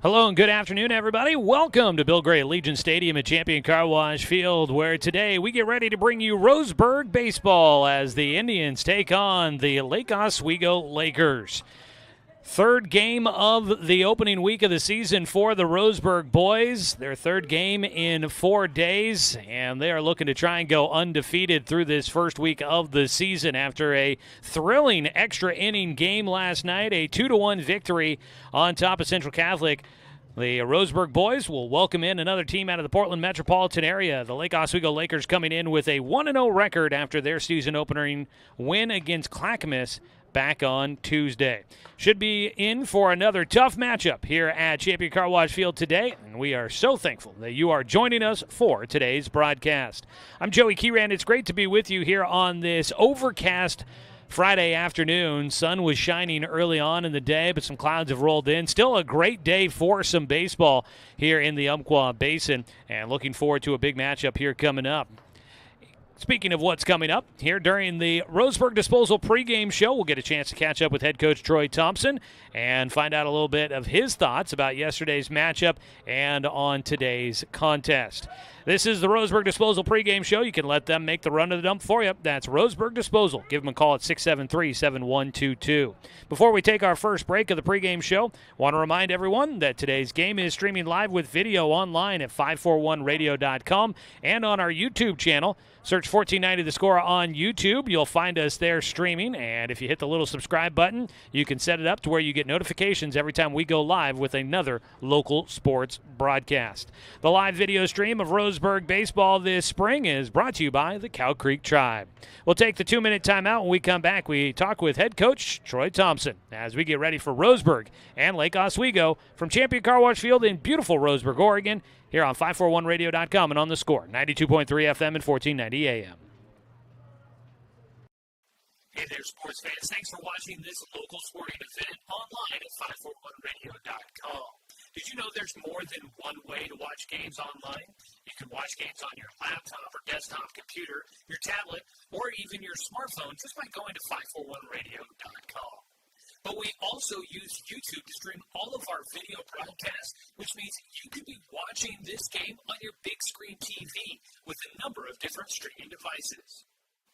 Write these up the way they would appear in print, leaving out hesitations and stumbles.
Hello and good afternoon, everybody. Welcome to Bill Gray Legion Stadium at Champion Car Wash Field, where today we get ready to bring you Roseburg baseball as the Indians take on the Lake Oswego Lakers. Third game of the opening week of the season for the Roseburg boys. Their third game in 4 days, and they are looking to try and go undefeated through this first week of the season after a thrilling extra inning game last night, a 2-1 victory on top of Central Catholic. The Roseburg boys will welcome in another team out of the Portland metropolitan area. The Lake Oswego Lakers coming in with a 1-0 record after their season opening win against Clackamas back on Tuesday. Should be in for another tough matchup here at Champion Car Wash Field today, and we are so thankful that you are joining us for today's broadcast. I'm Joey Keyran. It's great to be with you here on this overcast Friday afternoon. Sun was shining early on in the day, but some clouds have rolled in. Still a great day for some baseball here in the Umpqua Basin, and looking forward to a big matchup here coming up. Speaking of what's coming up, here during the Roseburg Disposal pregame show, we'll get a chance to catch up with head coach Troy Thompson and find out a little bit of his thoughts about yesterday's matchup and on today's contest. This is the Roseburg Disposal pregame show. You can let them make the run of the dump for you. That's Roseburg Disposal. Give them a call at 673-7122. Before we take our first break of the pregame show, I want to remind everyone that today's game is streaming live with video online at 541radio.com and on our YouTube channel. Search 1490 The Score on YouTube. You'll find us there streaming, and if you hit the little subscribe button, you can set it up to where you get notifications every time we go live with another local sports broadcast. The live video stream of Roseburg baseball this spring is brought to you by the Cow Creek Tribe. We'll take the 2-minute timeout. When we come back, we talk with head coach Troy Thompson as we get ready for Roseburg and Lake Oswego from Champion Car Wash Field in beautiful Roseburg, Oregon, here on 541radio.com and on The Score, 92.3 FM and 1490 AM. Hey there, sports fans. Thanks for watching this local sporting event online at 541radio.com. Did you know there's more than one way to watch games online? You can watch games on your laptop or desktop computer, your tablet, or even your smartphone just by going to 541radio.com. But we also use YouTube to stream all of our video broadcasts, which means you could be watching this game on your big screen TV with a number of different streaming devices.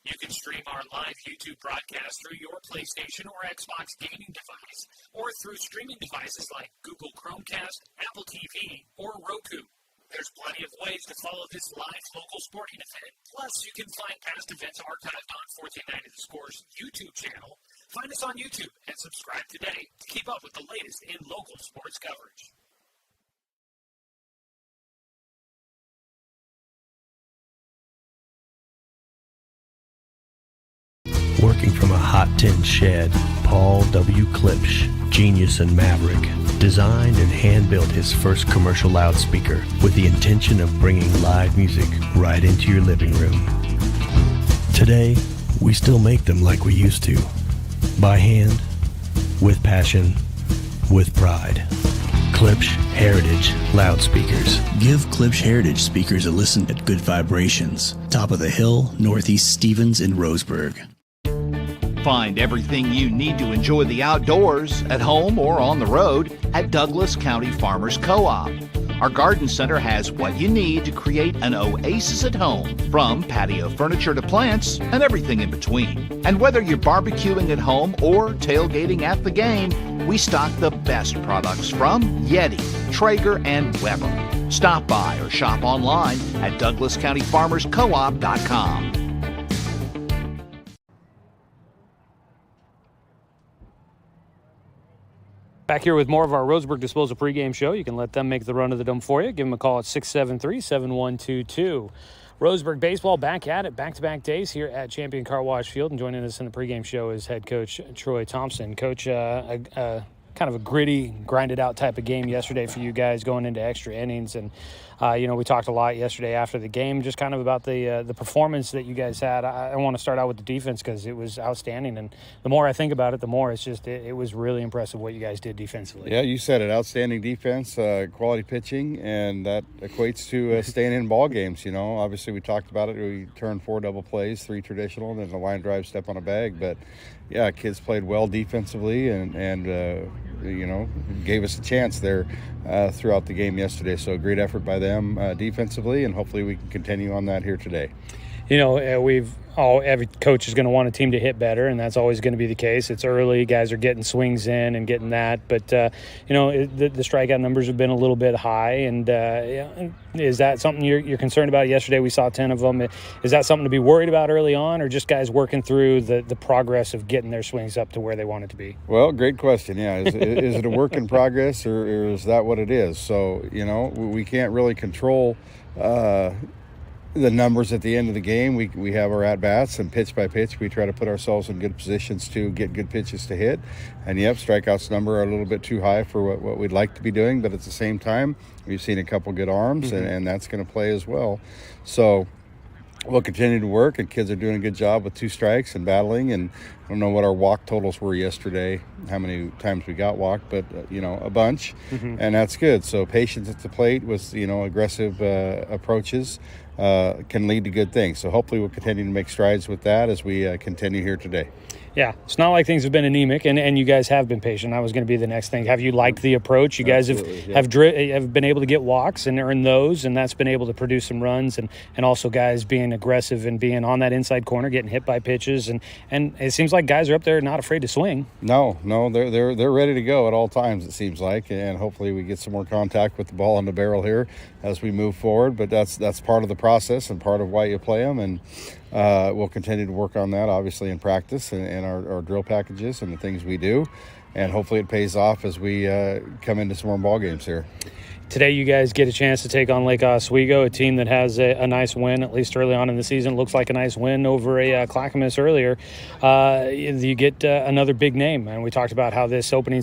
You can stream our live YouTube broadcast through your PlayStation or Xbox gaming device, or through streaming devices like Google Chromecast, Apple TV, or Roku. There's plenty of ways to follow this live local sporting event. Plus, you can find past events archived on 1490 The Score's YouTube channel. Find us on YouTube and subscribe today to keep up with the latest in local sports coverage. Working from a hot tin shed, Paul W. Klipsch, genius and maverick, designed and hand-built his first commercial loudspeaker with the intention of bringing live music right into your living room. Today, we still make them like we used to. By hand, with passion, with pride. Klipsch Heritage Loudspeakers. Give Klipsch Heritage speakers a listen at Good Vibrations. Top of the Hill, Northeast Stevens in Roseburg. Find everything you need to enjoy the outdoors, at home or on the road, at Douglas County Farmers Co-op. Our garden center has what you need to create an oasis at home, from patio furniture to plants and everything in between. And whether you're barbecuing at home or tailgating at the game, we stock the best products from Yeti, Traeger, and Weber. Stop by or shop online at DouglasCountyFarmersCoop.com. Back here with more of our Roseburg Disposal pregame show. You can let them make the run of the dump for you. Give them a call at 673-7122. Roseburg baseball back at it, back-to-back days here at Champion Car Wash Field. And joining us in the pregame show is head coach Troy Thompson. Coach, kind of a gritty, grinded-out type of game yesterday for you guys going into extra innings. And, we talked a lot yesterday after the game, just kind of about the performance that you guys had. I want to start out with the defense because it was outstanding. And the more I think about it, the more it's just it was really impressive what you guys did defensively. Yeah, you said it. Outstanding defense, quality pitching, and that equates to staying in ball games. Obviously we talked about it. We turned 4 double plays, 3 traditional, and then a line drive, step on a bag. But, yeah, kids played well defensively and gave us a chance there throughout the game yesterday. So a great effort by them defensively, and hopefully we can continue on that here today. Every coach is going to want a team to hit better, and that's always going to be the case. It's early. Guys are getting swings in and getting that. But, the strikeout numbers have been a little bit high. And is that something you're concerned about? Yesterday we saw 10 of them. Is that something to be worried about early on, or just guys working through the progress of getting their swings up to where they want it to be? Well, great question. Yeah. Is it a work in progress, or is that what it is? So, we can't really control the numbers at the end of the game. We have our at-bats, and pitch by pitch we try to put ourselves in good positions to get good pitches to hit. And strikeouts number are a little bit too high for what we'd like to be doing, but at the same time we've seen a couple good arms, and that's going to play as well. So we'll continue to work, and kids are doing a good job with 2 strikes and battling. And I don't know what our walk totals were yesterday, how many times we got walked, but a bunch, and that's good. So patience at the plate with aggressive approaches can lead to good things. So hopefully we'll continue to make strides with that as we continue here today. Yeah, it's not like things have been anemic, and you guys have been patient. That was going to be the next thing. Have you liked the approach? You guys have been able to get walks and earn those, and that's been able to produce some runs, and also guys being aggressive and being on that inside corner, getting hit by pitches, and it seems like guys are up there not afraid to swing. No, they're ready to go at all times, it seems like, and hopefully we get some more contact with the ball on the barrel here as we move forward. But that's part of the process and part of why you play them, and we'll continue to work on that, obviously, in practice and our drill packages and the things we do. And hopefully it pays off as we come into some more ball games here. Today you guys get a chance to take on Lake Oswego, a team that has a nice win, at least early on in the season. Looks like a nice win over a Clackamas earlier. You get another big name, and we talked about how this opening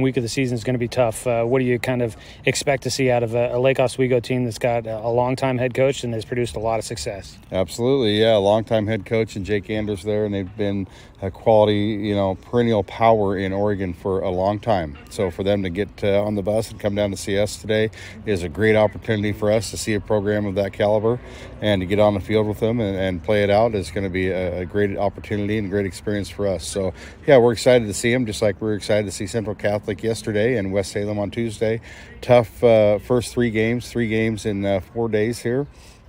week of the season is going to be tough. What do you kind of expect to see out of a Lake Oswego team that's got a long-time head coach and has produced a lot of success? Absolutely, yeah. Long-time head coach and Jake Anders there, and they've been a quality, perennial power in Oregon for a long time. So for them to get on the bus and come down to see us today is a great opportunity for us to see a program of that caliber, and to get on the field with them and play it out is going to be a great opportunity and a great experience for us. So yeah, we're excited to see them, just like we were excited to see Central Catholic yesterday and West Salem on Tuesday. Tough first 3 games in 4 days here.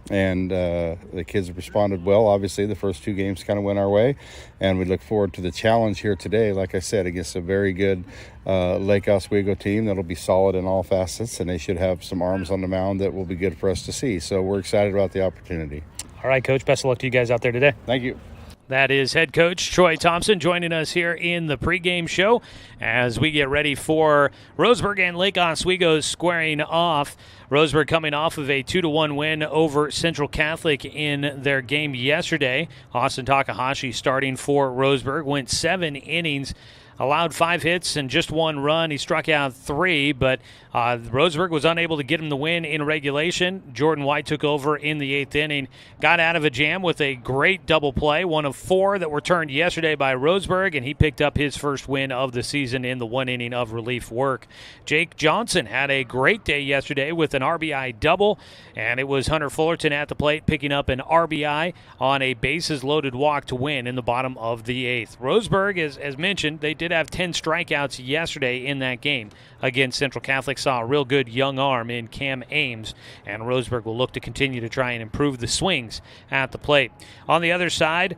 And the kids have responded well. Obviously, the first 2 games kind of went our way, and we look forward to the challenge here today, like I said, against a very good Lake Oswego team that'll be solid in all facets, and they should have some arms on the mound that will be good for us to see. So we're excited about the opportunity. All right, Coach, best of luck to you guys out there today. Thank you. That is head coach Troy Thompson joining us here in the pregame show as we get ready for Roseburg and Lake Oswego squaring off. Roseburg coming off of a 2-1 win over Central Catholic in their game yesterday. Austin Takahashi starting for Roseburg, went 7 innings, allowed 5 hits and just 1 run. He struck out 3, but Roseburg was unable to get him the win in regulation. Jordan White took over in the 8th inning, got out of a jam with a great double play, one of 4 that were turned yesterday by Roseburg, and he picked up his first win of the season in the 1 inning of relief work. Jake Johnson had a great day yesterday with an RBI double, and it was Hunter Fullerton at the plate picking up an RBI on a bases-loaded walk to win in the bottom of the 8th. Roseburg, as mentioned, they did have 10 strikeouts yesterday in that game against Central Catholic. Saw a real good young arm in Cam Ames, and Roseburg will look to continue to try and improve the swings at the plate. On the other side,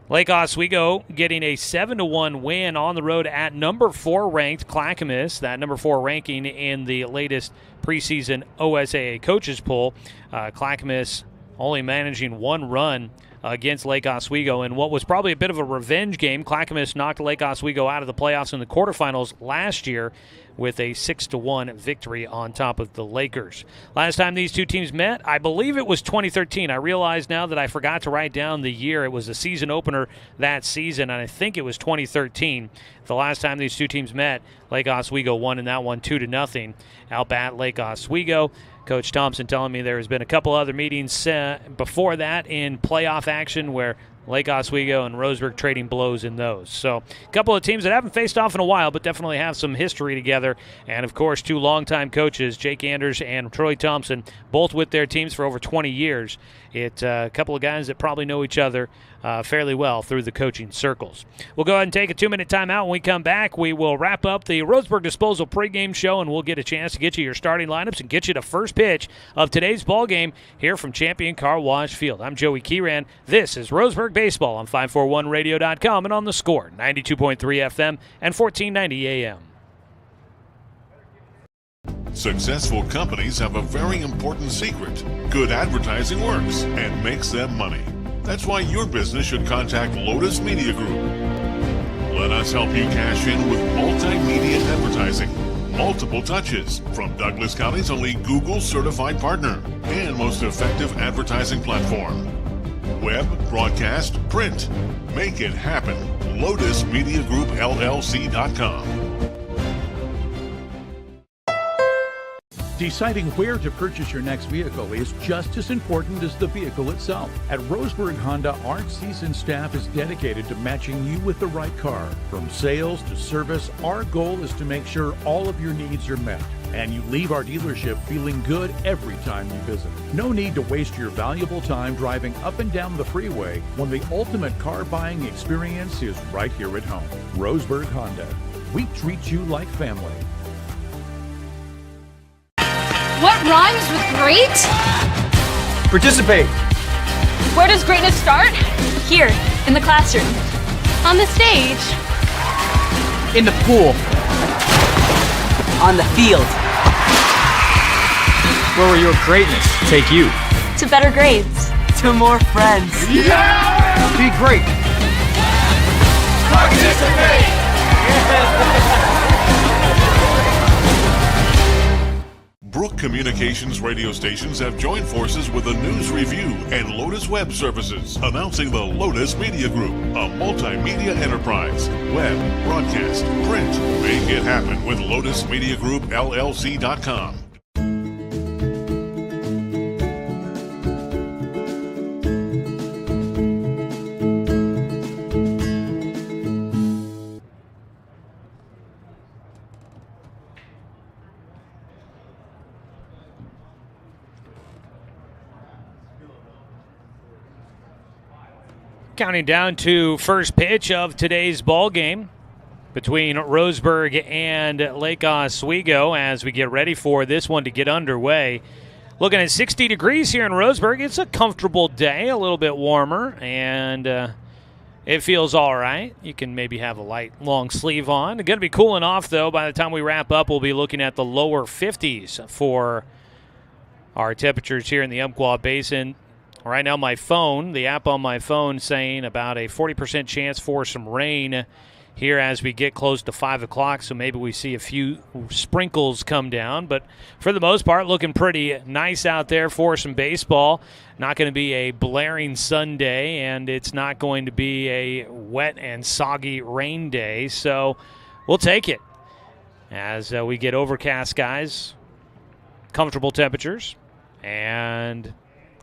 Lake Oswego getting a 7-1 win on the road at number 4 ranked Clackamas, that number 4 ranking in the latest preseason OSAA coaches poll. Clackamas only managing 1 run against Lake Oswego in what was probably a bit of a revenge game. Clackamas knocked Lake Oswego out of the playoffs in the quarterfinals last year with a 6-1 victory on top of the Lakers. Last time these two teams met, I believe it was 2013. I realize now that I forgot to write down the year. It was the season opener that season, and I think it was 2013. The last time these two teams met, Lake Oswego won in that one 2-0. Out at Lake Oswego, Coach Thompson telling me there has been a couple other meetings before that in playoff action where Lake Oswego and Roseburg trading blows in those. So a couple of teams that haven't faced off in a while, but definitely have some history together. And, of course, two longtime coaches, Jake Anders and Troy Thompson, both with their teams for over 20 years. It's a couple of guys that probably know each other fairly well through the coaching circles. We'll go ahead and take a 2-minute timeout. When we come back, we will wrap up the Roseburg Disposal pregame show, and we'll get a chance to get you your starting lineups and get you the first pitch of today's ball game here from Champion Car Wash Field. I'm Joey Kieran. This is Roseburg Baseball on 541radio.com and on the Score, 92.3 FM and 1490 AM. Successful companies have a very important secret. Good advertising works and makes them money. That's why your business should contact Lotus Media Group. Let us help you cash in with multimedia advertising. Multiple touches from Douglas County's only Google certified partner and most effective advertising platform. Web, broadcast, print. Make it happen. LotusMediaGroupLLC.com. Deciding where to purchase your next vehicle is just as important as the vehicle itself. At Roseburg Honda, our seasoned staff is dedicated to matching you with the right car. From sales to service, our goal is to make sure all of your needs are met, and you leave our dealership feeling good every time you visit. No need to waste your valuable time driving up and down the freeway when the ultimate car buying experience is right here at home. Roseburg Honda. We treat you like family. What rhymes with great? Participate. Where does greatness start? Here, in the classroom. On the stage. In the pool. On the field. Where will your greatness take you? To better grades. To more friends. Yeah! Be great. Participate! Brook Communications radio stations have joined forces with the News Review and Lotus Web Services, announcing the Lotus Media Group, a multimedia enterprise. Web, broadcast, print. Make it happen with LotusMediaGroupLLC.com. Counting down to first pitch of today's ball game between Roseburg and Lake Oswego as we get ready for this one to get underway. Looking at 60 degrees here in Roseburg. It's a comfortable day, a little bit warmer, and it feels all right. You can maybe have a light long sleeve on. It's going to be cooling off, though. By the time we wrap up, we'll be looking at the lower 50s for our temperatures here in the Umpqua Basin. Right now, my phone, the app on my phone, saying about a 40% chance for some rain here as we get close to 5 o'clock, so maybe we see a few sprinkles come down. But for the most part, looking pretty nice out there for some baseball. Not going to be a blaring sun day, and it's not going to be a wet and soggy rain day, so we'll take it as we get overcast skies, comfortable temperatures, and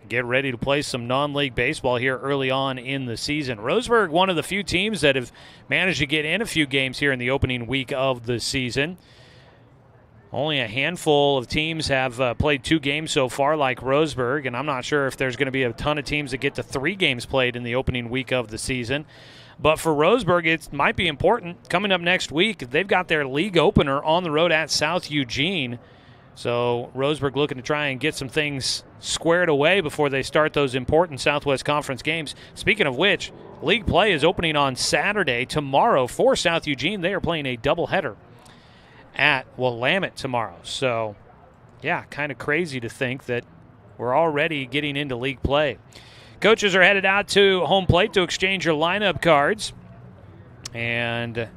get ready to play some non-league baseball here early on in the season. Roseburg, one of the few teams that have managed to get in a few games here in the opening week of the season. Only a handful of teams have played 2 games so far like Roseburg, and I'm not sure if there's going to be a ton of teams that get to 3 games played in the opening week of the season. But for Roseburg, it might be important. Coming up next week, they've got their league opener on the road at South Eugene. So Roseburg looking to try and get some things squared away before they start those important Southwest Conference games. Speaking of which, league play is opening on Saturday. Tomorrow for South Eugene, they are playing a doubleheader at Willamette tomorrow. So, yeah, kind of crazy to think that we're already getting into league play. Coaches are headed out to home plate to exchange your lineup cards. And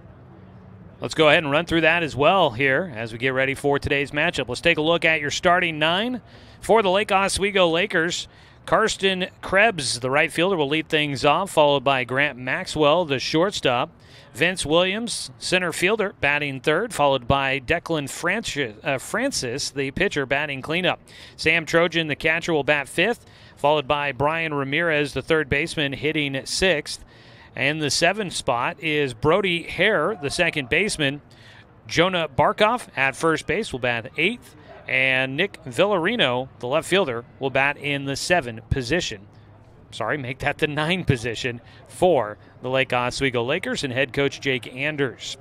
let's go ahead and run through that as well here as we get ready for today's matchup. Let's take a look at your starting 9 for the Lake Oswego Lakers. Karsten Krebs, the right fielder, will lead things off, followed by Grant Maxwell, the shortstop. Vince Williams, center fielder, batting third, followed by Declan Francis, the pitcher, batting cleanup. Sam Trojan, the catcher, will bat fifth, followed by Brian Ramirez, the third baseman, hitting 6th. And the 7th spot is Brody Hare, the second baseman. Jonah Barkoff at first base will bat 8th. And Nick Villarino, the left fielder, will bat in the 7 position. Make that the 9 position for the Lake Oswego Lakers and head coach Jake Anders.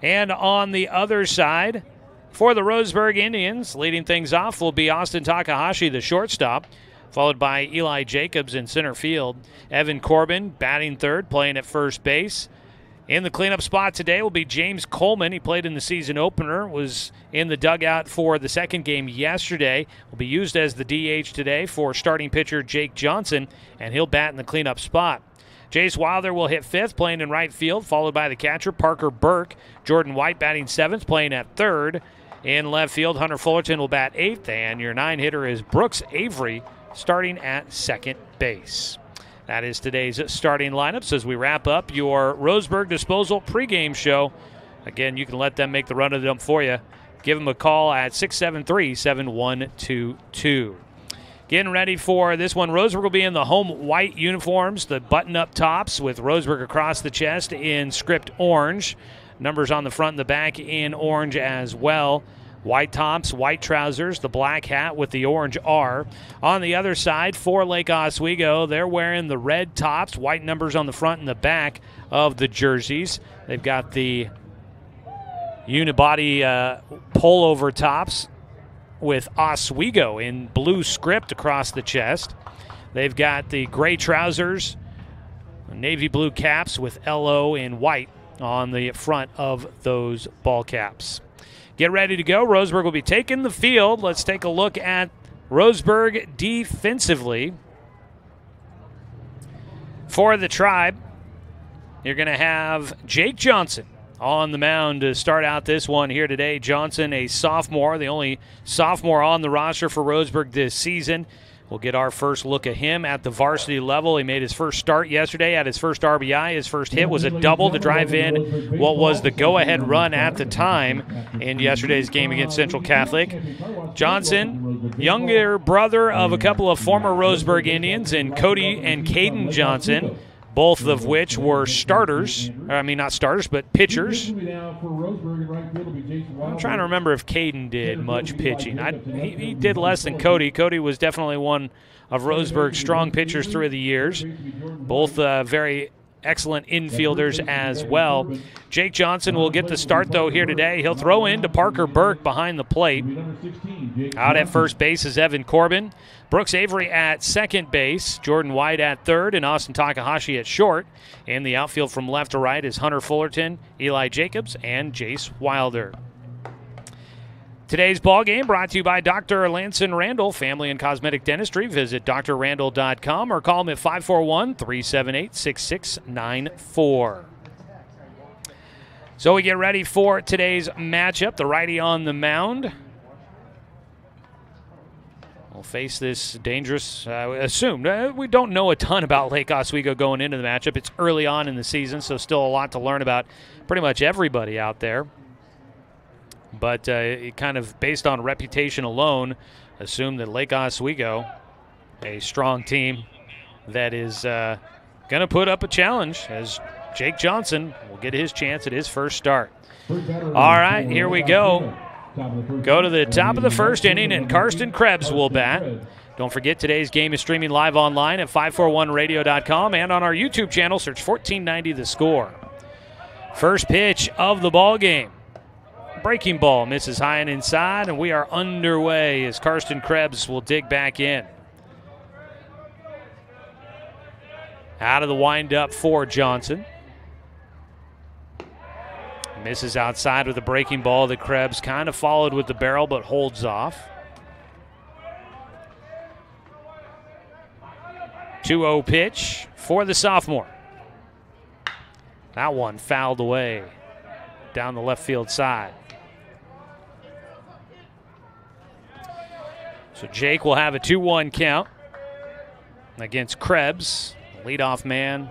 And on the other side, for the Roseburg Indians, leading things off will be Austin Takahashi, the shortstop, followed by Eli Jacobs in center field. Evan Corbin batting third, playing at first base. In the cleanup spot today will be James Coleman. He played in the season opener, was in the dugout for the second game yesterday. Will be used as the DH today for starting pitcher Jake Johnson, and he'll bat in the cleanup spot. Jace Wilder will hit 5th, playing in right field, followed by the catcher Parker Burke. Jordan White batting 7th, playing at 3rd. In left field, Hunter Fullerton will bat 8th, and your 9-hitter is Brooks Avery, starting at second base. That is today's starting lineups as we wrap up your Roseburg Disposal pregame show. Again, you can let them make the run of them for you. Give them a call at 673-7122. Getting ready for this one, Roseburg will be in the home white uniforms, the button-up tops with Roseburg across the chest in script orange. Numbers on the front and the back in orange as well. White tops, white trousers, the black hat with the orange R. On the other side, for Lake Oswego, they're wearing the red tops, white numbers on the front and the back of the jerseys. They've got the unibody pullover tops with Oswego in blue script across the chest. They've got the gray trousers, navy blue caps with LO in white on the front of those ball caps. Get ready to go. Roseburg will be taking the field. Let's take a look at Roseburg defensively. For the Tribe, you're going to have Jake Johnson on the mound to start out this one here today. Johnson, a sophomore, the only sophomore on the roster for Roseburg this season. We'll get our first look at him at the varsity level. He made his first start yesterday, had his first RBI. His first hit was a double to drive in what was the go-ahead run at the time in yesterday's game against Central Catholic. Johnson, younger brother of a couple of former Roseburg Indians, and Cody and Caden Johnson, both of which were starters. I mean, not starters, but pitchers. I'm trying to remember if Caden did much pitching. He did less than Cody. Cody was definitely one of Roseburg's strong pitchers through the years. Both very excellent infielders as well. Jake Johnson will get the start, though, here today. He'll throw in to Parker Burke behind the plate. Out at first base is Evan Corbin. Brooks Avery at second base. Jordan White at third, and Austin Takahashi at short. In the outfield from left to right is Hunter Fullerton, Eli Jacobs, and Jace Wilder. Today's ball game brought to you by Dr. Lanson Randall, Family and Cosmetic Dentistry. Visit drrandall.com or call him at 541-378-6694. So we get ready for today's matchup. The righty on the mound will face this dangerous, assumed. We don't know a ton about Lake Oswego going into the matchup. It's early on in the season, so still a lot to learn about pretty much everybody out there. But kind of based on reputation alone, assume that Lake Oswego, a strong team that is going to put up a challenge, as Jake Johnson will get his chance at his first start. All right, here we go. Go to the top of the first inning, and Karsten Krebs will bat. Don't forget, today's game is streaming live online at 541radio.com and on our YouTube channel. Search 1490 The Score. First pitch of the ball game. Breaking ball misses high and inside, and we are underway as Karsten Krebs will dig back in. Out of the windup for Johnson. Misses outside with a breaking ball that Krebs kind of followed with the barrel but holds off. 2-0 pitch for the sophomore. That one fouled away down the left field side. So Jake will have a 2-1 count against Krebs. Leadoff man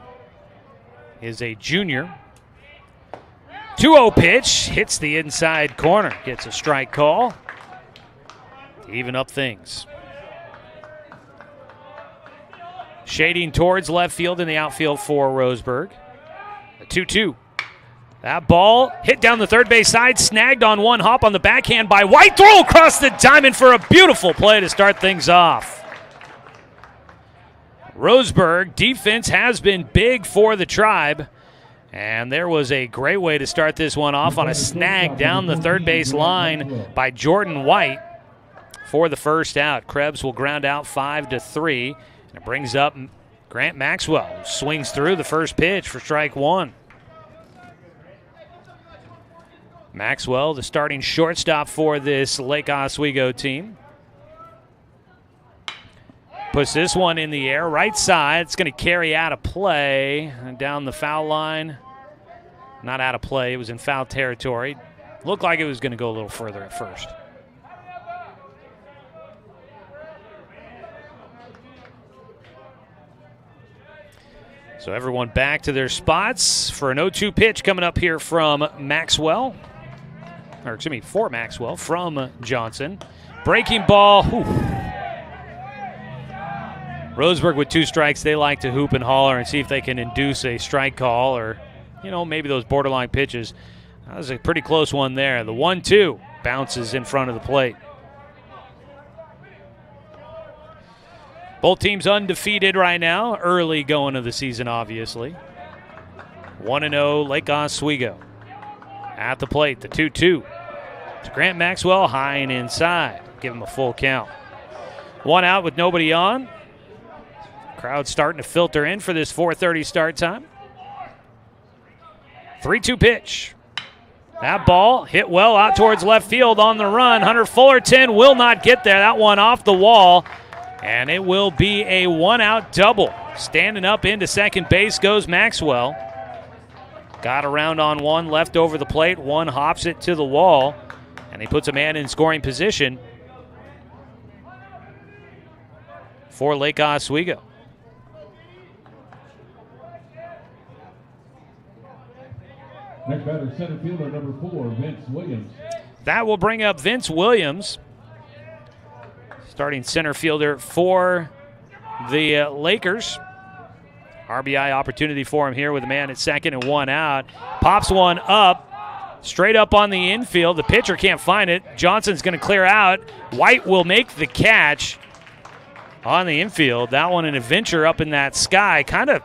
is a junior. 2-0 pitch, hits the inside corner, gets a strike call to even up things. Shading towards left field in the outfield for Roseburg. A 2-2. That ball hit down the third base side, snagged on one hop on the backhand by White. Throw across the diamond for a beautiful play to start things off. Roseburg defense has been big for the Tribe. And there was a great way to start this one off on a snag down the third base line by Jordan White for the first out. Krebs will ground out 5-3. And it brings up Grant Maxwell, who swings through the first pitch for strike one. Maxwell, the starting shortstop for this Lake Oswego team. Puts this one in the air, right side. It's going to carry out of play down the foul line. Not out of play. It was in foul territory. Looked like it was going to go a little further at first. So everyone back to their spots for an 0-2 pitch coming up here from Maxwell. Or excuse me, for Maxwell from Johnson. Breaking ball. Whew. Roseburg with 2 strikes. They like to hoop and holler and see if they can induce a strike call or, maybe those borderline pitches. That was a pretty close one there. The 1-2 bounces in front of the plate. Both teams undefeated right now, early going of the season, obviously. 1-0 Lake Oswego. At the plate, the 2-2. To Grant Maxwell, high and inside. Give him a full count. 1 out with nobody on. Crowd starting to filter in for this 4:30 start time. 3-2 pitch. That ball hit well out towards left field on the run. Hunter Fullerton will not get there. That one off the wall. And it will be a 1-out double. Standing up into second base goes Maxwell. Got around on one, left over the plate. One hops it to the wall. And he puts a man in scoring position for Lake Oswego. Next batter, center fielder number 4, Vince Williams. That will bring up Vince Williams, starting center fielder for the Lakers. RBI opportunity for him here with a man at second and 1 out. Pops one up, straight up on the infield. The pitcher can't find it. Johnson's going to clear out. White will make the catch on the infield. That one an adventure up in that sky. Kind of,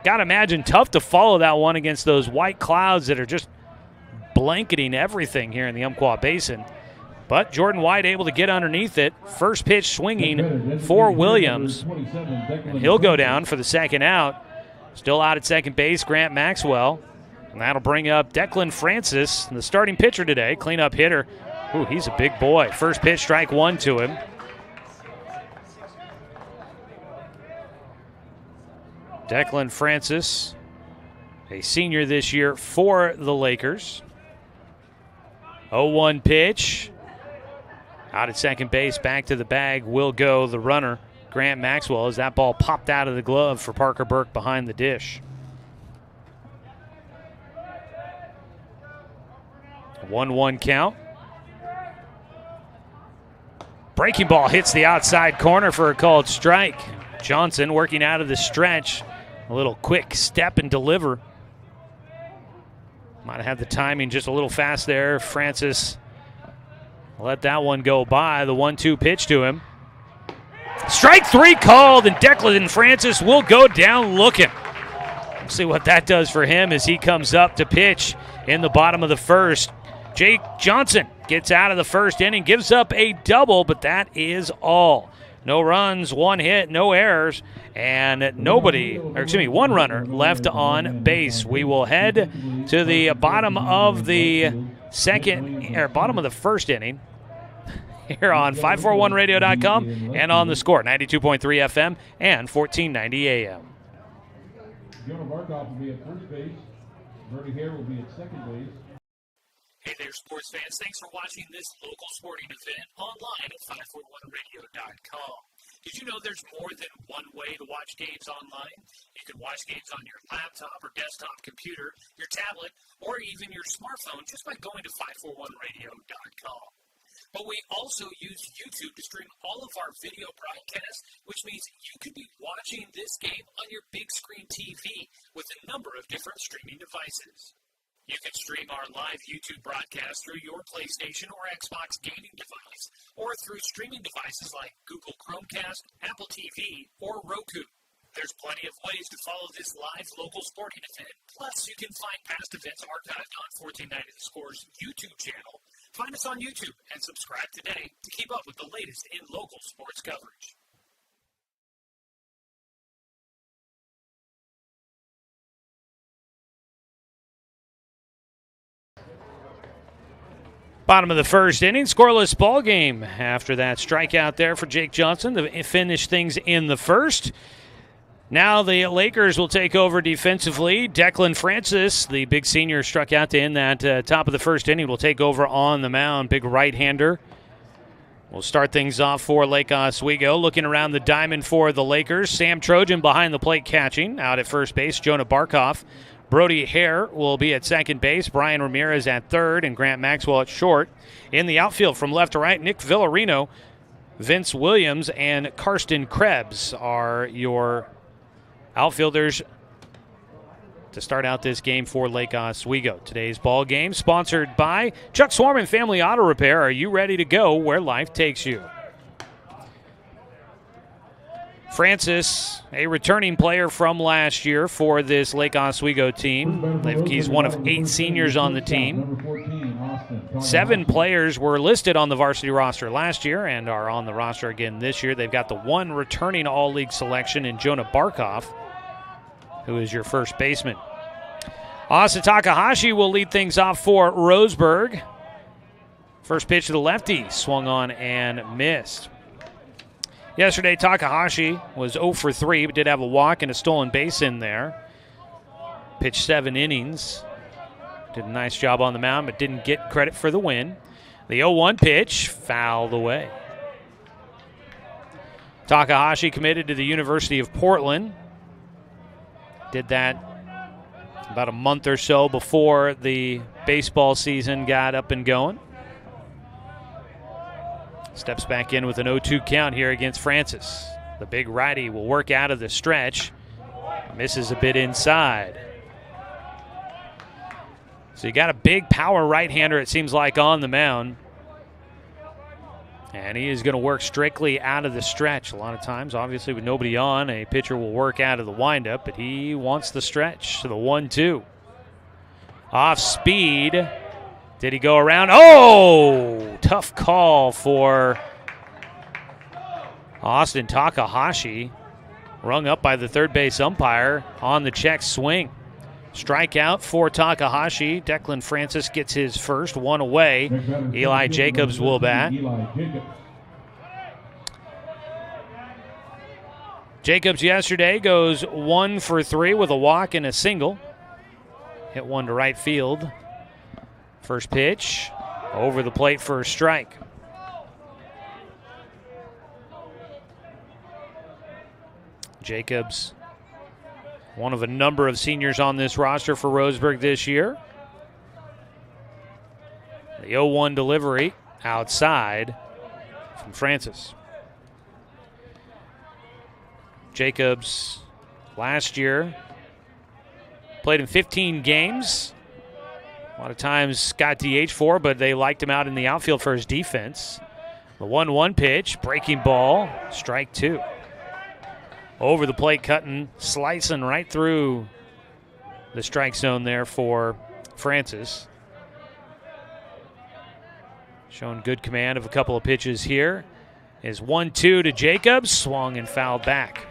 got to imagine, tough to follow that one against those white clouds that are just blanketing everything here in the Umpqua Basin. But Jordan White able to get underneath it. First pitch swinging for Williams. And he'll go down for the second out. Still out at second base, Grant Maxwell. And that'll bring up Declan Francis, the starting pitcher today, cleanup hitter. Ooh, he's a big boy. First pitch, strike one to him. Declan Francis, a senior this year for the Lakers. 0-1 pitch. Out at second base, back to the bag will go the runner, Grant Maxwell, as that ball popped out of the glove for Parker Burke behind the dish. 1-1 count. Breaking ball hits the outside corner for a called strike. Johnson working out of the stretch. A little quick step and deliver. Might have had the timing just a little fast there. Francis let that one go by. The 1-2 pitch to him. Strike 3 called, and Declan Francis will go down looking. We'll see what that does for him as he comes up to pitch in the bottom of the first. Jake Johnson gets out of the first inning, gives up a double, but that is all. No runs, 1 hit, no errors, and one runner left on base. We will head to the bottom of the first inning here on 541radio.com and on the Score, 92.3 FM and 1490 AM. Jonah Markoff will be at first base. Bernie Hare will be at second base. Hey there, sports fans. Thanks for watching this local sporting event online at 541radio.com. Did you know there's more than one way to watch games online? You can watch games on your laptop or desktop computer, your tablet, or even your smartphone just by going to 541radio.com. But we also use YouTube to stream all of our video broadcasts, which means you could be watching this game on your big screen TV with a number of different streaming devices. You can stream our live YouTube broadcast through your PlayStation or Xbox gaming device, or through streaming devices like Google Chromecast, Apple TV, or Roku. There's plenty of ways to follow this live local sporting event. Plus, you can find past events archived on 1490 The Score's YouTube channel. Find us on YouTube and subscribe today to keep up with the latest in local sports coverage. Bottom of the first inning, scoreless ball game after that strikeout there for Jake Johnson to finish things in the first. Now the Lakers will take over defensively. Declan Francis, the big senior, struck out to end that top of the first inning, will take over on the mound. Big right-hander. We'll start things off for Lake Oswego. Looking around the diamond for the Lakers. Sam Trojan behind the plate catching. Out at first base, Jonah Barkoff. Brody Hare will be at second base. Brian Ramirez at third and Grant Maxwell at short. In the outfield from left to right, Nick Villarino, Vince Williams, and Karsten Krebs are your outfielders to start out this game for Lake Oswego. Today's ball game sponsored by Chuck Swarman Family Auto Repair. Are you ready to go where life takes you? Francis, a returning player from last year for this Lake Oswego team. He's one of 8 seniors on the team. 7 players were listed on the varsity roster last year and are on the roster again this year. They've got the one returning all-league selection in Jonah Barkoff, who is your first baseman. Asa Takahashi will lead things off for Roseburg. First pitch to the lefty, swung on and missed. Yesterday, Takahashi was 0 for 3, but did have a walk and a stolen base in there. Pitched 7 innings. Did a nice job on the mound, but didn't get credit for the win. The 0-1 pitch fouled away. Takahashi committed to the University of Portland. Did that about a month or so before the baseball season got up and going. Steps back in with an 0-2 count here against Francis. The big righty will work out of the stretch. Misses a bit inside. So you got a big power right-hander, it seems like, on the mound. And he is going to work strictly out of the stretch. A lot of times, obviously, with nobody on, a pitcher will work out of the windup, but he wants the stretch. So the 1-2. Off speed. Did he go around? Oh! Tough call for Austin Takahashi. Rung up by the third base umpire on the check swing. Strikeout for Takahashi. Declan Francis gets his first, 1 away. Eli Jacobs will bat. Jacobs yesterday goes 1 for 3 with a walk and a single. Hit one to right field. First pitch, over the plate for a strike. Jacobs, one of a number of seniors on this roster for Roseburg this year. The 0-1 delivery outside from Francis. Jacobs last year played in 15 games. A lot of times got DH for, but they liked him out in the outfield for his defense. The 1-1 pitch, breaking ball, strike 2. Over the plate, cutting, slicing right through the strike zone there for Francis. Showing good command of a couple of pitches here. Is 1-2 to Jacobs, swung and fouled back.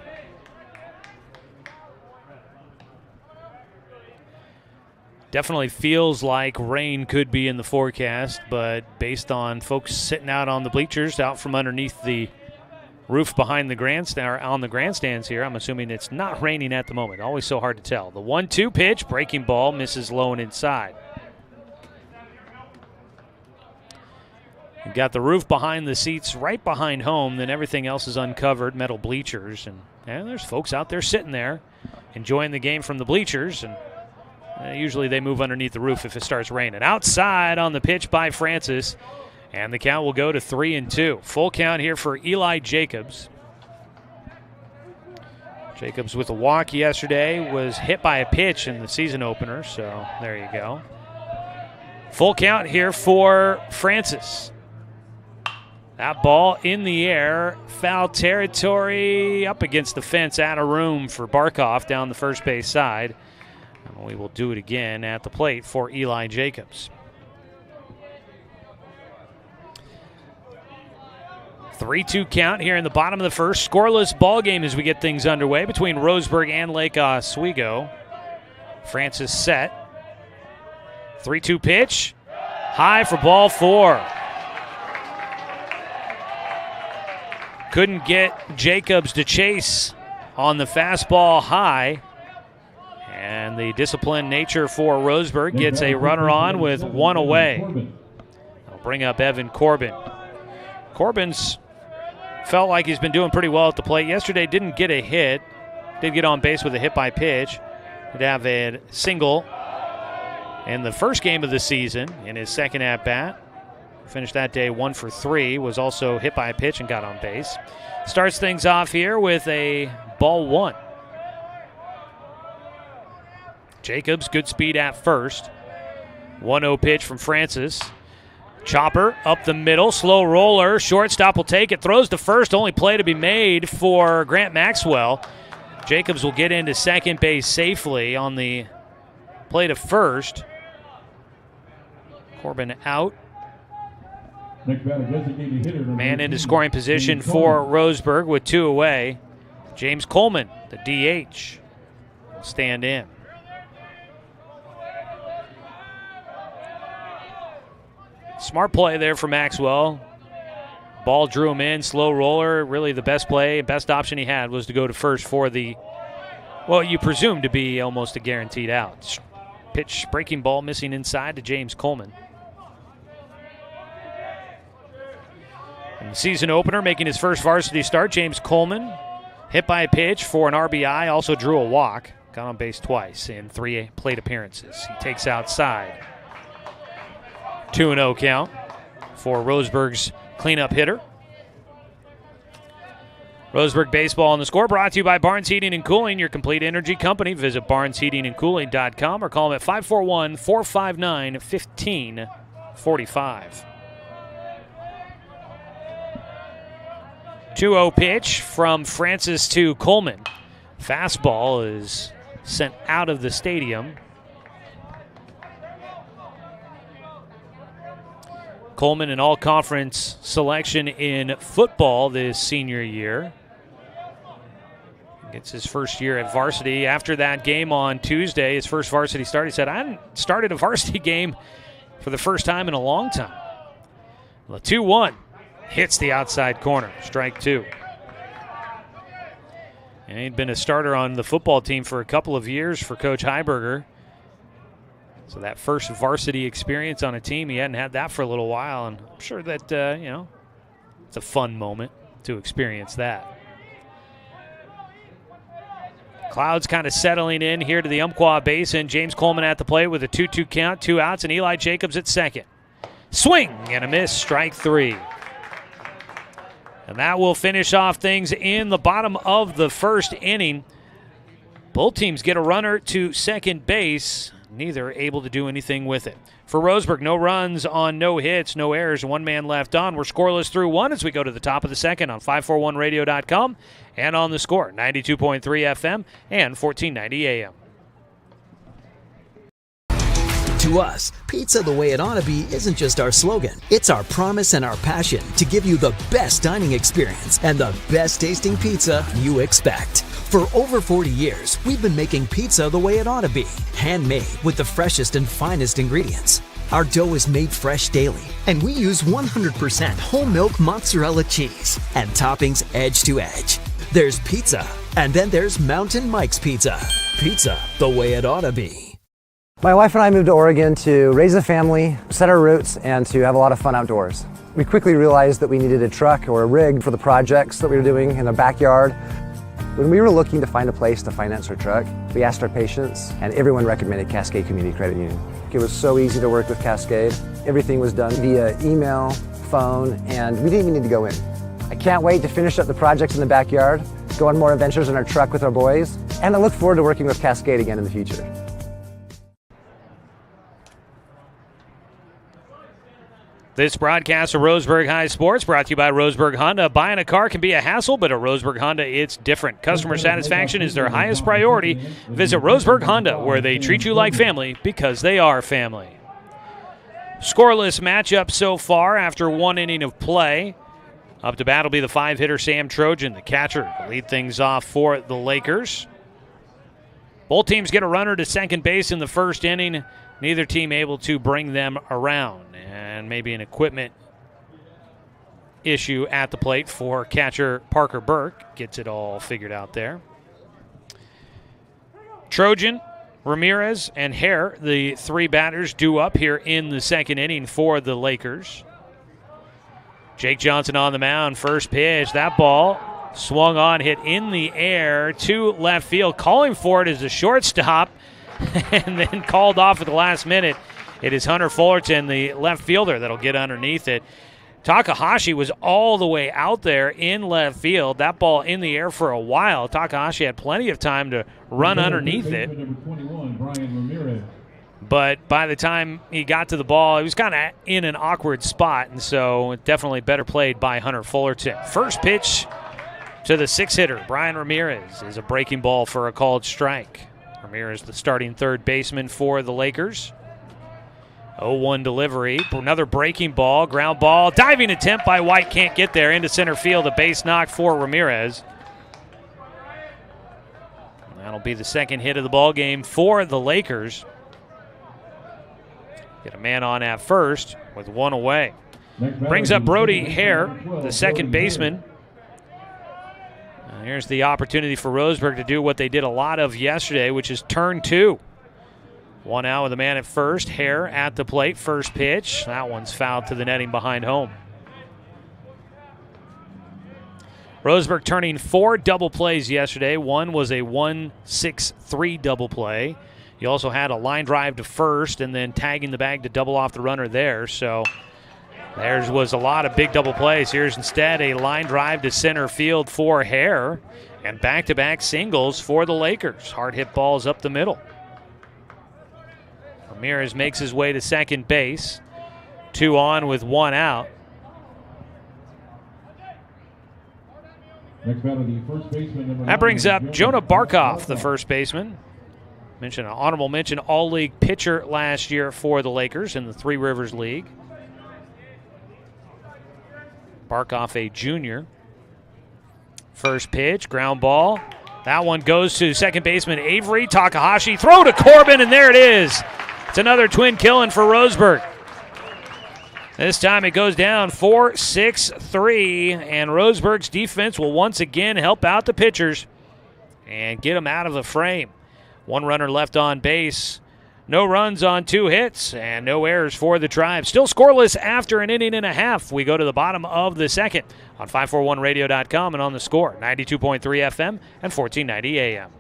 Definitely feels like rain could be in the forecast, but based on folks sitting out on the bleachers, out from underneath the roof behind the grandstand, or on the grandstands here, I'm assuming it's not raining at the moment. Always so hard to tell. The 1-2 pitch, breaking ball, misses low and inside. You've got the roof behind the seats right behind home, then everything else is uncovered, metal bleachers, and there's folks out there sitting there enjoying the game from the bleachers, and usually they move underneath the roof if it starts raining. Outside on the pitch by Francis And the count will go to 3-2. Full count here for Eli Jacobs. Jacobs with a walk yesterday, was hit by a pitch in the season opener, so there you go. Full count here for Francis. That ball in the air, foul territory, up against the fence, out of room for Barkov down the first base side. And we will do it again at the plate for Eli Jacobs. 3-2 count here in the bottom of the first. Scoreless ball game as we get things underway between Roseburg and Lake Oswego. Francis set. 3-2 pitch. High for ball 4. Couldn't get Jacobs to chase on the fastball high. And the disciplined nature for Roseburg gets a runner on with 1 away. I'll bring up Evan Corbin. Corbin's felt like he's been doing pretty well at the plate. Yesterday didn't get a hit. Did get on base with a hit by pitch. Did have a single in the first game of the season in his second at-bat. Finished that day 1 for 3. Was also hit by a pitch and got on base. Starts things off here with a ball 1. Jacobs, good speed at first. 1-0 pitch from Francis. Chopper up the middle, slow roller, shortstop will take it, throws to first, only play to be made for Grant Maxwell. Jacobs will get into second base safely on the play to first. Corbin out. Man into scoring position for Roseburg with 2 away. James Coleman, the DH, will stand in. Smart play there for Maxwell. Ball drew him in, slow roller. Really the best play, best option he had was to go to first for the, well, you presume to be almost a guaranteed out. Pitch, breaking ball missing inside to James Coleman. In the season opener, making his first varsity start, James Coleman hit by a pitch for an RBI, also drew a walk. Got on base twice in 3 plate appearances. He takes outside. 2-0 count for Roseburg's cleanup hitter. Roseburg baseball on the score brought to you by Barnes Heating and Cooling, your complete energy company. Visit barnesheatingandcooling.com or call them at 541-459-1545. 2-0 pitch from Francis to Coleman. Fastball is sent out of the stadium. Coleman, an all-conference selection in football this senior year. Gets his first year at varsity. After that game on Tuesday, his first varsity start, he said, I hadn't started a varsity game for the first time in a long time. The 2-1 hits the outside corner, strike 2. And he'd been a starter on the football team for a couple of years for Coach Heiberger. So that first varsity experience on a team, he hadn't had that for a little while, and I'm sure that, it's a fun moment to experience that. Clouds kind of settling in here to the Umpqua Basin. James Coleman at the plate with a 2-2 count, 2 outs, and Eli Jacobs at second. Swing and a miss, strike 3. And that will finish off things in the bottom of the first inning. Both teams get a runner to second base. Neither able to do anything with it. For Roseburg, no runs on no hits, no errors, and 1 man left on. We're scoreless through 1 as we go to the top of the second on 541radio.com and on the score, 92.3 FM and 1490 AM. To us, pizza the way it ought to be isn't just our slogan. It's our promise and our passion to give you the best dining experience and the best tasting pizza you expect. For over 40 years, we've been making pizza the way it ought to be. Handmade with the freshest and finest ingredients. Our dough is made fresh daily, and we use 100% whole milk mozzarella cheese and toppings edge to edge. There's pizza, and then there's Mountain Mike's Pizza. Pizza the way it ought to be. My wife and I moved to Oregon to raise a family, set our roots, and to have a lot of fun outdoors. We quickly realized that we needed a truck or a rig for the projects that we were doing in the backyard. When we were looking to find a place to finance our truck, we asked our patients, and everyone recommended Cascade Community Credit Union. It was so easy to work with Cascade. Everything was done via email, phone, and we didn't even need to go in. I can't wait to finish up the projects in the backyard, go on more adventures in our truck with our boys, and I look forward to working with Cascade again in the future. This broadcast of Roseburg High Sports brought to you by Roseburg Honda. Buying a car can be a hassle, but at Roseburg Honda, it's different. Customer satisfaction is their highest priority. Visit Roseburg Honda, where they treat you like family because they are family. Scoreless matchup so far after 1 inning of play. Up to bat will be the 5-hitter Sam Trojan, the catcher, to lead things off for the Lakers. Both teams get a runner to second base in the first inning. Neither team able to bring them around. And maybe an equipment issue at the plate for catcher Parker Burke. Gets it all figured out there. Trojan, Ramirez, and Hare, the three batters, due up here in the second inning for the Lakers. Jake Johnson on the mound, first pitch. That ball swung on, hit in the air to left field. Calling for it as a shortstop and then called off at the last minute. It is Hunter Fullerton, the left fielder, that'll get underneath it. Takahashi was all the way out there in left field. That ball in the air for a while. Takahashi had plenty of time to run underneath it. But by the time he got to the ball, he was kind of in an awkward spot, and so definitely better played by Hunter Fullerton. First pitch to the 6-hitter, Brian Ramirez, is a breaking ball for a called strike. Ramirez, the starting third baseman for the Lakers. 0-1 delivery, another breaking ball, ground ball, diving attempt by White, can't get there, into center field, a base knock for Ramirez. That'll be the second hit of the ball game for the Lakers. Get a man on at first with one away. Brings up Brody Hare, the second baseman. Here's the opportunity for Roseburg to do what they did a lot of yesterday, which is turn two. One out with a man at first. Hare at the plate. First pitch. That one's fouled to the netting behind home. Roseburg turning 4 double plays yesterday. One was a 1-6-3 double play. You also had a line drive to first and then tagging the bag to double off the runner there. So there was a lot of big double plays. Here's instead a line drive to center field for Hare and back-to-back singles for the Lakers. Hard hit balls up the middle. Ramirez makes his way to second base. 2 on with 1 out. That brings up Jonah Barkoff, the first baseman. Mention an honorable mention all-league pitcher last year for the Lakers in the Three Rivers League. Barkoff, a junior. First pitch, ground ball. That one goes to second baseman Avery. Takahashi, throw to Corbin, and there it is. It's another twin killing for Roseburg. This time it goes down 4-6-3, and Roseburg's defense will once again help out the pitchers and get them out of the frame. 1 runner left on base. No runs on 2 hits, and no errors for the Tribe. Still scoreless after an inning and a half. We go to the bottom of the second on 541radio.com and on the Score, 92.3 FM and 1490 AM.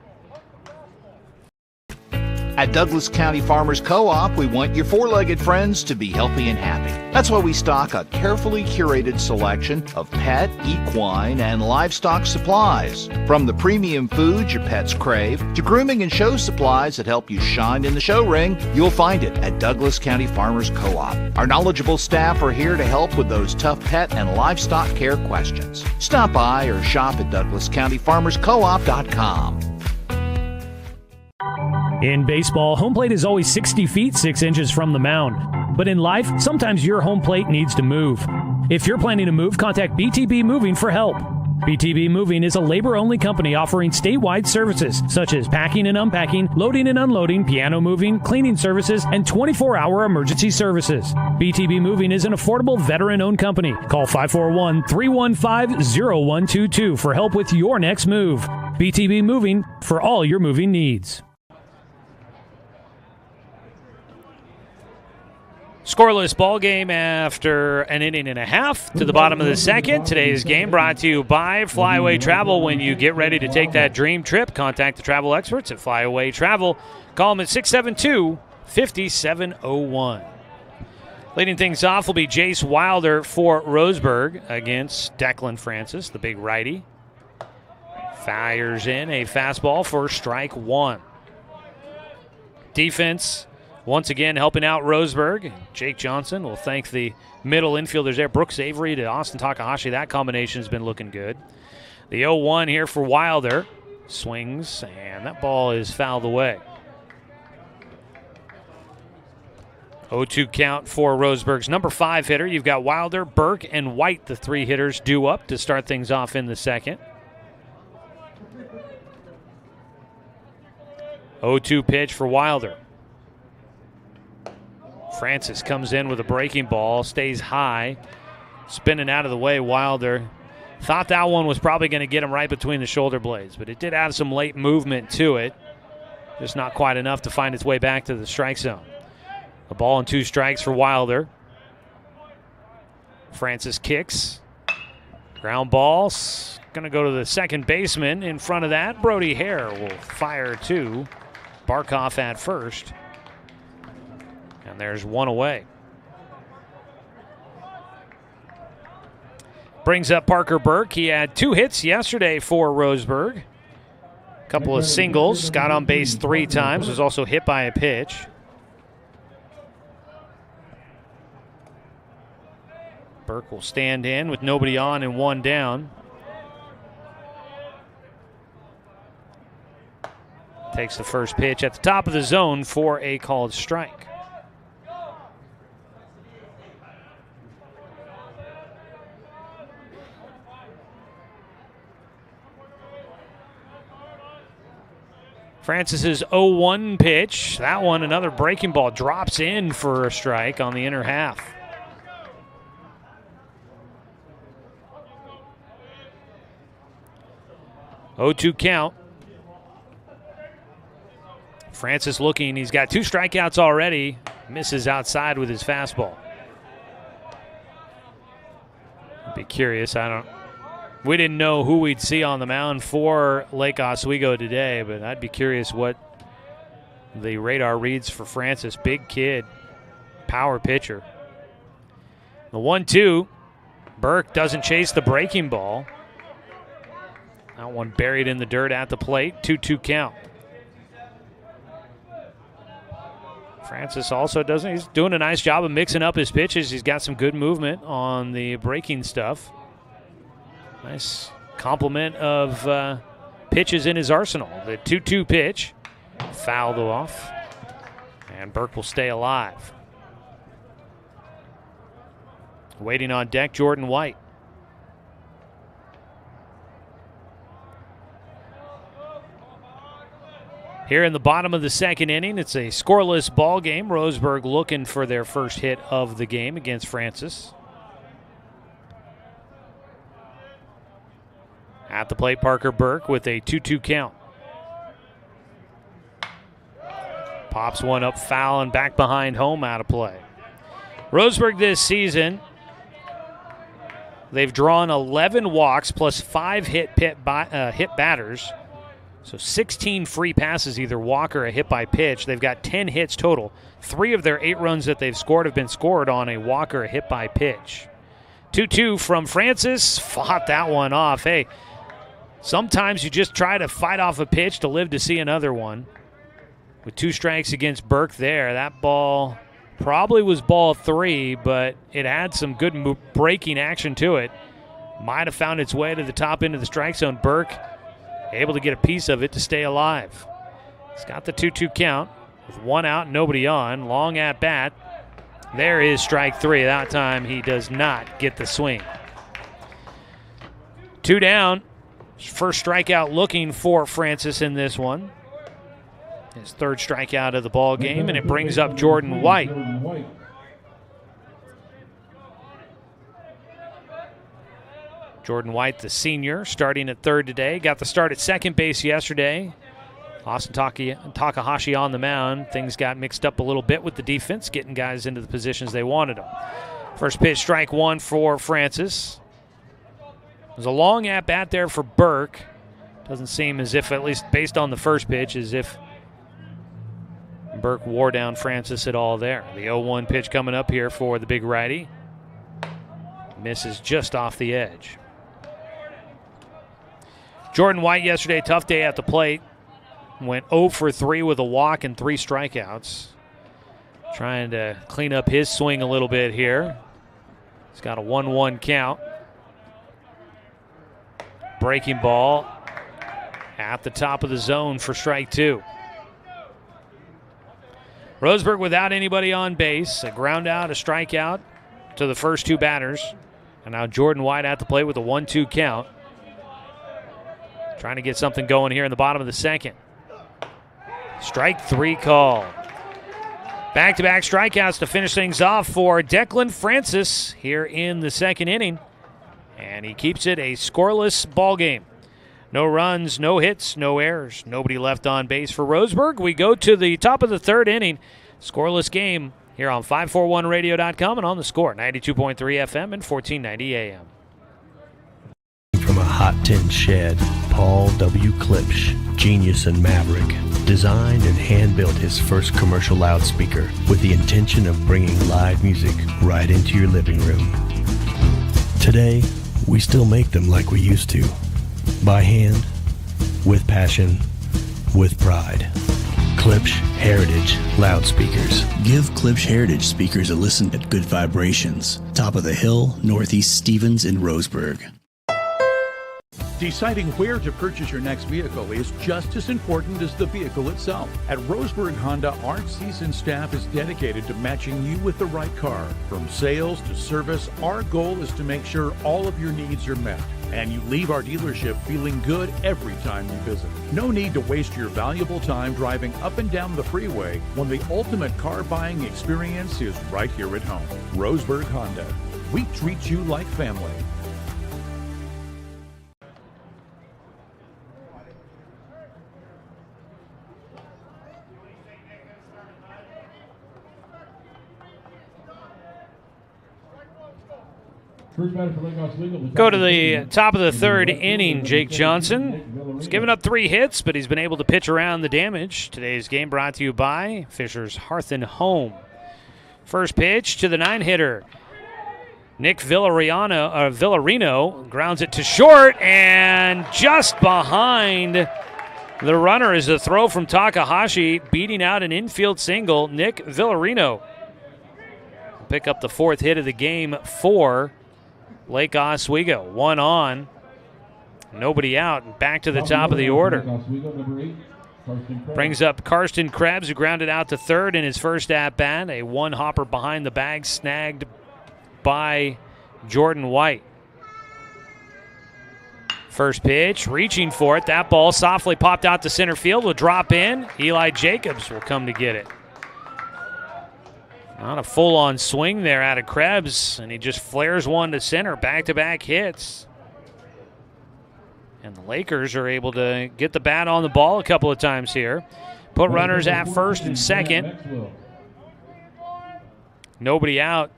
At Douglas County Farmers Co-op, we want your four-legged friends to be healthy and happy. That's why we stock a carefully curated selection of pet, equine, and livestock supplies. From the premium foods your pets crave to grooming and show supplies that help you shine in the show ring, you'll find it at Douglas County Farmers Co-op. Our knowledgeable staff are here to help with those tough pet and livestock care questions. Stop by or shop at DouglasCountyFarmersCoop.com. In baseball, home plate is always 60 feet 6 inches from the mound. But in life, sometimes your home plate needs to move. If you're planning to move, contact BTB Moving for help. BTB Moving is a labor-only company offering statewide services such as packing and unpacking, loading and unloading, piano moving, cleaning services, and 24-hour emergency services. BTB Moving is an affordable veteran-owned company. Call 541-315-0122 for help with your next move. BTB Moving for all your moving needs. Scoreless ball game after an inning and a half to the bottom of the second. Today's game brought to you by Flyaway Travel. When you get ready to take that dream trip, contact the travel experts at Flyaway Travel. Call them at 672-5701. Leading things off will be Jace Wilder for Roseburg against Declan Francis, the big righty. Fires in a fastball for strike one. Defense once again helping out Roseburg. Jake Johnson will thank the middle infielders there. Brooks Avery to Austin Takahashi. That combination has been looking good. The 0-1 here for Wilder. Swings, and that ball is fouled away. 0-2 count for Roseburg's number 5 hitter. You've got Wilder, Burke, and White, the 3 hitters, due up to start things off in the second. 0-2 pitch for Wilder. Francis comes in with a breaking ball, stays high, spinning out of the way. Wilder thought that one was probably going to get him right between the shoulder blades, but it did add some late movement to it. Just not quite enough to find its way back to the strike zone. A ball and 2 strikes for Wilder. Francis kicks. Ground ball. Going to go to the second baseman. In front of that, Brody Hare will fire 2. Barkhoff at first. And there's 1 away. Brings up Parker Burke. He had 2 hits yesterday for Roseburg. A couple of singles. Got on base 3 times. Was also hit by a pitch. Burke will stand in with nobody on and 1 down. Takes the first pitch at the top of the zone for a called strike. Francis's 0-1 pitch. That one, another breaking ball, drops in for a strike on the inner half. (0-2 count). Francis looking. He's got 2 strikeouts already. Misses outside with his fastball. I'd be curious. We didn't know who we'd see on the mound for Lake Oswego today, but I'd be curious what the radar reads for Francis. Big kid, power pitcher. The 1-2. Burke doesn't chase the breaking ball. That one buried in the dirt at the plate. 2-2 count. Francis also he's doing a nice job of mixing up his pitches. He's got some good movement on the breaking stuff. Nice complement of pitches in his arsenal. The 2-2 pitch fouled off, and Burke will stay alive. Waiting on deck, Jordan White. Here in the bottom of the second inning, it's a scoreless ball game. Roseburg looking for their first hit of the game against Francis. At the plate, Parker Burke with a 2-2 count. Pops one up foul and back behind home, out of play. Roseburg this season, they've drawn 11 walks plus 5 hit batters. So 16 free passes, either walk or a hit by pitch. They've got 10 hits total. 3 of their 8 runs that they've scored have been scored on a walk or a hit by pitch. 2-2 from Francis. Fought that one off. Hey, sometimes you just try to fight off a pitch to live to see another one. With 2 strikes against Burke there, that ball probably was ball 3, but it had some good breaking action to it. Might have found its way to the top end of the strike zone. Burke able to get a piece of it to stay alive. He's got the 2-2 count with 1 out, nobody on. Long at bat. There is strike 3. That time he does not get the swing. 2 down. First strikeout looking for Francis in this one. His 3rd strikeout of the ball game, and it brings up Jordan White. Jordan White, the senior, starting at 3rd today. Got the start at second base yesterday. Austin Takahashi on the mound. Things got mixed up a little bit with the defense, getting guys into the positions they wanted them. First pitch, strike 1 for Francis. There's a long at-bat there for Burke. Doesn't seem as if, at least based on the first pitch, as if Burke wore down Francis at all there. The 0-1 pitch coming up here for the big righty. Misses just off the edge. Jordan White yesterday, tough day at the plate. Went 0 for 3 with a walk and 3 strikeouts. Trying to clean up his swing a little bit here. He's got a 1-1 count. Breaking ball at the top of the zone for strike 2. Roseburg without anybody on base. A ground out, a strikeout to the first 2 batters. And now Jordan White at the plate with a 1-2 count. Trying to get something going here in the bottom of the second. Strike 3 call. Back-to-back strikeouts to finish things off for Declan Francis here in the second inning. And he keeps it a scoreless ball game. No runs, no hits, no errors. Nobody left on base for Roseburg. We go to the top of the third inning. Scoreless game here on 541radio.com and on the Score, 92.3 FM and 1490 AM. From a hot tin shed, Paul W. Klipsch, genius and maverick, designed and hand-built his first commercial loudspeaker with the intention of bringing live music right into your living room. Today, we still make them like we used to. By hand, with passion, with pride. Klipsch Heritage Loudspeakers. Give Klipsch Heritage speakers a listen at Good Vibrations. Top of the Hill, Northeast Stevens in Roseburg. Deciding where to purchase your next vehicle is just as important as the vehicle itself. At Roseburg Honda, our seasoned staff is dedicated to matching you with the right car. From sales to service, our goal is to make sure all of your needs are met, and you leave our dealership feeling good every time you visit. No need to waste your valuable time driving up and down the freeway when the ultimate car buying experience is right here at home. Roseburg Honda. We treat you like family. Go to the top of the third inning. Jake Johnson has given up 3 hits, but he's been able to pitch around the damage. Today's game brought to you by Fisher's Hearth and Home. First pitch to the 9-hitter. Nick Villarino grounds it to short, and just behind the runner is a throw from Takahashi, beating out an infield single. Nick Villarino pick up the 4th hit of the game for Lake Oswego. 1 on, nobody out, and back to the top of the order. Brings up Karsten Krebs, who grounded out to third in his first at-bat. A 1-hopper behind the bag, snagged by Jordan White. First pitch, reaching for it. That ball softly popped out to center field, will drop in. Eli Jacobs will come to get it. Not a full-on swing there out of Krebs, and he just flares one to center. Back-to-back hits. And the Lakers are able to get the bat on the ball a couple of times here. Put runners at first and second. Nobody out.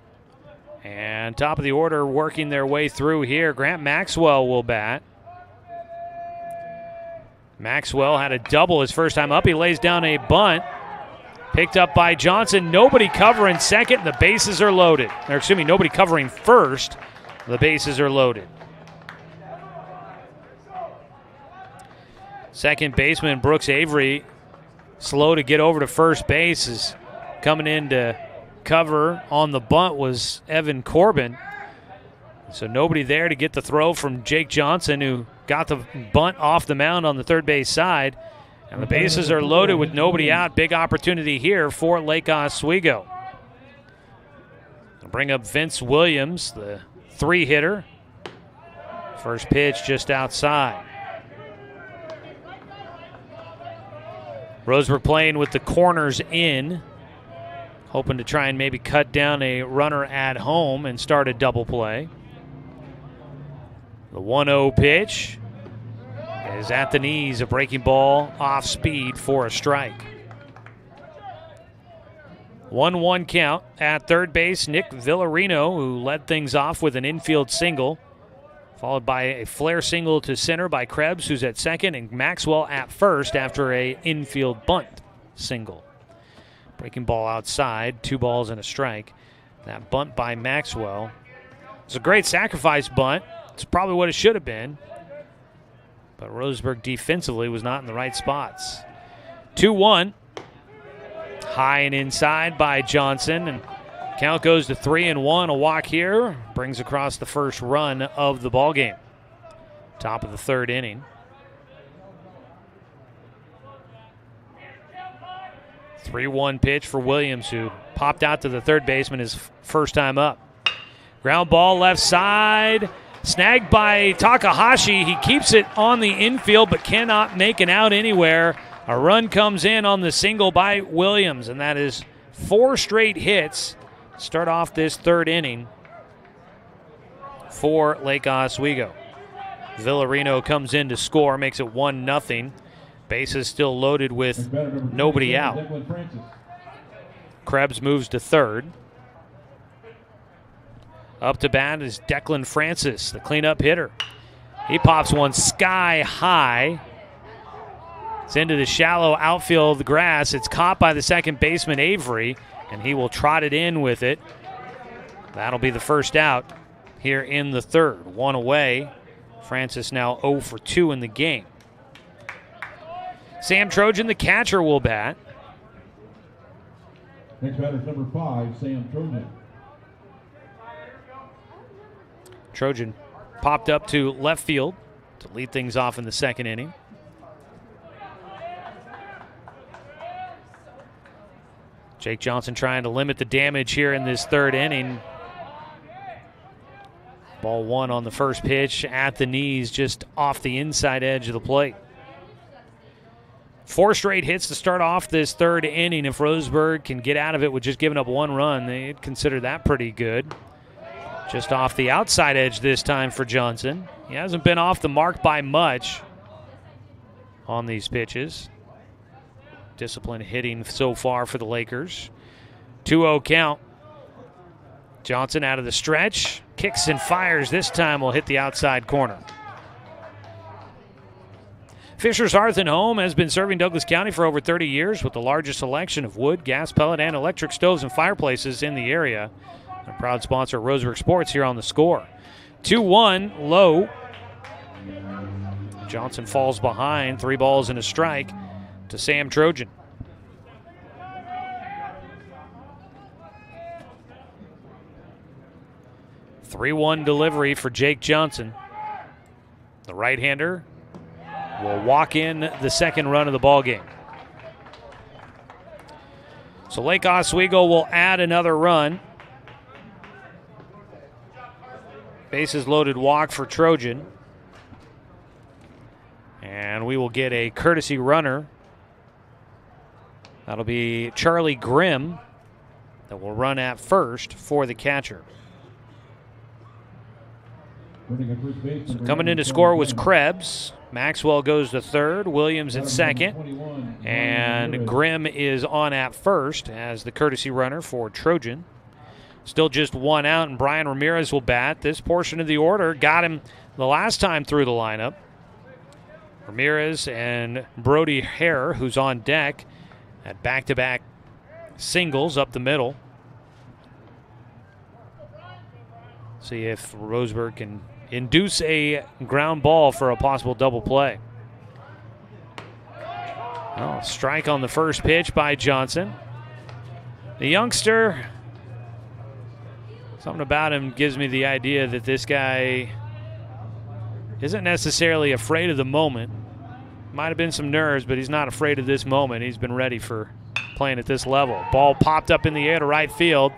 And top of the order working their way through here. Grant Maxwell will bat. Maxwell had a double his first time up. He lays down a bunt. Picked up by Johnson. Nobody covering second. The bases are loaded. Or excuse me, nobody covering first. The bases are loaded. Second baseman Brooks Avery, slow to get over to first base, is coming in to cover on the bunt was Evan Corbin. So nobody there to get the throw from Jake Johnson, who got the bunt off the mound on the third base side. And the bases are loaded with nobody out. Big opportunity here for Lake Oswego. They'll bring up Vince Williams, the 3-hitter. First pitch just outside. Roseburg playing with the corners in, hoping to try and maybe cut down a runner at home and start a double play. The 1-0 pitch is at the knees, a breaking ball off speed for a strike. 1-1 count at third base. Nick Villarino, who led things off with an infield single, followed by a flare single to center by Krebs, who's at second, and Maxwell at first after a infield bunt single. Breaking ball outside, 2 balls and a strike. That bunt by Maxwell. It's a great sacrifice bunt. It's probably what it should have been. But Roseburg defensively was not in the right spots. 2-1. High and inside by Johnson. And count goes to 3-1. A walk here brings across the first run of the ballgame. Top of the third inning. 3-1 pitch for Williams, who popped out to the third baseman his first time up. Ground ball left side. Snagged by Takahashi. He keeps it on the infield but cannot make an out anywhere. A run comes in on the single by Williams, and that is 4 straight hits to start off this third inning for Lake Oswego. Villarino comes in to score, makes it 1-0. Bases still loaded with nobody out. Krebs moves to third. Up to bat is Declan Francis, the cleanup hitter. He pops one sky high. It's into the shallow outfield grass. It's caught by the second baseman, Avery, and he will trot it in with it. That'll be the first out here in the third. 1 away. Francis now 0 for 2 in the game. Sam Trojan, the catcher, will bat. Next batter is number 5, Sam Trojan. Trojan popped up to left field to lead things off in the second inning. Jake Johnson trying to limit the damage here in this third inning. Ball 1 on the first pitch at the knees, just off the inside edge of the plate. 4 straight hits to start off this third inning. If Roseburg can get out of it with just giving up 1 run, they'd consider that pretty good. Just off the outside edge this time for Johnson. He hasn't been off the mark by much on these pitches. Disciplined hitting so far for the Lakers. 2-0 count. Johnson out of the stretch. Kicks and fires. This time will hit the outside corner. Fisher's Hearth and Home has been serving Douglas County for over 30 years with the largest selection of wood, gas, pellet, and electric stoves and fireplaces in the area. A proud sponsor of Roseburg Sports here on The Score. 2-1, low. Johnson falls behind. 3 balls and a strike to Sam Trojan. Three-1 delivery for Jake Johnson. The right-hander will walk in the second run of the ballgame. So Lake Oswego will add another run. Bases loaded walk for Trojan. And we will get a courtesy runner. That'll be Charlie Grimm that will run at first for the catcher. So coming in to score was Krebs. Maxwell goes to third. Williams at second. And Grimm is on at first as the courtesy runner for Trojan. Still just 1 out, and Brian Ramirez will bat. This portion of the order got him the last time through the lineup. Ramirez and Brody Hare, who's on deck, at back-to-back singles up the middle. See if Roseburg can induce a ground ball for a possible double play. Oh, strike on the first pitch by Johnson. The youngster, something about him gives me the idea that this guy isn't necessarily afraid of the moment. Might have been some nerves, but he's not afraid of this moment. He's been ready for playing at this level. Ball popped up in the air to right field.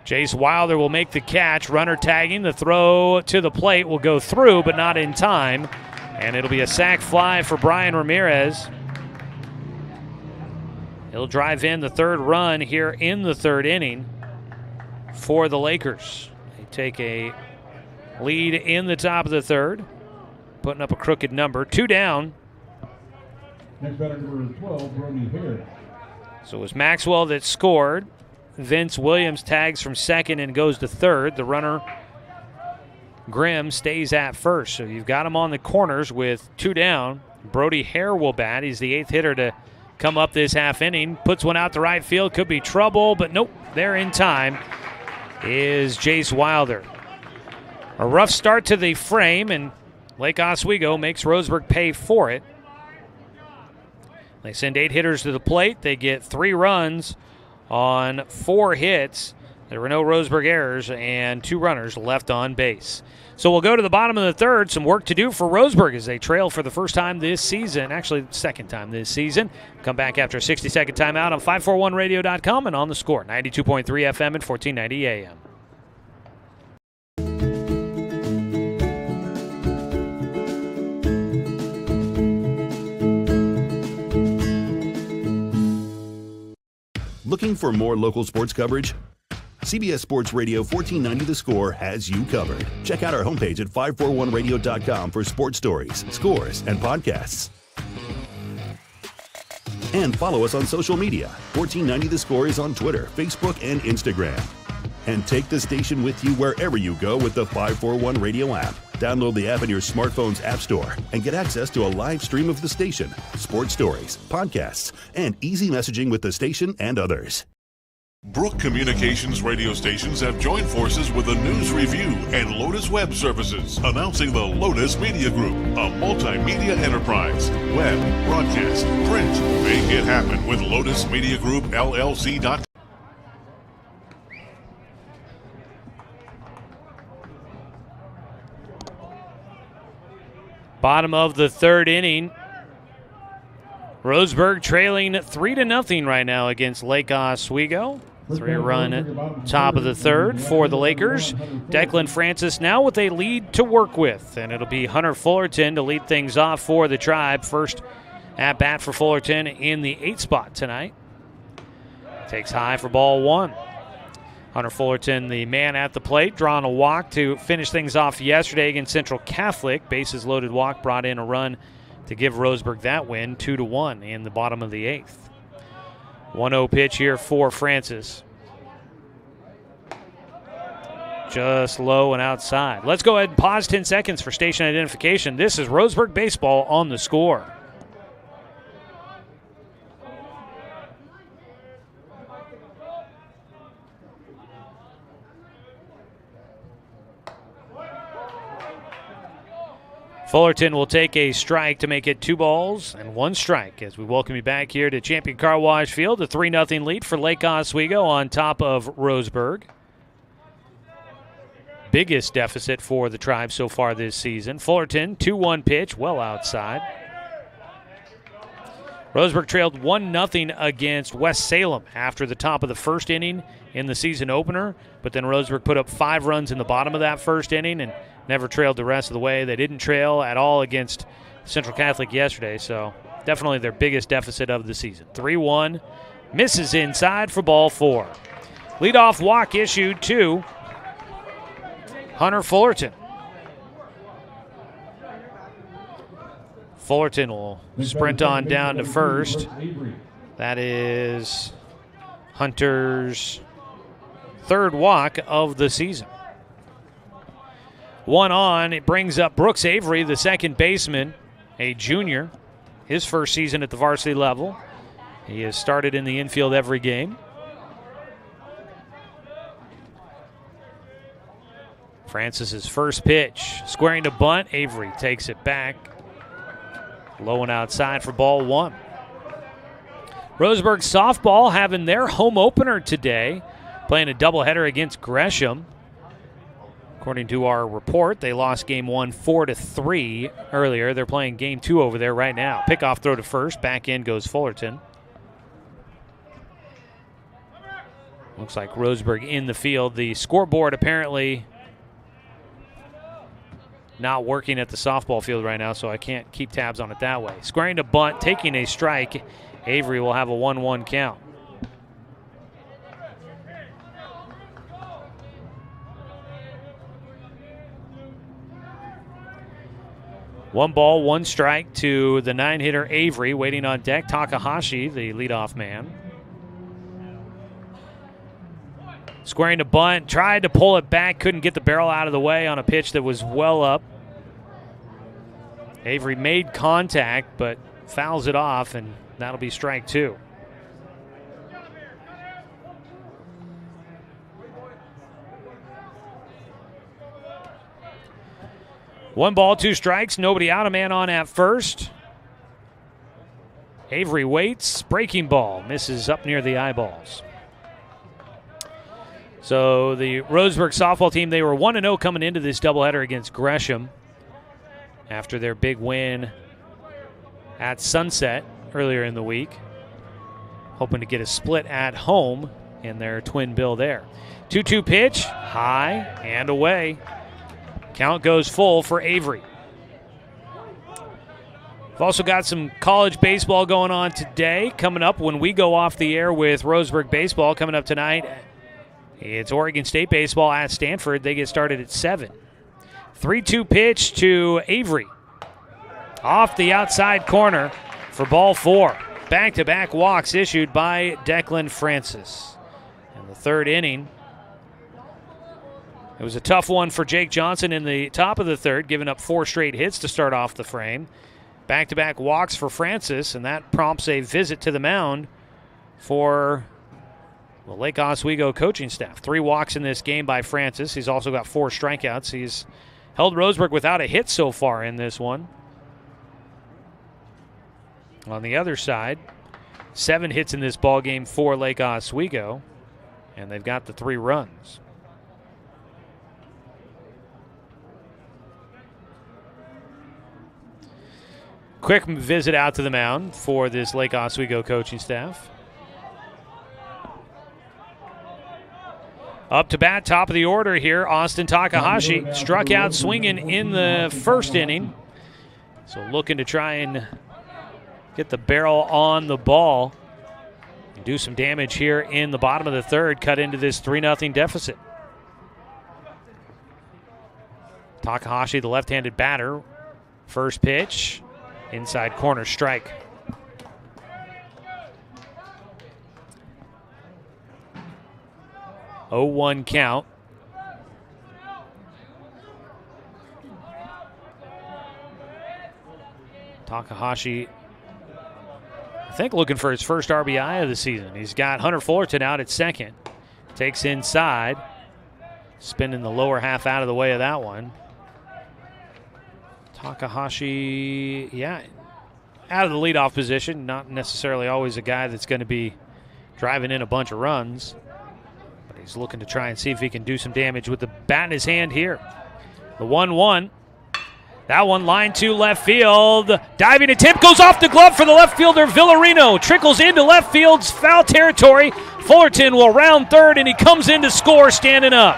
Jace Wilder will make the catch. Runner tagging. The throw to the plate will go through, but not in time. And it'll be a sac fly for Brian Ramirez. He'll drive in the third run here in the third inning for the Lakers. They take a lead in the top of the third, putting up a crooked number. 2 down. Next batter, number 12, Brody Hare. So it was Maxwell that scored. Vince Williams tags from second and goes to third. The runner, Grimm, stays at first. So you've got him on the corners with 2 down. Brody Hare will bat. He's the 8th hitter to come up this half inning. Puts one out to right field. Could be trouble, but nope. There in time is Jace Wilder. A rough start to the frame, and Lake Oswego makes Roseburg pay for it. They send 8 hitters to the plate. They get 3 runs on 4 hits. There were no Roseburg errors and 2 runners left on base. So we'll go to the bottom of the third. Some work to do for Roseburg as they trail for the first time this season. Actually, second time this season. Come back after a 60-second timeout on 541radio.com and on the score. 92.3 FM and 1490 AM. Looking for more local sports coverage? CBS Sports Radio 1490 The Score has you covered. Check out our homepage at 541radio.com for sports stories, scores, and podcasts. And follow us on social media. 1490 The Score is on Twitter, Facebook, and Instagram. And take the station with you wherever you go with the 541 Radio app. Download the app in your smartphone's app store and get access to a live stream of the station, sports stories, podcasts, and easy messaging with the station and others. Brook Communications radio stations have joined forces with the News Review and Lotus Web Services, announcing the Lotus Media Group, a multimedia enterprise. Web, broadcast, print. Make it happen with Lotus Media Group, LLC.com. Bottom of the third inning. Roseburg trailing 3-0 right now against Lake Oswego. 3-run top of the third for the Lakers. Declan Francis now with a lead to work with, and it'll be Hunter Fullerton to lead things off for the Tribe. First at bat for Fullerton in the 8th spot tonight. Takes high for ball 1. Hunter Fullerton, the man at the plate, drawing a walk to finish things off yesterday against Central Catholic. Bases loaded walk brought in a run to give Roseburg that win, 2-1 in the bottom of the 8th. 1-0 pitch here for Francis. Just low and outside. Let's go ahead and pause 10 seconds for station identification. This is Roseburg Baseball on the Score. Fullerton will take a strike to make it 2 balls and 1 strike as we welcome you back here to Champion Car Wash Field. A 3-0 lead for Lake Oswego on top of Roseburg. Biggest deficit for the Tribe so far this season. Fullerton, 2-1 pitch, well outside. Roseburg trailed 1-0 against West Salem after the top of the first inning in the season opener, but then Roseburg put up 5 runs in the bottom of that first inning and never trailed the rest of the way. They didn't trail at all against Central Catholic yesterday, so definitely their biggest deficit of the season. 3-1, misses inside for ball 4. Leadoff walk issued to Hunter Fullerton. Fullerton will sprint on down to first. That is Hunter's 3rd walk of the season. 1 on, it brings up Brooks Avery, the second baseman, a junior, his first season at the varsity level. He has started in the infield every game. Francis's first pitch, squaring to bunt. Avery takes it back. Low and outside for ball 1. Roseburg softball having their home opener today, playing a doubleheader against Gresham. According to our report, they lost game 1 4-3 earlier. They're playing game 2 over there right now. Pickoff throw to first. Back in goes Fullerton. Looks like Roseburg in the field. The scoreboard apparently not working at the softball field right now, so I can't keep tabs on it that way. Squaring to bunt, taking a strike. Avery will have a 1-1 count. One ball, 1 strike to the 9-hitter Avery. Waiting on deck, Takahashi, the leadoff man. Squaring to bunt, tried to pull it back, couldn't get the barrel out of the way on a pitch that was well up. Avery made contact, but fouls it off, and That'll be strike 2. One ball, 2 strikes, nobody out, a man on at first. Avery waits, breaking ball, misses up near the eyeballs. So the Roseburg softball team, they were 1-0 coming into this doubleheader against Gresham after their big win at Sunset earlier in the week. Hoping to get a split at home in their twin bill there. 2-2 pitch, high and away. Count goes full for Avery. We've also got some college baseball going on today. Coming up when we go off the air with Roseburg baseball coming up tonight, it's Oregon State baseball at Stanford. They get started at 7. 3-2 pitch to Avery. Off the outside corner for ball 4. Back-to-back walks issued by Declan Francis. In the 3rd inning, it was a tough one for Jake Johnson in the top of the 3rd, giving up 4 straight hits to start off the frame. Back-to-back walks for Francis, and that prompts a visit to the mound for the Lake Oswego coaching staff. 3 walks in this game by Francis. He's also got 4 strikeouts. He's held Roseburg without a hit so far in this one. On the other side, 7 hits in this ballgame for Lake Oswego, and they've got the 3 runs. Quick visit out to the mound for this Lake Oswego coaching staff. Up to bat, top of the order here, Austin Takahashi. Struck out swinging in the 1st inning. So looking to try and get the barrel on the ball and do some damage here in the bottom of the 3rd, cut into this 3-0 deficit. Takahashi, the left-handed batter. First pitch, inside corner, strike. Oh, 0-1 count. Takahashi, I think, looking for his first RBI of the season. He's got Hunter Fullerton out at 2nd. Takes inside. Spinning the lower half out of the way of that one. Takahashi, out of the leadoff position. Not necessarily always a guy that's going to be driving in a bunch of runs. But he's looking to try and see if he can do some damage with the bat in his hand here. The 1-1. That one line to left field. Diving attempt goes off the glove for the left fielder, Villarino. Trickles into left field's foul territory. Fullerton will round 3rd, and he comes in to score standing up.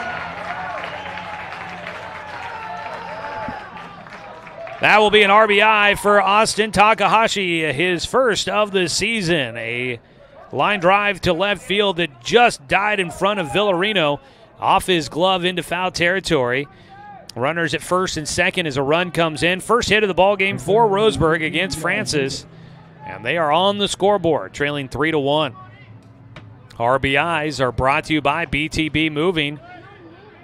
That will be an RBI for Austin Takahashi, his first of the season. A line drive to left field that just died in front of Villarino, off his glove into foul territory. Runners at 1st and 2nd as a run comes in. First hit of the ballgame for Roseburg against Francis, and they are on the scoreboard, trailing 3-1. RBIs are brought to you by BTB Moving.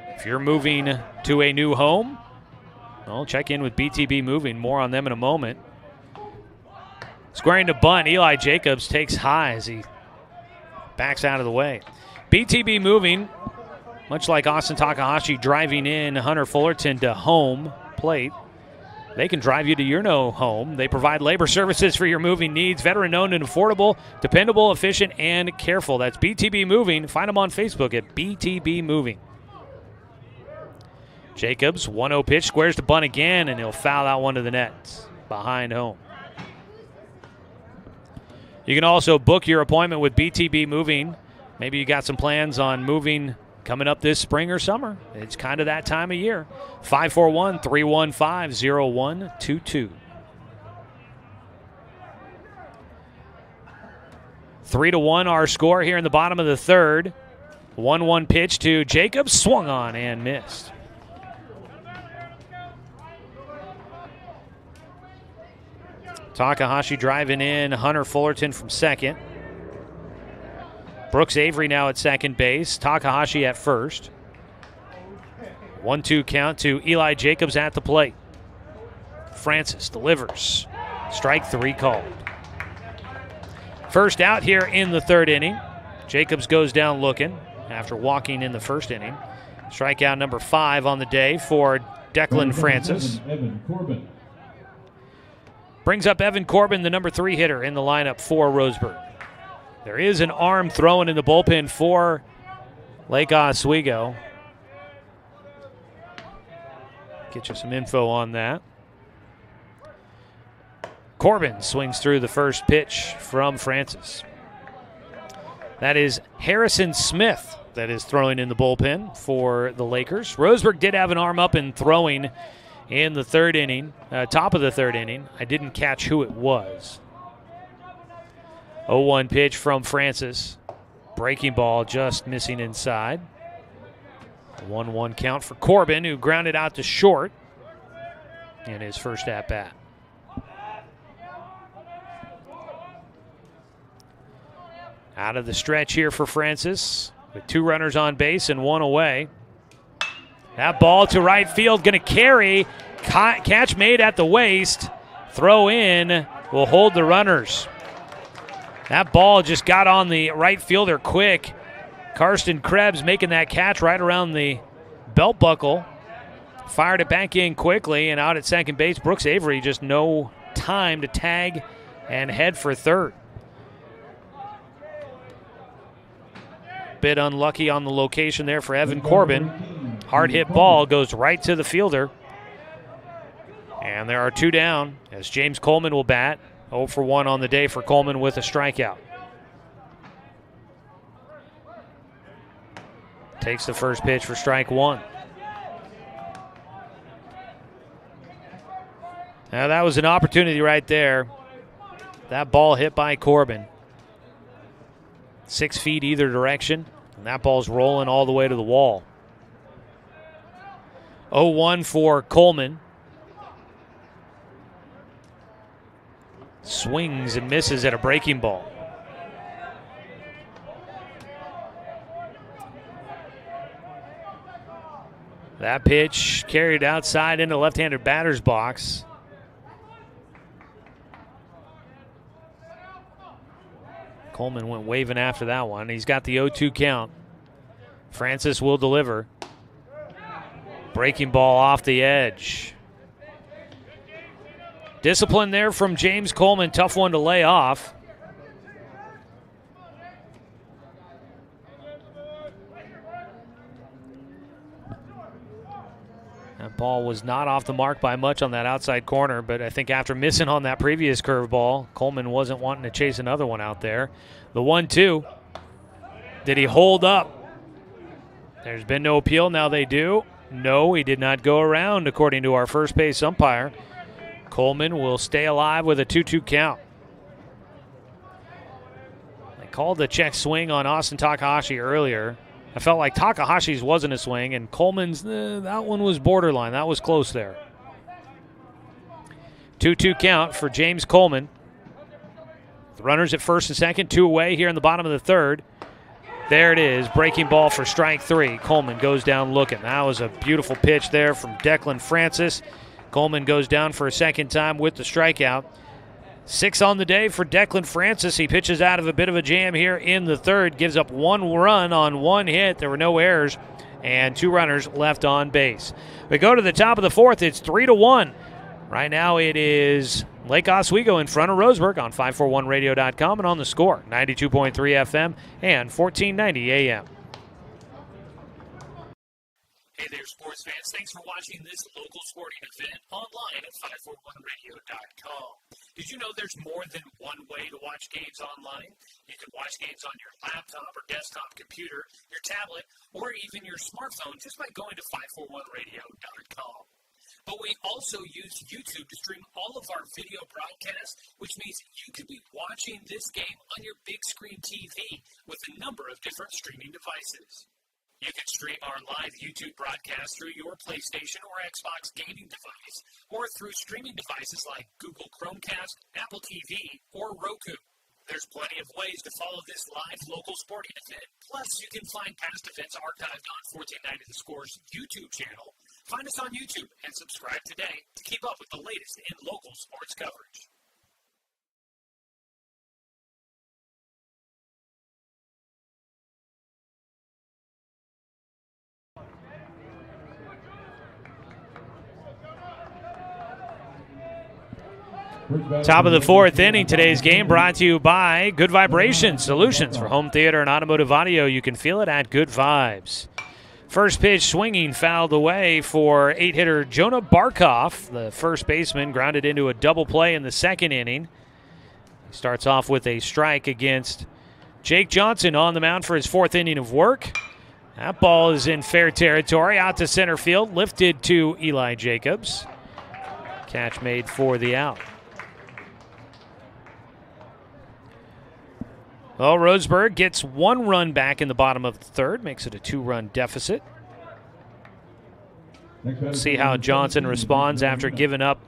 If you're moving to a new home, well, check in with BTB Moving. More on them in a moment. Squaring to bunt, Eli Jacobs takes high as he backs out of the way. BTB Moving, much like Austin Takahashi driving in Hunter Fullerton to home plate, they can drive you to your no home. They provide labor services for your moving needs. Veteran-owned and affordable, dependable, efficient, and careful. That's BTB Moving. Find them on Facebook at BTB Moving. Jacobs, 1-0 pitch, squares to bunt again, and he'll foul that one to the net behind home. You can also book your appointment with BTB Moving. Maybe you got some plans on moving coming up this spring or summer. It's kind of that time of year. 541-315-0122. 3-1 our score here in the bottom of the 3rd. 1-1 pitch to Jacobs, swung on and missed. Takahashi driving in Hunter Fullerton from 2nd. Brooks Avery now at 2nd base. Takahashi at 1st. 1-2 count to Eli Jacobs at the plate. Francis delivers. Strike 3 called. First out here in the third inning. Jacobs goes down looking after walking in the first inning. Strikeout number 5 on the day for Declan Francis. Evan Corbin. Brings up Evan Corbin, the number 3 hitter in the lineup for Roseburg. There is an arm thrown in the bullpen for Lake Oswego. Get you some info on that. Corbin swings through the first pitch from Francis. That is Harrison Smith that is throwing in the bullpen for the Lakers. Roseburg did have an arm up and throwing in the third inning, top of the third inning. I didn't catch who it was. 0-1 pitch from Francis. Breaking ball just missing inside. 1-1 count for Corbin, who grounded out to short in his first at-bat. Out of the stretch here for Francis with 2 runners on base and 1 away. That ball to right field, going to carry. Catch made at the waist. Throw in will hold the runners. That ball just got on the right fielder quick. Karsten Krebs making that catch right around the belt buckle. Fired it back in quickly, and out at second base, Brooks Avery just no time to tag and head for third. Bit unlucky on the location there for Evan Corbin. Hard hit ball goes right to the fielder. And there are 2 down as James Coleman will bat. 0 for 1 on the day for Coleman with a strikeout. Takes the first pitch for strike 1. Now that was an opportunity right there. That ball hit by Corbin. 6 feet either direction, and that ball's rolling all the way to the wall. 0-1 for Coleman. Swings and misses at a breaking ball. That pitch carried outside into left-handed batter's box. Coleman went waving after that one. He's got the 0-2 count. Francis will deliver. Breaking ball off the edge. Discipline there from James Coleman. Tough one to lay off. That ball was not off the mark by much on that outside corner, but I think after missing on that previous curveball, Coleman wasn't wanting to chase another one out there. The 1-2. Did he hold up? There's been no appeal. Now they do. No, he did not go around, according to our first base umpire. Coleman will stay alive with a 2-2 count. They called the check swing on Austin Takahashi earlier. I felt like Takahashi's wasn't a swing, and Coleman's, that one was borderline. That was close there. 2-2 count for James Coleman. The runners at first and second, 2 away here in the bottom of the third. There it is, breaking ball for strike 3. Coleman goes down looking. That was a beautiful pitch there from Declan Francis. Coleman goes down for a second time with the strikeout. 6 on the day for Declan Francis. He pitches out of a bit of a jam here in the third. Gives up 1 run on 1 hit. There were no errors and 2 runners left on base. We go to the top of the 4th. It's 3-1. Right now it is Lake Oswego in front of Roseburg on 541radio.com and on the Score, 92.3 FM and 1490 AM. Hey there, sports fans. Thanks for watching this local sporting event online at 541radio.com. Did you know there's more than one way to watch games online? You can watch games on your laptop or desktop computer, your tablet, or even your smartphone just by going to 541radio.com. But we also use YouTube to stream all of our video broadcasts, which means you could be watching this game on your big screen TV with a number of different streaming devices. You can stream our live YouTube broadcast through your PlayStation or Xbox gaming device, or through streaming devices like Google Chromecast, Apple TV, or Roku. There's plenty of ways to follow this live local sporting event. Plus, you can find past events archived on 1490 The Score's YouTube channel. Find us on YouTube and subscribe today to keep up with the latest in local sports coverage. Top of the fourth inning. Today's game brought to you by Good Vibrations Solutions for home theater and automotive audio. You can feel it at Good Vibes. First pitch swinging, fouled away for 8-hitter Jonah Barkhoff. The first baseman grounded into a double play in the second inning. He starts off with a strike against Jake Johnson on the mound for his fourth inning of work. That ball is in fair territory, out to center field, lifted to Eli Jacobs. Catch made for the out. Well, Roseburg gets one run back in the bottom of the third, makes it a 2-run deficit. See how Johnson responds after giving up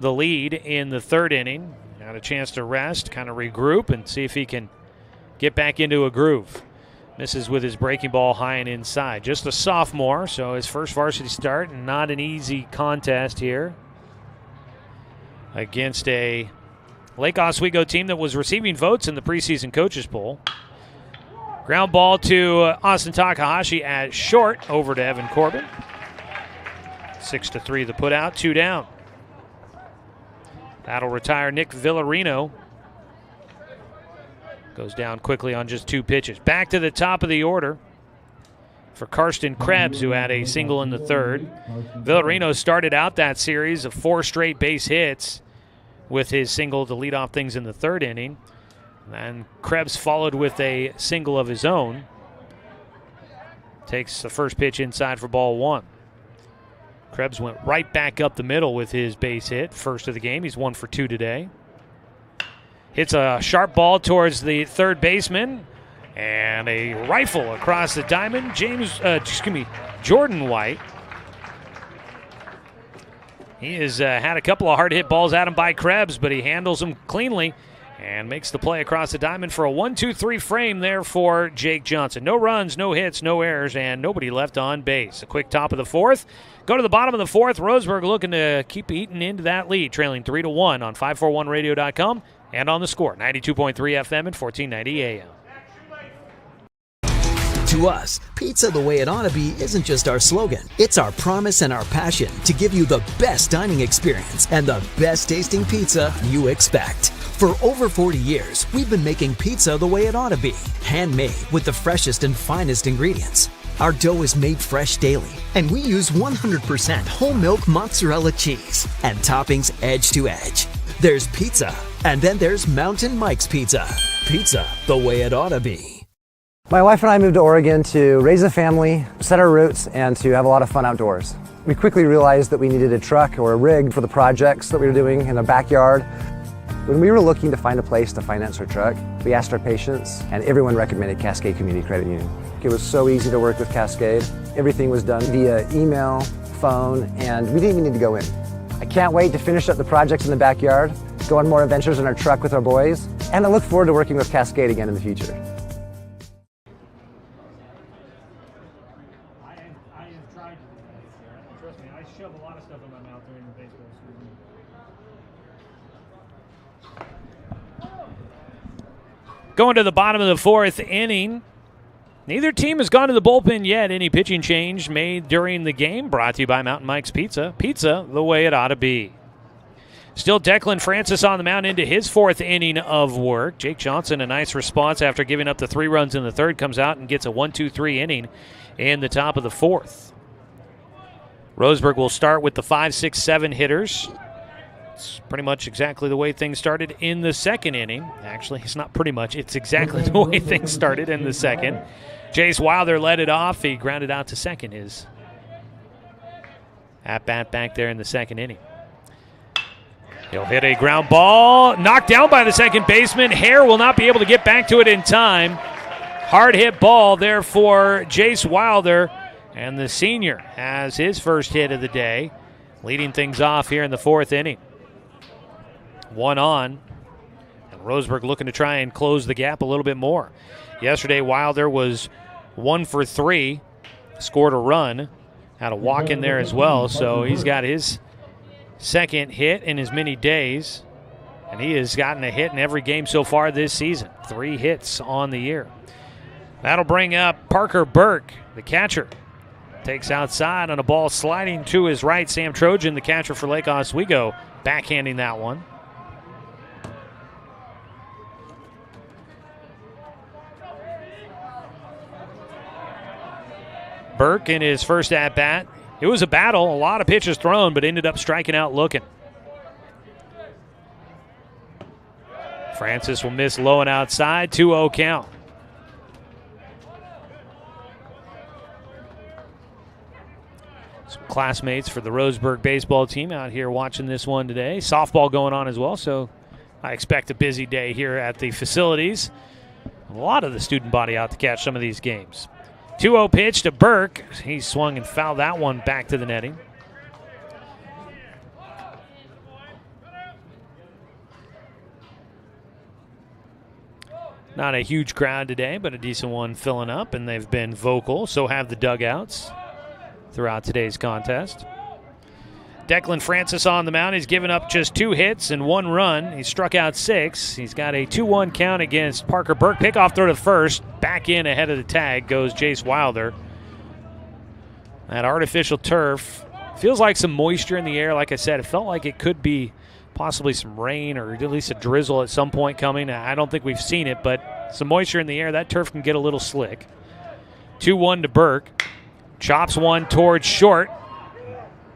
the lead in the third inning. Got a chance to rest, kind of regroup, and see if he can get back into a groove. Misses with his breaking ball high and inside. Just a sophomore, so his first varsity start, and not an easy contest here against a Lake Oswego team that was receiving votes in the preseason coaches poll. Ground ball to Austin Takahashi at short, over to Evan Corbin. 6-3 the put out, 2 down. That'll retire Nick Villarino. Goes down quickly on just 2 pitches. Back to the top of the order for Karsten Krebs, who had a single in the third. Villarino started out that series of 4 straight base hits with his single to lead off things in the third inning. And Krebs followed with a single of his own. Takes the first pitch inside for ball 1. Krebs went right back up the middle with his base hit, first of the game. He's 1 for 2 today. Hits a sharp ball towards the third baseman, and a rifle across the diamond. Jordan White. He has had a couple of hard hit balls at him by Krebs, but he handles them cleanly and makes the play across the diamond for a 1-2-3 frame there for Jake Johnson. No runs, no hits, no errors, and nobody left on base. A quick top of the fourth. Go to the bottom of the fourth. Roseburg looking to keep eating into that lead, trailing 3-1 on 541radio.com and on the Score, 92.3 FM and 1490 AM. To us, pizza the way it ought to be isn't just our slogan. It's our promise and our passion to give you the best dining experience and the best tasting pizza you expect. For over 40 years, we've been making pizza the way it ought to be. Handmade with the freshest and finest ingredients. Our dough is made fresh daily, and we use 100% whole milk mozzarella cheese and toppings edge to edge. There's pizza, and then there's Mountain Mike's Pizza. Pizza the way it ought to be. My wife and I moved to Oregon to raise a family, set our roots, and to have a lot of fun outdoors. We quickly realized that we needed a truck or a rig for the projects that we were doing in the backyard. When we were looking to find a place to finance our truck, we asked our patients, and everyone recommended Cascade Community Credit Union. It was so easy to work with Cascade. Everything was done via email, phone, and we didn't even need to go in. I can't wait to finish up the projects in the backyard, go on more adventures in our truck with our boys, and I look forward to working with Cascade again in the future. Going to the bottom of the fourth inning. Neither team has gone to the bullpen yet. Any pitching change made during the game brought to you by Mountain Mike's Pizza. Pizza the way it ought to be. Still Declan Francis on the mound into his fourth inning of work. Jake Johnson, a nice response after giving up the 3 runs in the third, comes out and gets a 1-2-3 inning in the top of the fourth. Roseburg will start with the 5, 6, 7 hitters. It's pretty much exactly the way things started in the second inning. Actually, it's not pretty much. It's exactly the way things started in the second. Jace Wilder led it off. He grounded out to second. His at-bat back there in the second inning. He'll hit a ground ball. Knocked down by the second baseman. Hare will not be able to get back to it in time. Hard hit ball there for Jace Wilder. And the senior has his first hit of the day, leading things off here in the fourth inning. 1 on, and Roseburg looking to try and close the gap a little bit more. Yesterday, Wilder was 1 for 3, scored a run, had a walk in there as well, so he's got his second hit in as many days, and he has gotten a hit in every game so far this season. 3 hits on the year. That'll bring up Parker Burke, the catcher. takes outside on a ball sliding to his right. Sam Trojan, the catcher for Lake Oswego, backhanding that one. Burke in his first at-bat. It was a battle, a lot of pitches thrown, but ended up striking out looking. Francis will miss low and outside, 2-0 count. Some classmates for the Roseburg baseball team out here watching this one today. Softball going on as well, so I expect a busy day here at the facilities. A lot of the student body out to catch some of these games. 2-0 pitch to Burke. He swung and fouled that one back to the netting. Not a huge crowd today, but a decent one filling up, and they've been vocal. So have the dugouts throughout today's contest. Declan Francis on the mound. He's given up just 2 hits and 1 run. He struck out 6. He's got a 2-1 count against Parker Burke. Pickoff throw to first. Back in ahead of the tag goes Jace Wilder. That artificial turf. Feels like some moisture in the air. Like I said, it felt like it could be possibly some rain or at least a drizzle at some point coming. I don't think we've seen it, but some moisture in the air. That turf can get a little slick. 2-1 to Burke. Chops one towards short.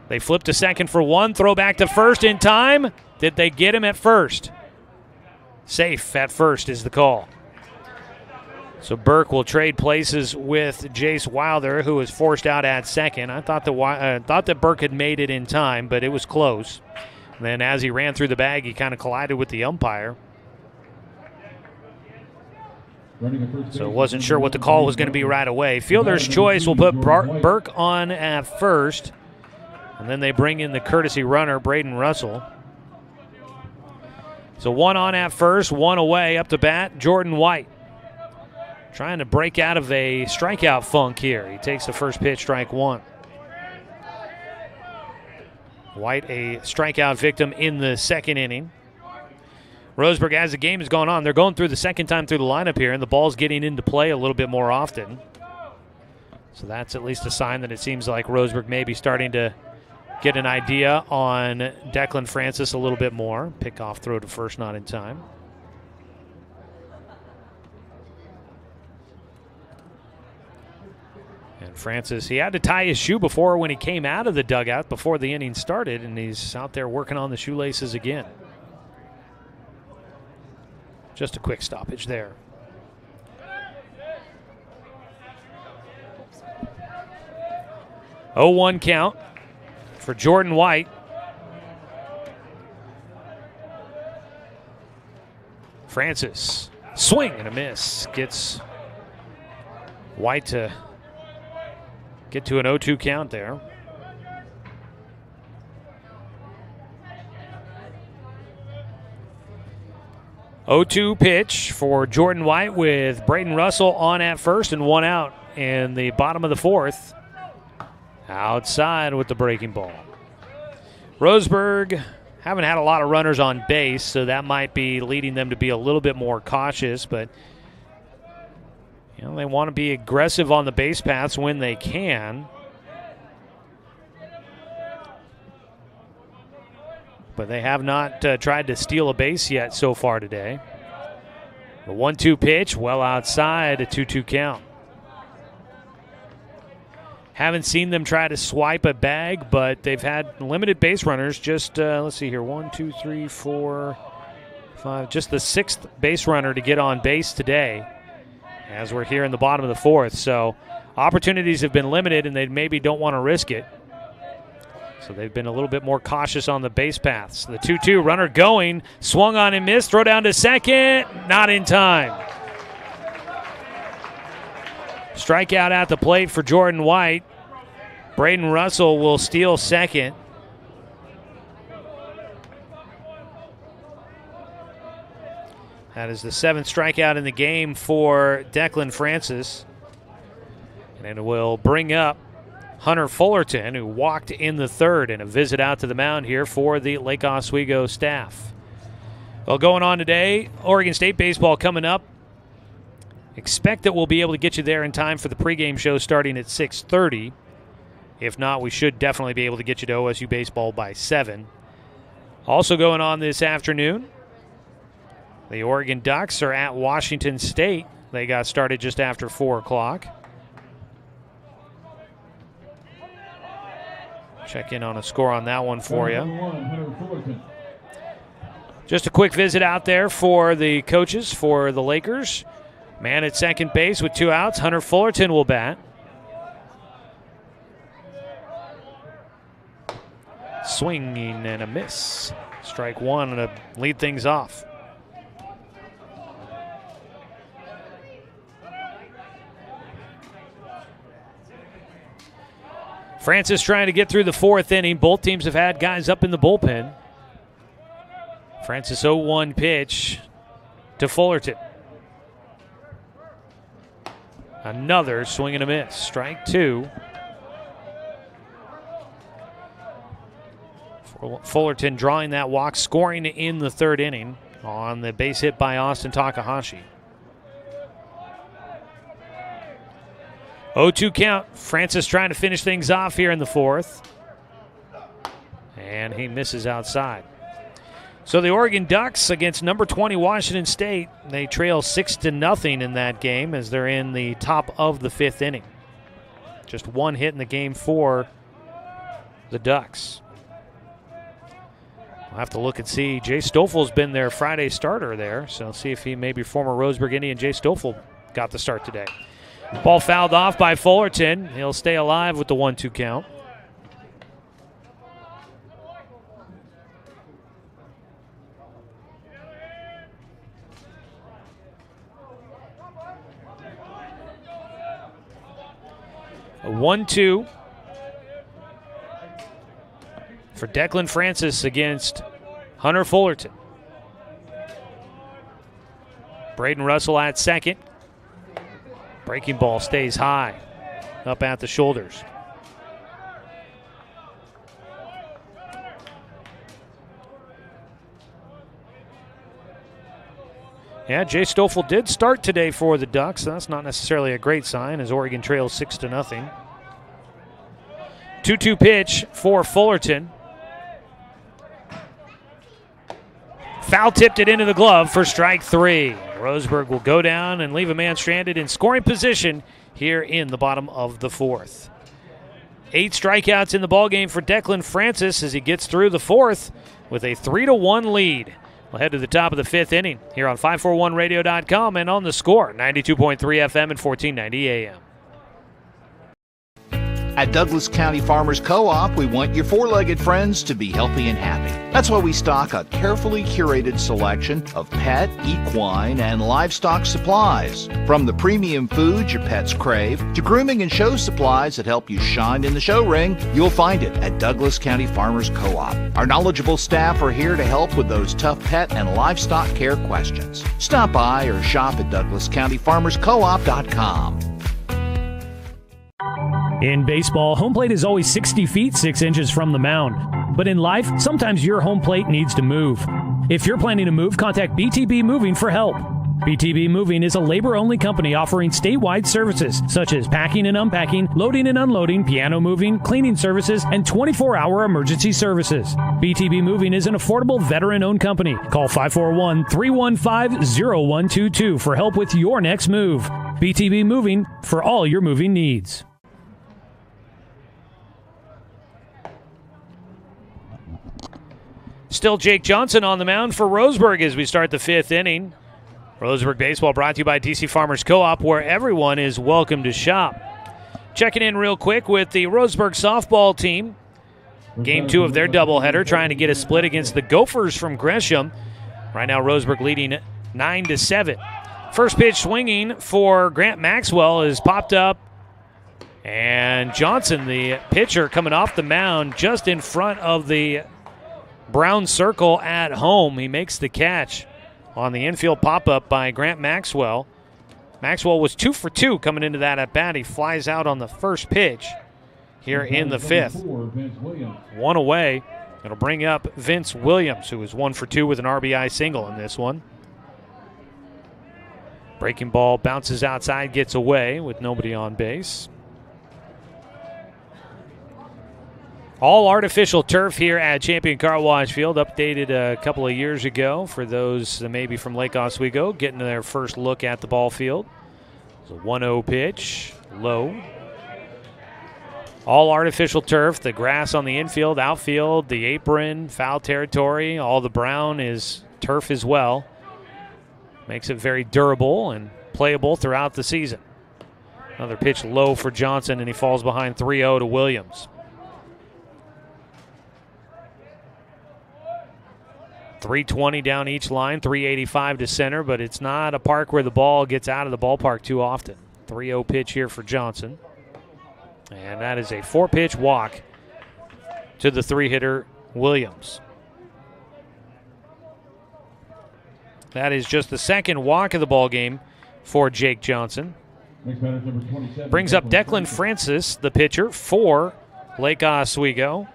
They flip to second for 1. Throw back to first in time. Did they get him at first? Safe at first is the call. So Burke will trade places with Jace Wilder, who was forced out at second. I thought that Burke had made it in time, but it was close. And then as he ran through the bag, he kind of collided with the umpire. So wasn't sure what the call was going to be right away. Fielder's choice will put Burke on at first. And then they bring in the courtesy runner, Braden Russell. So 1 on at first, 1 away. Up to bat, Jordan White. Trying to break out of a strikeout funk here. He takes the first pitch, strike 1. White, a strikeout victim in the second inning. Roseburg, as the game has gone on, they're going through the second time through the lineup here, and the ball's getting into play a little bit more often. So that's at least a sign that it seems like Roseburg may be starting to get an idea on Declan Francis a little bit more. Pickoff throw to first, not in time. And Francis, he had to tie his shoe before when he came out of the dugout before the inning started, and he's out there working on the shoelaces again. Just a quick stoppage there. Oh, 1 count for Jordan White. Francis, swing and a miss. Gets White to get to an 0-2 count there. Oh-2 pitch for Jordan White with Braden Russell on at first and 1 out in the bottom of the 4th. Outside with the breaking ball. Roseburg haven't had a lot of runners on base, so that might be leading them to be a little bit more cautious, but they want to be aggressive on the base paths when they can. But they have not tried to steal a base yet so far today. The 1-2 pitch, well outside, a 2-2 count. Haven't seen them try to swipe a bag, but they've had limited base runners. Just, let's see here, 1, 2, 3, 4, 5. Just the 6th base runner to get on base today as we're here in the bottom of the 4th. So opportunities have been limited, and they maybe don't want to risk it. So they've been a little bit more cautious on the base paths. The 2-2 runner going, swung on and missed, throw down to second, not in time. Strikeout at the plate for Jordan White. Braden Russell will steal second. That is the 7th strikeout in the game for Declan Francis. And it will bring up Hunter Fullerton, who walked in the 3rd, and a visit out to the mound here for the Lake Oswego staff. Well, going on today, Oregon State baseball coming up. Expect that we'll be able to get you there in time for the pregame show starting at 6:30. If not, we should definitely be able to get you to OSU baseball by 7. Also going on this afternoon, the Oregon Ducks are at Washington State. They got started just after 4 o'clock. Check in on a score on that one for you. Just a quick visit out there for the coaches for the Lakers. Man at second base with 2 outs. Hunter Fullerton will bat. Swinging and a miss. Strike 1 to lead things off. Francis trying to get through the 4th inning. Both teams have had guys up in the bullpen. Francis 0-1 pitch to Fullerton. Another swing and a miss. Strike 2. Fullerton drawing that walk, scoring in the 3rd inning on the base hit by Austin Takahashi. 0-2 count. Francis trying to finish things off here in the 4th. And he misses outside. So the Oregon Ducks against number 20 Washington State, they trail 6-0 in that game as they're in the top of the 5th inning. Just 1 hit in the game for the Ducks. We'll have to look and see. Jay Stoffel's been their Friday starter there, so see if he, maybe former Roseburg Indian Jay Stoffel, got the start today. Ball fouled off by Fullerton. He'll stay alive with the 1-2 count. A 1-2 for Declan Francis against Hunter Fullerton. Braden Russell at second. Breaking ball stays high, up at the shoulders. Yeah, Jay Stoffel did start today for the Ducks. That's not necessarily a great sign as Oregon trails 6-0. 2-2 pitch for Fullerton. Foul tipped it into the glove for strike 3. Roseburg will go down and leave a man stranded in scoring position here in the bottom of the 4th. 8 strikeouts in the ballgame for Declan Francis as he gets through the 4th with a 3-1 lead. We'll head to the top of the 5th inning here on 541radio.com and on the Score, 92.3 FM and 1490 AM. At Douglas County Farmers Co-op, we want your four-legged friends to be healthy and happy. That's why we stock a carefully curated selection of pet, equine, and livestock supplies. From the premium foods your pets crave to grooming and show supplies that help you shine in the show ring, you'll find it at Douglas County Farmers Co-op. Our knowledgeable staff are here to help with those tough pet and livestock care questions. Stop by or shop at DouglasCountyFarmersCoop.com. In baseball, home plate is always 60 feet 6 inches from the mound. But in life, sometimes your home plate needs to move. If you're planning to move, contact BTB Moving for help. BTB Moving is a labor-only company offering statewide services such as packing and unpacking, loading and unloading, piano moving, cleaning services, and 24-hour emergency services. BTB Moving is an affordable veteran-owned company. Call 541-315-0122 for help with your next move. BTB Moving for all your moving needs. Still Jake Johnson on the mound for Roseburg as we start the 5th inning. Roseburg Baseball brought to you by DC Farmers Co-op, where everyone is welcome to shop. Checking in real quick with the Roseburg softball team. Game 2 of their doubleheader, trying to get a split against the Gophers from Gresham. Right now, Roseburg leading 9-7. First pitch swinging for Grant Maxwell is popped up. And Johnson, the pitcher, coming off the mound just in front of the brown circle at home. He makes the catch on the infield pop-up by Grant Maxwell. Maxwell was 2 for 2 coming into that at-bat. He flies out on the first pitch here in the 5th. 1 away. It'll bring up Vince Williams, who was 1 for 2 with an RBI single in this one. Breaking ball bounces outside, gets away with nobody on base. All artificial turf here at Champion Car Wash Field, updated a couple of years ago for those maybe from Lake Oswego getting their first look at the ball field. It's a 1-0 pitch, low. All artificial turf, the grass on the infield, outfield, the apron, foul territory, all the brown is turf as well. Makes it very durable and playable throughout the season. Another pitch low for Johnson, and he falls behind 3-0 to Williams. 320 down each line, 385 to center, but it's not a park where the ball gets out of the ballpark too often. 3-0 pitch here for Johnson. And that is a 4-pitch walk to the 3-hitter Williams. That is just the second walk of the ball game for Jake Johnson. Brings up Declan Francis, the pitcher for Lake Oswego.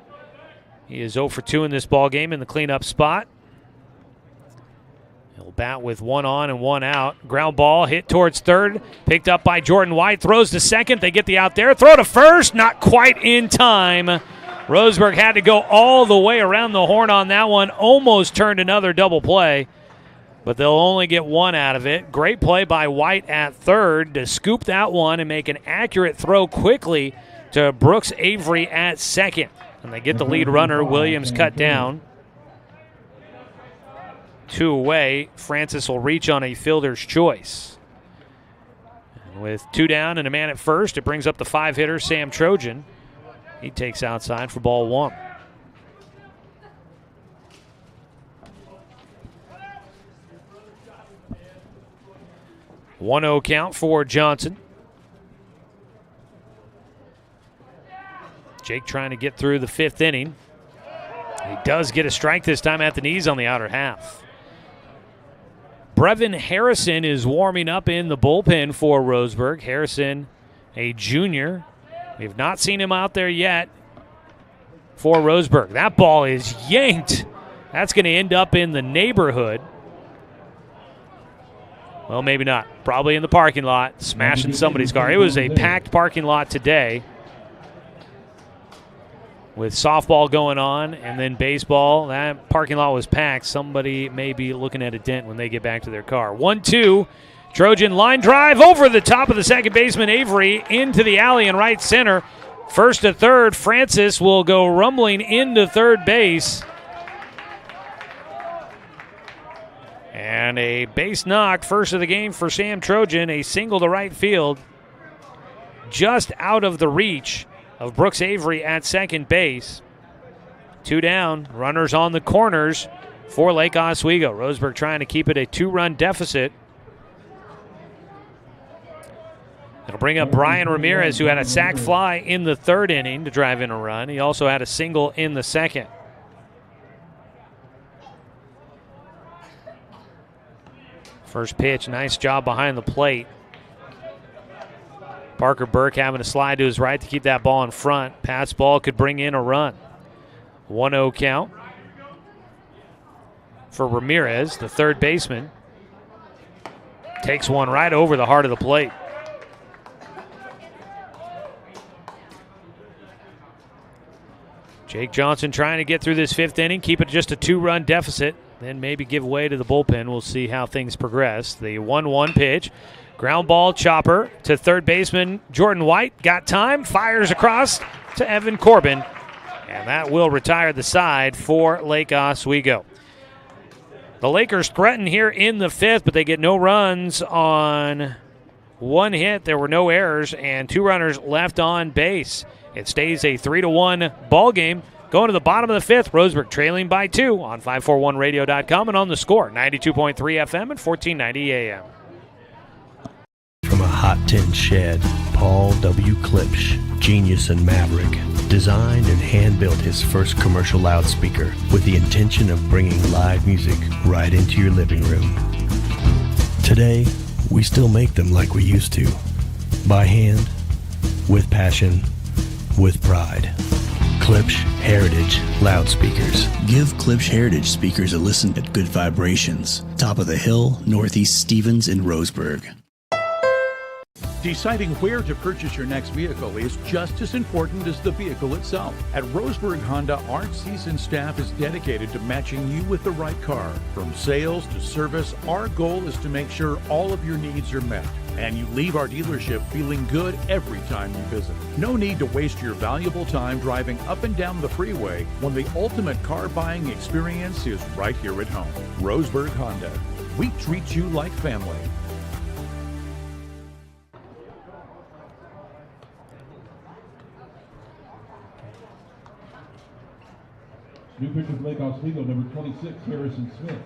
He is 0 for 2 in this ball game in the cleanup spot. He'll bat with 1 on and 1 out. Ground ball hit towards third. Picked up by Jordan White. Throws to second. They get the out there. Throw to first. Not quite in time. Roseburg had to go all the way around the horn on that one. Almost turned another double play, but they'll only get 1 out of it. Great play by White at third to scoop that one and make an accurate throw quickly to Brooks Avery at second. And they get the lead runner. Williams cut down. 2 away. Francis will reach on a fielder's choice. And with 2 down and a man at first, it brings up the 5-hitter, Sam Trojan. He takes outside for ball 1. One-0 count for Johnson. Jake trying to get through the 5th inning. He does get a strike this time at the knees on the outer half. Brevin Harrison is warming up in the bullpen for Roseburg. Harrison, a junior. We have not seen him out there yet for Roseburg. That ball is yanked. That's going to end up in the neighborhood. Well, maybe not. Probably in the parking lot, smashing somebody's car. It was a packed parking lot today with softball going on and then baseball. That parking lot was packed. Somebody may be looking at a dent when they get back to their car. 1-2. Trojan line drive over the top of the second baseman, Avery, into the alley in right center. First to third, Francis will go rumbling into third base. And a base knock, first of the game for Sam Trojan, a single to right field, just out of the reach of Brooks Avery at second base. 2 down, runners on the corners for Lake Oswego. Roseburg trying to keep it a 2-run deficit. It'll bring up Brian Ramirez, who had a sac fly in the 3rd inning to drive in a run. He also had a single in the 2nd. First pitch, nice job behind the plate. Parker Burke having to slide to his right to keep that ball in front. Pass ball could bring in a run. 1-0 count for Ramirez, the third baseman. Takes one right over the heart of the plate. Jake Johnson trying to get through this 5th inning, keep it just a 2-run deficit, then maybe give way to the bullpen. We'll see how things progress. The 1-1 pitch. Ground ball chopper to third baseman Jordan White. Got time, fires across to Evan Corbin. And that will retire the side for Lake Oswego. The Lakers threaten here in the 5th, but they get no runs on 1 hit. There were no errors and 2 runners left on base. It stays a 3-1 ball game. Going to the bottom of the 5th, Roseburg trailing by 2 on 541radio.com and on the Score, 92.3 FM and 1490 AM. From a hot tin shed, Paul W. Klipsch, genius and maverick, designed and hand-built his first commercial loudspeaker with the intention of bringing live music right into your living room. Today, we still make them like we used to, by hand, with passion, with pride. Klipsch Heritage Loudspeakers. Give Klipsch Heritage speakers a listen at Good Vibrations, top of the hill, Northeast Stevens in Roseburg. Deciding where to purchase your next vehicle is just as important as the vehicle itself. At Roseburg Honda, our seasoned staff is dedicated to matching you with the right car. From sales to service, our goal is to make sure all of your needs are met, and you leave our dealership feeling good every time you visit. No need to waste your valuable time driving up and down the freeway when the ultimate car buying experience is right here at home. Roseburg Honda. We treat you like family. New pitcher for Lake Oswego, number 26, Harrison Smith.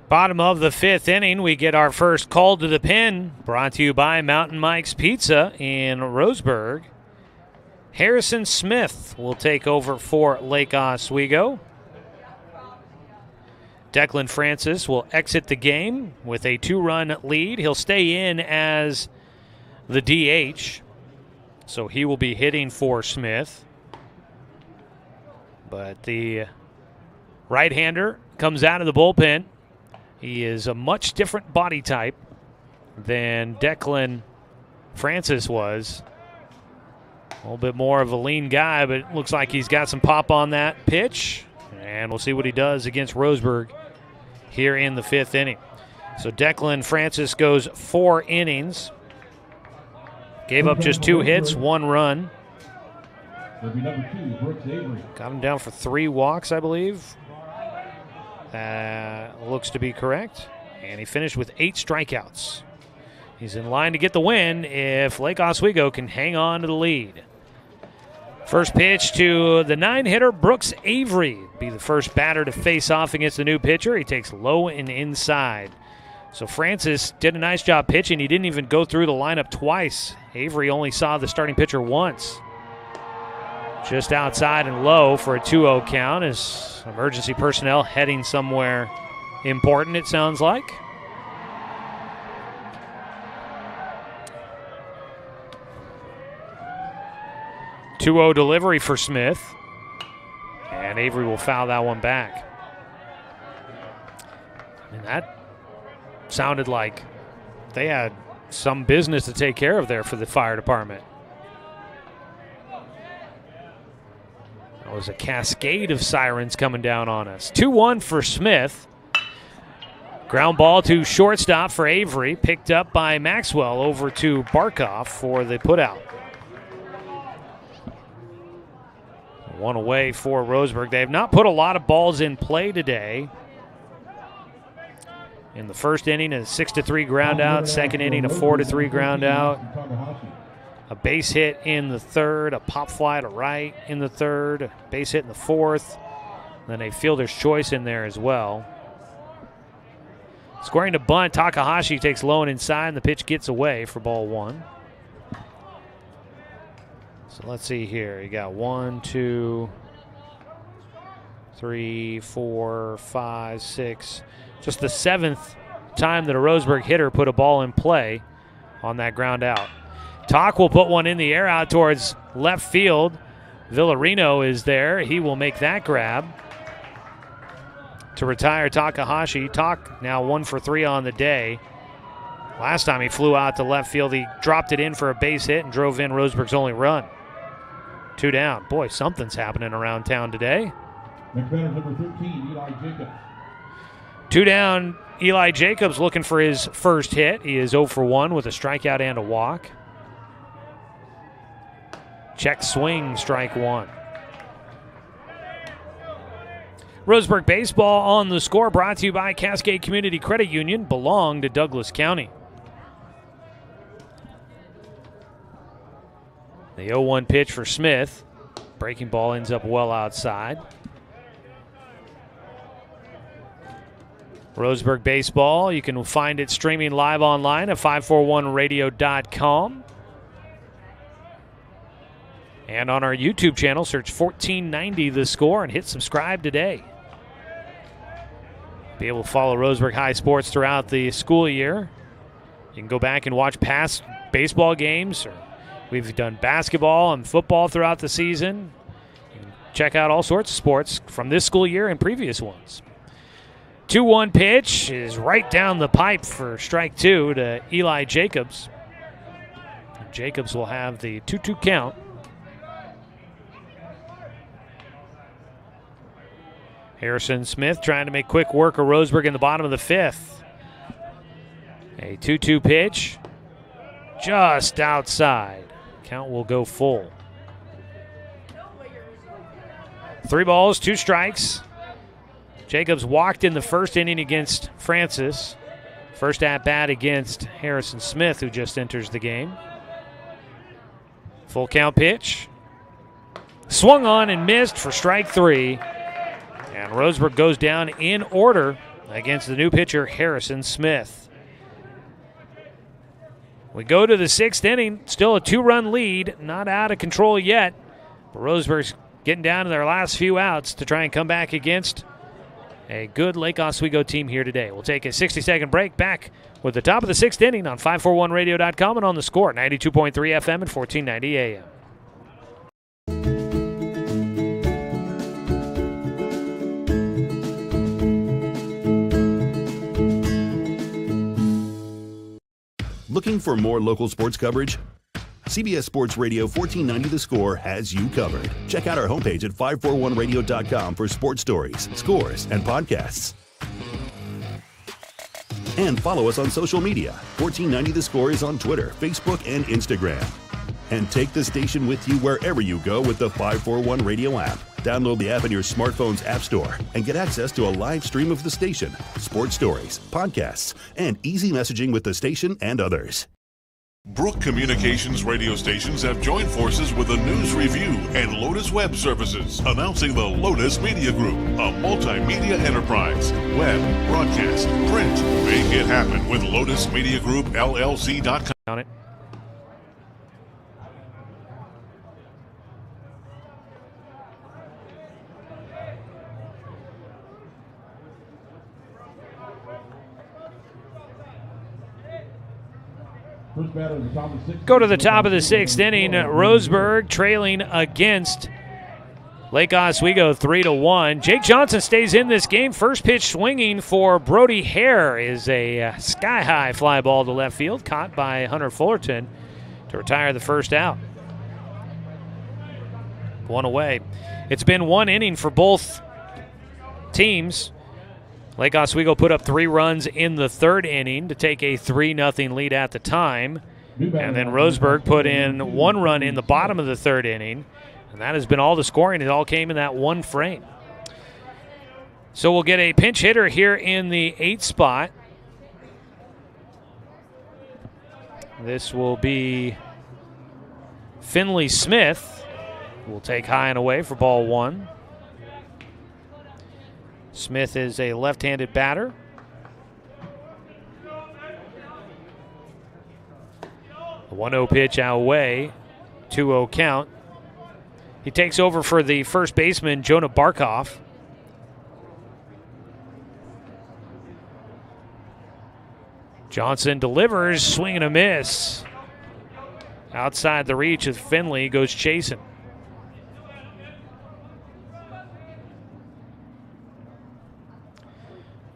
Bottom of the 5th inning, we get our first call to the pen, brought to you by Mountain Mike's Pizza in Roseburg. Harrison Smith will take over for Lake Oswego. Declan Francis will exit the game with a 2-run lead. He'll stay in as the DH, so he will be hitting for Smith. But the right-hander comes out of the bullpen. He is a much different body type than Declan Francis was. A little bit more of a lean guy, but it looks like he's got some pop on that pitch. And we'll see what he does against Roseburg here in the 5th inning. So Declan Francis goes 4 innings. Gave up just 2 hits, 1 run. Got him down for 3 walks, I believe. Looks to be correct. And he finished with 8 strikeouts. He's in line to get the win if Lake Oswego can hang on to the lead. First pitch to the 9-hitter, Brooks Avery. Be the first batter to face off against the new pitcher. He takes low and inside. So Francis did a nice job pitching. He didn't even go through the lineup twice. Avery only saw the starting pitcher once. Just outside and low for a 2-0 count as emergency personnel heading somewhere important, it sounds like. .2-0 delivery for Smith. And Avery will foul that one back. And that sounded like they had some business to take care of there for the fire department. That was a cascade of sirens coming down on us. 2-1 for Smith. Ground ball to shortstop for Avery. Picked up by Maxwell over to Barkoff for the putout. 1 away for Roseburg. They have not put a lot of balls in play today. In the first inning, a 6-3 ground out. Second inning, a 4-3 ground out. A base hit in the third, a pop fly to right in the third, a base hit in the fourth. Then a fielder's choice in there as well. Squaring to bunt, Takahashi takes low and inside, and the pitch gets away for ball 1. So let's see here. You got 1, 2, 3, 4, 5, 6. Just the 7th time that a Roseburg hitter put a ball in play on that ground out. Talk will put one in the air out towards left field. Villarino is there. He will make that grab to retire Takahashi. Talk now 1 for 3 on the day. Last time he flew out to left field, he dropped it in for a base hit and drove in Roseburg's only run. 2 down. Boy, something's happening around town today. Next batter, number 13, Eli Jacobs. 2 down, Eli Jacobs looking for his first hit. He is 0 for 1 with a strikeout and a walk. Check swing, strike 1. Roseburg baseball on the score, brought to you by Cascade Community Credit Union, belong to Douglas County. The 0-1 pitch for Smith. Breaking ball ends up well outside. Roseburg baseball, you can find it streaming live online at 541radio.com. And on our YouTube channel, search 1490 The Score and hit subscribe today. Be able to follow Roseburg High sports throughout the school year. You can go back and watch past baseball games. Or we've done basketball and football throughout the season. You can check out all sorts of sports from this school year and previous ones. 2-1 pitch is right down the pipe for strike 2 to Eli Jacobs. Jacobs will have the 2-2 count. Harrison Smith trying to make quick work of Roseburg in the bottom of the 5th. A 2-2 pitch just outside. Count will go full. 3 balls, 2 strikes. Jacobs walked in the first inning against Francis. First at-bat against Harrison Smith, who just enters the game. Full count pitch. Swung on and missed for strike 3. And Roseburg goes down in order against the new pitcher, Harrison Smith. We go to the 6th inning. Still a 2-run lead. Not out of control yet. But Roseburg's getting down to their last few outs to try and come back against a good Lake Oswego team here today. We'll take a 60-second break. Back with the top of the 6th inning on 541radio.com and on the Score, 92.3 FM and 1490 AM. Looking for more local sports coverage? CBS Sports Radio 1490 The Score has you covered. Check out our homepage at 541radio.com for sports stories, scores, and podcasts. And follow us on social media. 1490 The Score is on Twitter, Facebook, and Instagram. And take the station with you wherever you go with the 541 Radio app. Download the app in your smartphone's app store and get access to a live stream of the station, sports stories, podcasts, and easy messaging with the station and others. Brook Communications radio stations have joined forces with the News Review and Lotus Web Services, announcing the Lotus Media Group, a multimedia enterprise. Web, broadcast, print. Make it happen with Lotus Media Group, LLC.com. On it. Go to the top of the 6th inning. Roseburg trailing against Lake Oswego 3-1. Jake Johnson stays in this game. First pitch swinging for Brody Hare is a sky-high fly ball to left field, caught by Hunter Fullerton to retire the first out. 1 away. It's been 1 inning for both teams. Lake Oswego put up 3 runs in the 3rd inning to take a 3-0 lead at the time. And then Roseburg put in 1 run in the bottom of the 3rd inning. And that has been all the scoring. It all came in that 1 frame. So we'll get a pinch hitter here in the 8th spot. This will be Finley Smith. We'll take high and away for ball 1. Smith is a left-handed batter. A 1-0 pitch out away, 2-0 count. He takes over for the first baseman, Jonah Barkoff. Johnson delivers, swing and a miss. Outside the reach of Finley, goes chasing.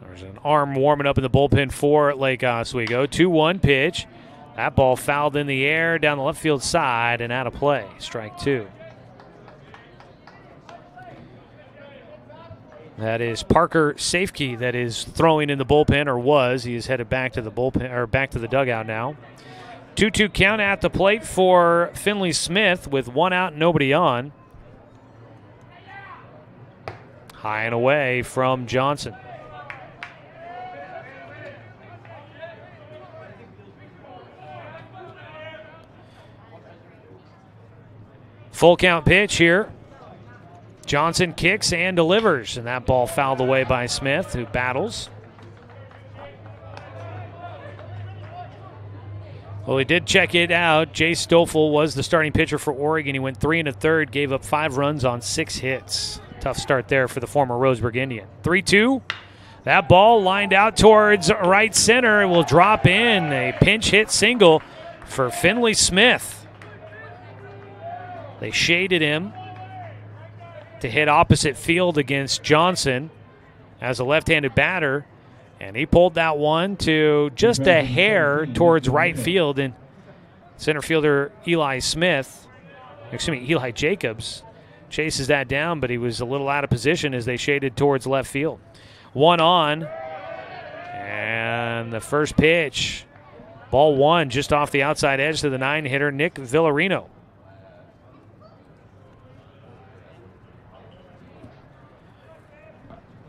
There's an arm warming up in the bullpen for Lake Oswego. 2-1 pitch. That ball fouled in the air down the left field side and out of play. Strike 2. That is Parker Safekey that is throwing in the bullpen, or was. He is headed back to the bullpen, or back to the dugout now. 2-2 count at the plate for Finley Smith with 1 out, nobody on. High and away from Johnson. Full count pitch here. Johnson kicks and delivers, and that ball fouled away by Smith, who battles. Well, we did check it out. Jay Stoffel was the starting pitcher for Oregon. He went 3 1/3, gave up 5 runs on 6 hits. Tough start there for the former Roseburg Indian. 3-2. That ball lined out towards right center. It will drop in. A pinch hit single for Finley Smith. They shaded him to hit opposite field against Johnson. as a left-handed batter, and he pulled that one to just a hair towards right field, and center fielder Eli Jacobs chases that down, but he was a little out of position as they shaded towards left field. 1 on, and the first pitch, ball 1 just off the outside edge to the 9-hitter Nick Villarino.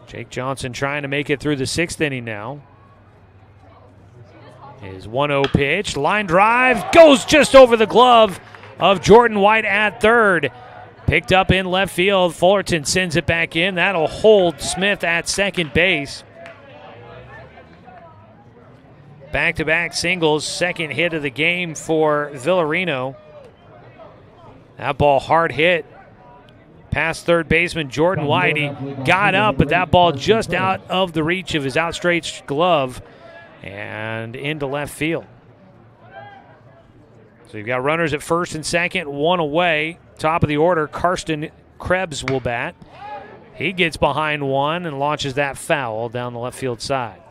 Jake Johnson trying to make it through the 6th inning now. His 1-0 pitch, line drive, goes just over the glove of Jordan White at third. Picked up in left field. Fullerton sends it back in. That'll hold Smith at second base. Back-to-back singles, second hit of the game for Villarino. That ball hard hit past third baseman Jordan White. He got up, but that ball just out of the reach of his outstretched glove and into left field. So you've got runners at first and second, 1 away. Top of the order, Karsten Krebs will bat. He gets behind 1 and launches that foul down the left field side.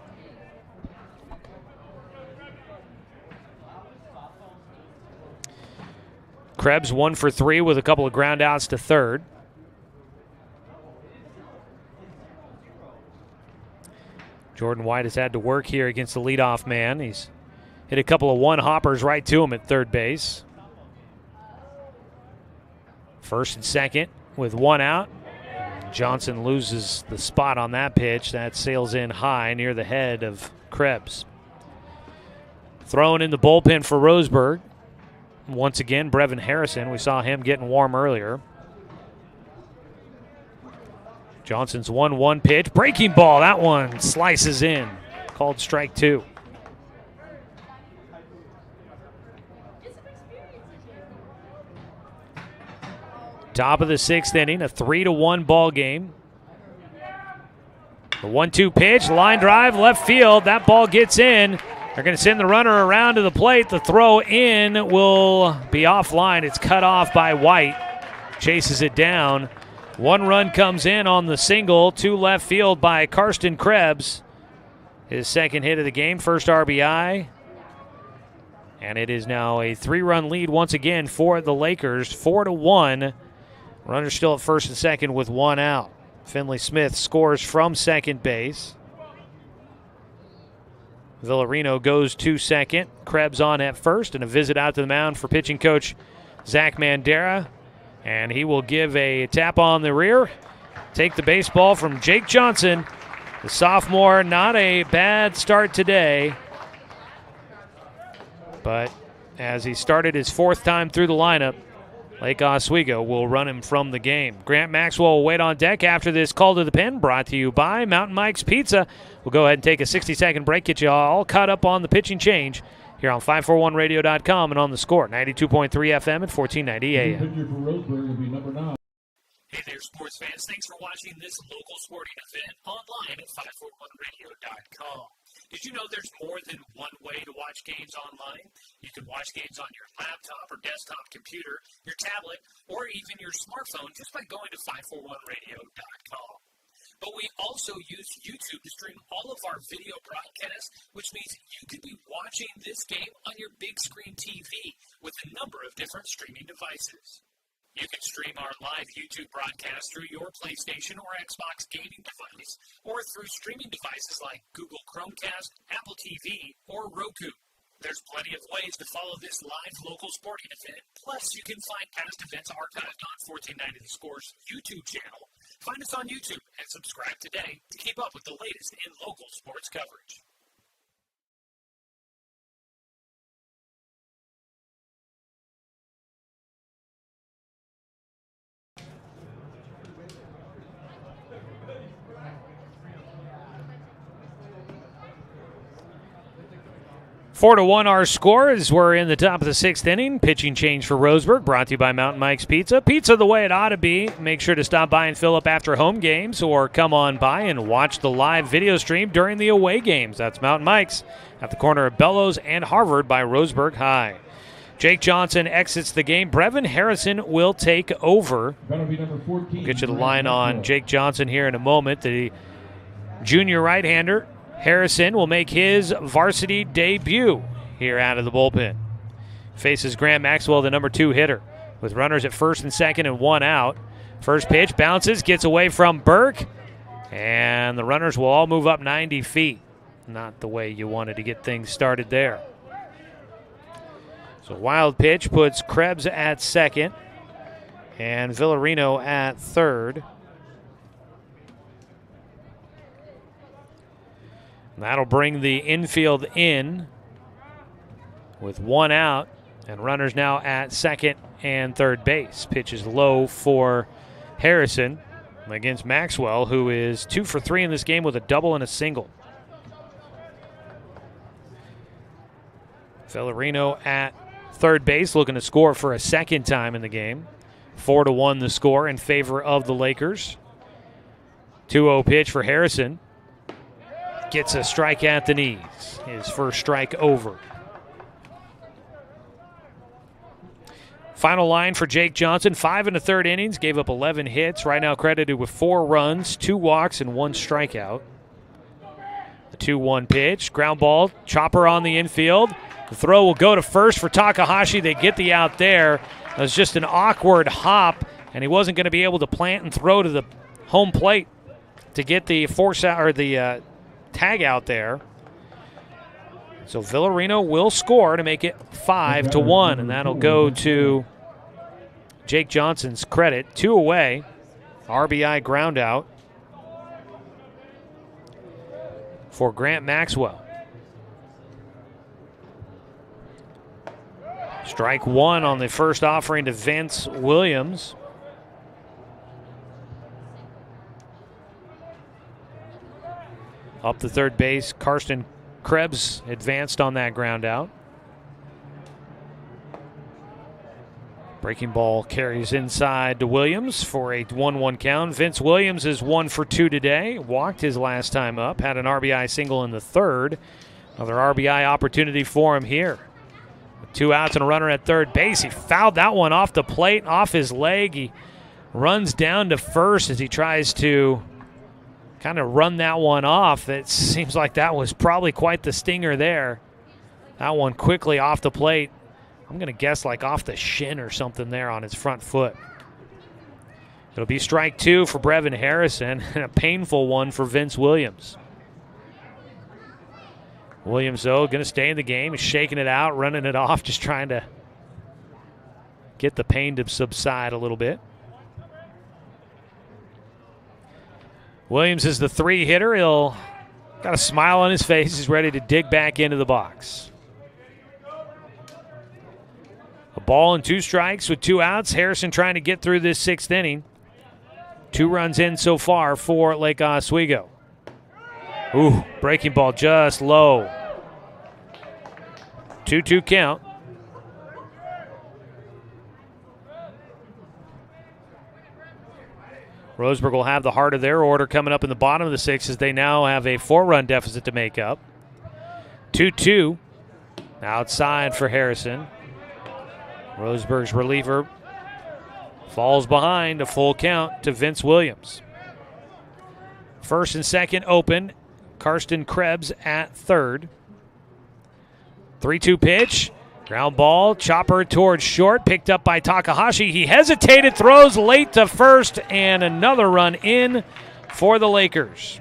Krebs 1 for 3 with a couple of ground outs to third. Jordan White has had to work here against the leadoff man. He's hit a couple of one-hoppers right to him at third base. First and second with 1 out. Johnson loses the spot on that pitch. That sails in high near the head of Krebs. Throwing in the bullpen for Roseburg. Once again, Brevin Harrison. We saw him getting warm earlier. Johnson's 1-1 pitch. Breaking ball. That one slices in. Called strike 2. Top of the 6th inning, a 3-1 ball game. The 1-2 pitch, line drive, left field. That ball gets in. They're going to send the runner around to the plate. The throw in will be offline. It's cut off by White. Chases it down. 1 run comes in on the single to left field by Karsten Krebs. His second hit of the game, first RBI. And it is now a 3-run lead once again for the Lakers, 4-1. Runner still at first and second with 1 out. Finley Smith scores from second base. Villarino goes to second. Krebs on at first, and a visit out to the mound for pitching coach Zach Mandera. And he will give a tap on the rear. Take the baseball from Jake Johnson. The sophomore, not a bad start today. But as he started his 4th time through the lineup, Lake Oswego will run him from the game. Grant Maxwell will wait on deck after this call to the pen, brought to you by Mountain Mike's Pizza. We'll go ahead and take a 60-second break, get you all caught up on the pitching change here on 541radio.com and on the Score, 92.3 FM at 1490 AM. Hey there, sports fans. Thanks for watching this local sporting event online at 541radio.com. Did you know there's more than one way to watch games online? You can watch games on your laptop or desktop computer, your tablet, or even your smartphone just by going to 541radio.com. But we also use YouTube to stream all of our video broadcasts, which means you could be watching this game on your big screen TV with a number of different streaming devices. You can stream our live YouTube broadcast through your PlayStation or Xbox gaming device, or through streaming devices like Google Chromecast, Apple TV, or Roku. There's plenty of ways to follow this live local sporting event. Plus, you can find past events archived on 1490 The Score's YouTube channel. Find us on YouTube and subscribe today to keep up with the latest in local sports coverage. Four to one our score as we're in the top of the 6th inning. Pitching change for Roseburg, brought to you by Mountain Mike's Pizza. Pizza the way it ought to be. Make sure to stop by and fill up after home games, or come on by and watch the live video stream during the away games. That's Mountain Mike's at the corner of Bellows and Harvard by Roseburg High. Jake Johnson exits the game. Brevin Harrison will take over. We'll get you the line on Jake Johnson here in a moment. The Junior right-hander Harrison will make his varsity debut here out of the bullpen. Faces Grant Maxwell, the number 2 hitter, with runners at first and second and 1 out. First pitch bounces, gets away from Burke, and the runners will all move up 90 feet. Not the way you wanted to get things started there. So wild pitch puts Krebs at second and Villarino at third. That'll bring the infield in with 1 out, and runners now at second and third base. Pitch is low for Harrison against Maxwell, who is 2 for 3 in this game with a double and a single. Villarino at third base, looking to score for a second time in the game. 4-1 the score in favor of the Lakers. 2-0 pitch for Harrison. Gets a strike at the knees. His first strike over. Final line for Jake Johnson. 5 1/3 innings. Gave up 11 hits. Right now credited with 4 runs, 2 walks, and 1 strikeout. The 2-1 pitch. Ground ball. Chopper on the infield. The throw will go to first for Takahashi. They get the out there. It was just an awkward hop, and he wasn't going to be able to plant and throw to the home plate to get the force out, or the tag out there. So Villarino will score to make it 5-1, and that'll go to Jake Johnson's credit. 2 away, RBI ground out for Grant Maxwell. Strike 1 on the first offering to Vince Williams. Up the third base, Karsten Krebs advanced on that ground out. Breaking ball carries inside to Williams for a 1-1 count. Vince Williams is 1 for 2 today. Walked his last time up. Had an RBI single in the third. Another RBI opportunity for him here. With 2 outs and a runner at third base. He fouled that one off the plate, off his leg. He runs down to first as he tries to kind of run that one off. It seems like that was probably quite the stinger there. That one quickly off the plate. I'm going to guess like off the shin or something there on his front foot. It'll be strike 2 for Brevin Harrison and a painful one for Vince Williams. Williams, though, going to stay in the game. He's shaking it out, running it off, just trying to get the pain to subside a little bit. Williams is the 3 hitter. He'll got a smile on his face. He's ready to dig back into the box. A ball and 2 strikes with 2 outs. Harrison trying to get through this 6th inning. 2 runs in so far for Lake Oswego. Ooh, breaking ball just low. 2-2 count. Roseburg will have the heart of their order coming up in the bottom of the 6th as they now have a 4-run deficit to make up. 2-2 outside for Harrison. Roseburg's reliever falls behind, a full count to Vince Williams. First and second open. Karsten Krebs at third. 3-2 pitch. Ground ball, chopper towards short, picked up by Takahashi. He hesitated, throws late to first, and another run in for the Lakers.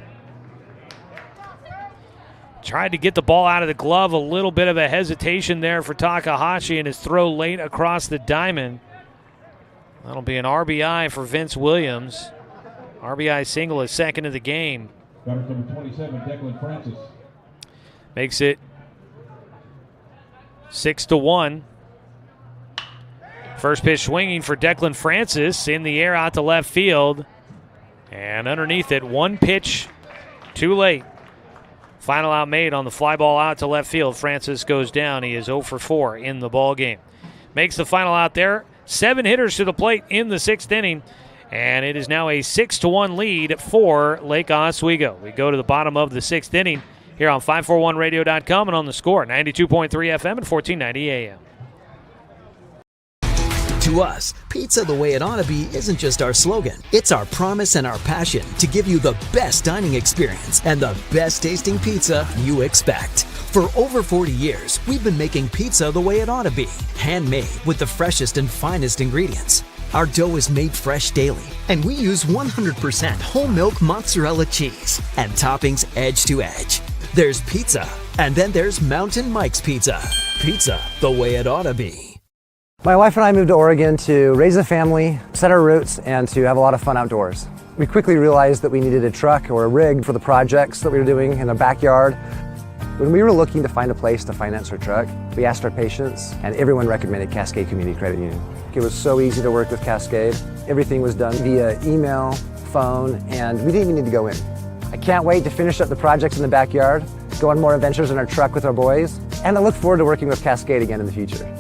Tried to get the ball out of the glove, a little bit of a hesitation there for Takahashi, and his throw late across the diamond. That'll be an RBI for Vince Williams. RBI single, his second of the game. Number 27, Declan Francis. Makes it 6-1. First pitch swinging for Declan Francis in the air out to left field. And underneath it, 1 pitch too late. Final out made on the fly ball out to left field. Francis goes down. He is 0 for 4 in the ball game. Makes the final out there. 7 hitters to the plate in the 6th inning. And it is now a 6-1 lead for Lake Oswego. We go to the bottom of the 6th inning here on 541radio.com and on the score, 92.3 FM and 1490 AM. To us, pizza the way it ought to be isn't just our slogan. It's our promise and our passion to give you the best dining experience and the best tasting pizza you expect. For over 40 years, we've been making pizza the way it ought to be. Handmade with the freshest and finest ingredients. Our dough is made fresh daily, and we use 100% whole milk mozzarella cheese and toppings edge to edge. There's pizza, and then there's Mountain Mike's Pizza. Pizza the way it ought to be. My wife and I moved to Oregon to raise a family, set our roots, and to have a lot of fun outdoors. We quickly realized that we needed a truck or a rig for the projects that we were doing in the backyard. When we were looking to find a place to finance our truck, we asked our patients, and everyone recommended Cascade Community Credit Union. It was so easy to work with Cascade. Everything was done via email, phone, and we didn't even need to go in. I can't wait to finish up the projects in the backyard, go on more adventures in our truck with our boys, and I look forward to working with Cascade again in the future.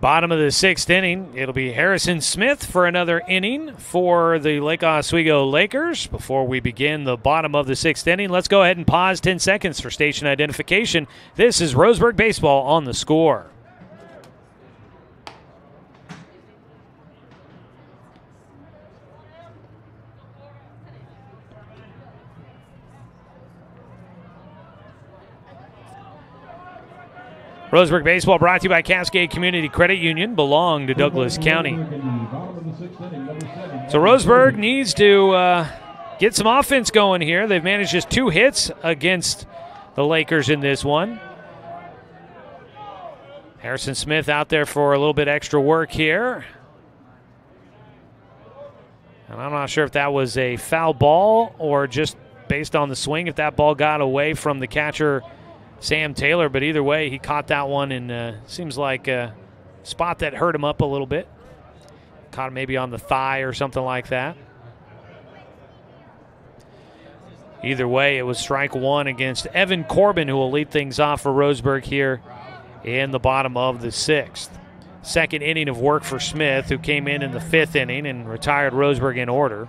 Bottom of the sixth inning, it'll be Harrison Smith for another inning for the Lake Oswego Lakers. Before we begin the bottom of the sixth inning, let's go ahead and pause 10 seconds for station identification. This is Roseburg Baseball on The Score. Roseburg Baseball brought to you by Cascade Community Credit Union, belong to Douglas County. So Roseburg needs to get some offense going here. They've managed just 2 hits against the Lakers in this one. Harrison Smith out there for a little bit extra work here. And I'm not sure if that was a foul ball or just based on the swing, if that ball got away from the catcher, Sam Taylor, but either way, he caught that one, and seems like a spot that hurt him up a little bit. Caught him maybe on the thigh or something like that. Either way, it was strike one against Evan Corbin, who will lead things off for Roseburg here in the bottom of the sixth. Second inning of work for Smith, who came in the fifth inning and retired Roseburg in order.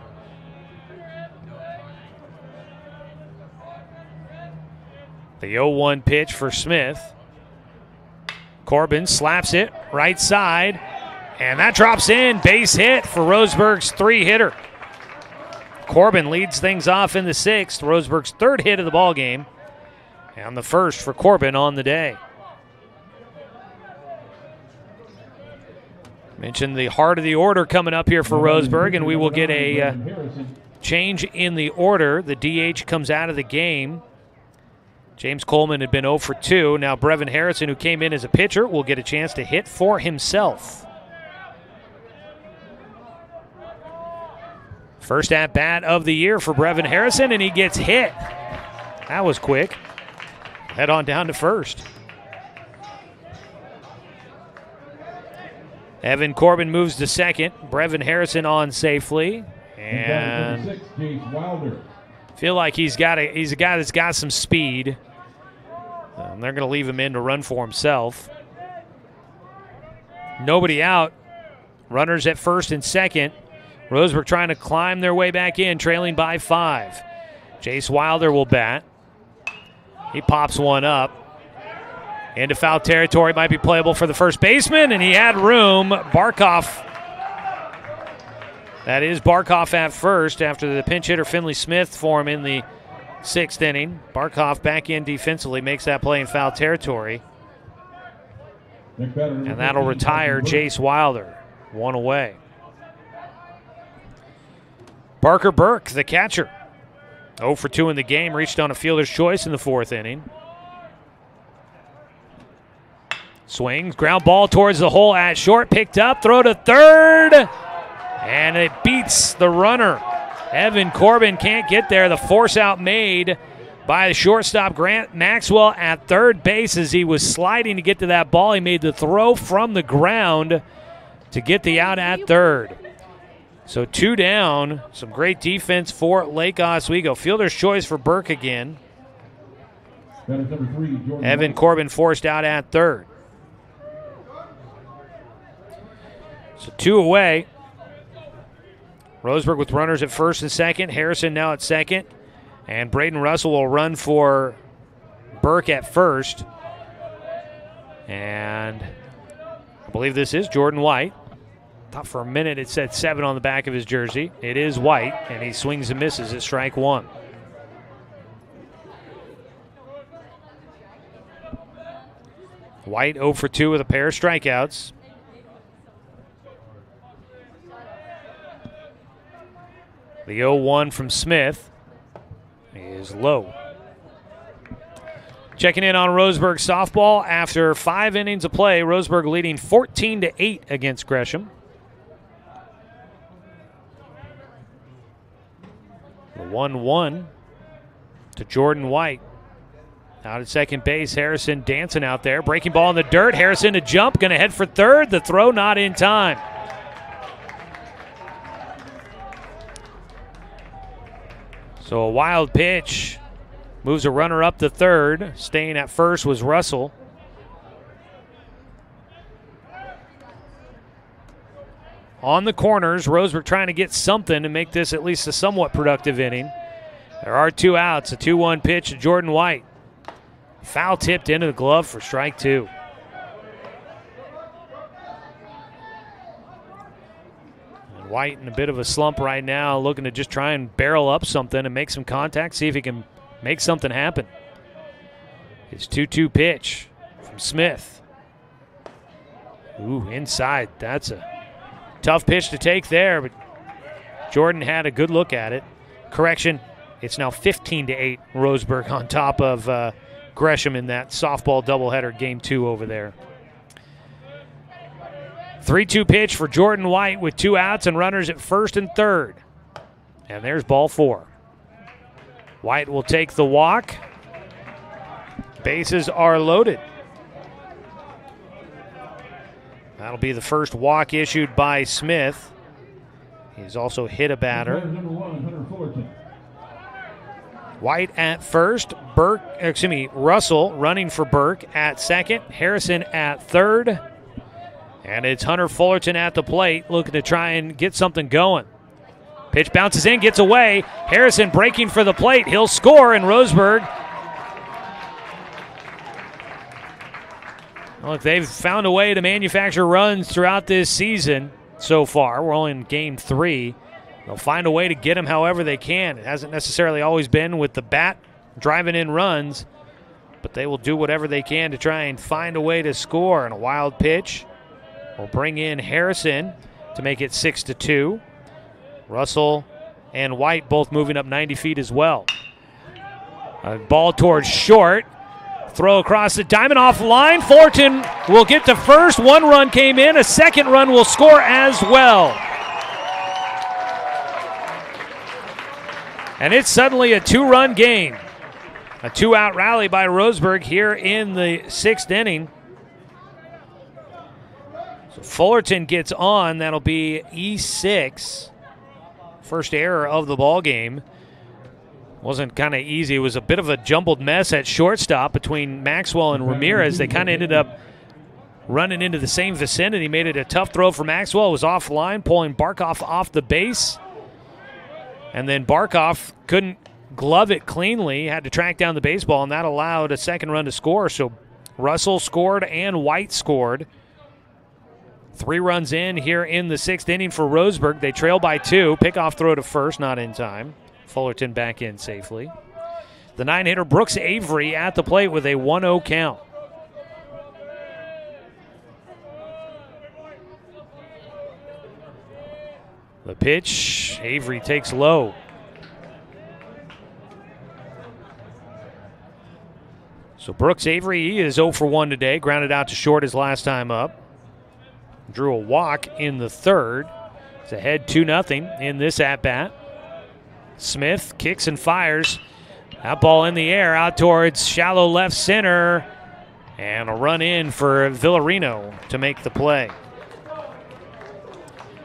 The 0-1 pitch for Smith. Corbin slaps it right side, and that drops in. Base hit for Roseburg's 3-hitter. Corbin leads things off in the sixth. Roseburg's 3rd hit of the ball game, and the first for Corbin on the day. Mentioned the heart of the order coming up here for Roseburg, and we will get a change in the order. The DH comes out of the game. James Coleman had been 0 for 2. Now Brevin Harrison, who came in as a pitcher, will get a chance to hit for himself. First at-bat of the year for Brevin Harrison, and he gets hit. That was quick. Head on down to first. Evan Corbin moves to second. Brevin Harrison on safely. And feel like he's a guy that's got some speed. They're going to leave him in to run for himself. Nobody out. Runners at first and second. Roseburg trying to climb their way back in, trailing by 5. Jace Wilder will bat. He pops one up. Into foul territory, might be playable for the first baseman, and he had room. Barkoff. That is Barkoff at first after the pinch hitter Finley Smith for him in the 6th inning. Barkoff back in defensively, makes that play in foul territory. And that'll retire Jace Wilder. 1 away. Parker Burke, the catcher. 0 for 2 in the game, reached on a fielder's choice in the 4th inning. Swings, ground ball towards the hole at short, picked up, throw to third, and it beats the runner. Evan Corbin can't get there. The force out made by the shortstop Grant Maxwell at third base as he was sliding to get to that ball. He made the throw from the ground to get the out at third. So 2 down, some great defense for Lake Oswego. Fielder's choice for Burke again. Evan Corbin forced out at third. So 2 away. Roseburg with runners at first and second. Harrison now at second. And Braden Russell will run for Burke at first. And I believe this is Jordan White. Thought for a minute it said 7 on the back of his jersey. It is White, and he swings and misses at strike 1. White 0 for 2 with a pair of strikeouts. The 0-1 from Smith is low. Checking in on Roseburg softball after 5 innings of play. Roseburg leading 14-8 against Gresham. The 1-1 to Jordan White. Out at second base, Harrison dancing out there. Breaking ball in the dirt. Harrison to jump, going to head for third. The throw not in time. So a wild pitch. Moves a runner up to third. Staying at first was Russell. On the corners, Roseburg trying to get something to make this at least a somewhat productive inning. There are 2 outs. A 2-1 pitch to Jordan White. Foul tipped into the glove for strike 2. And White in a bit of a slump right now, looking to just try and barrel up something and make some contact, see if he can make something happen. His 2-2 pitch from Smith. Ooh, inside. That's a tough pitch to take there, but Jordan had a good look at it. Correction, it's now 15-8. Roseburg on top of Gresham in that softball doubleheader game 2 over there. 3-2 pitch for Jordan White with 2 outs and runners at first and third. And there's ball 4. White will take the walk. Bases are loaded. That'll be the first walk issued by Smith. He's also hit a batter. White at first, Russell running for Burke at second, Harrison at third, and it's Hunter Fullerton at the plate looking to try and get something going. Pitch bounces in, gets away. Harrison breaking for the plate. He'll score, and Roseburg. Look, they've found a way to manufacture runs throughout this season so far. We're only in game 3. They'll find a way to get them however they can. It hasn't necessarily always been with the bat driving in runs, but they will do whatever they can to try and find a way to score. And a wild pitch will bring in Harrison to make it 6-2. Russell and White both moving up 90 feet as well. A ball towards short. Throw across the diamond off line. Fullerton will get to first. 1 run came in. A second run will score as well. And it's suddenly a 2-run game. A 2-out rally by Roseburg here in the 6th inning. So Fullerton gets on. That'll be E6. First error of the ball game. Wasn't kind of easy. It was a bit of a jumbled mess at shortstop between Maxwell and Ramirez. They kind of ended up running into the same vicinity. Made it a tough throw for Maxwell. It was offline, pulling Barkhoff off the base. And then Barkhoff couldn't glove it cleanly. Had to track down the baseball, and that allowed a second run to score. So Russell scored and White scored. 3 runs in here in the 6th inning for Roseburg. They trail by 2. Pickoff throw to first, not in time. Fullerton back in safely. The 9-hitter Brooks Avery at the plate with a 1-0 count. The pitch, Avery takes low. So Brooks Avery, he is 0 for 1 today. Grounded out to short his last time up. Drew a walk in the 3rd. It's ahead 2-0 in this at-bat. Smith kicks and fires. That ball in the air out towards shallow left center. And a run in for Villarino to make the play.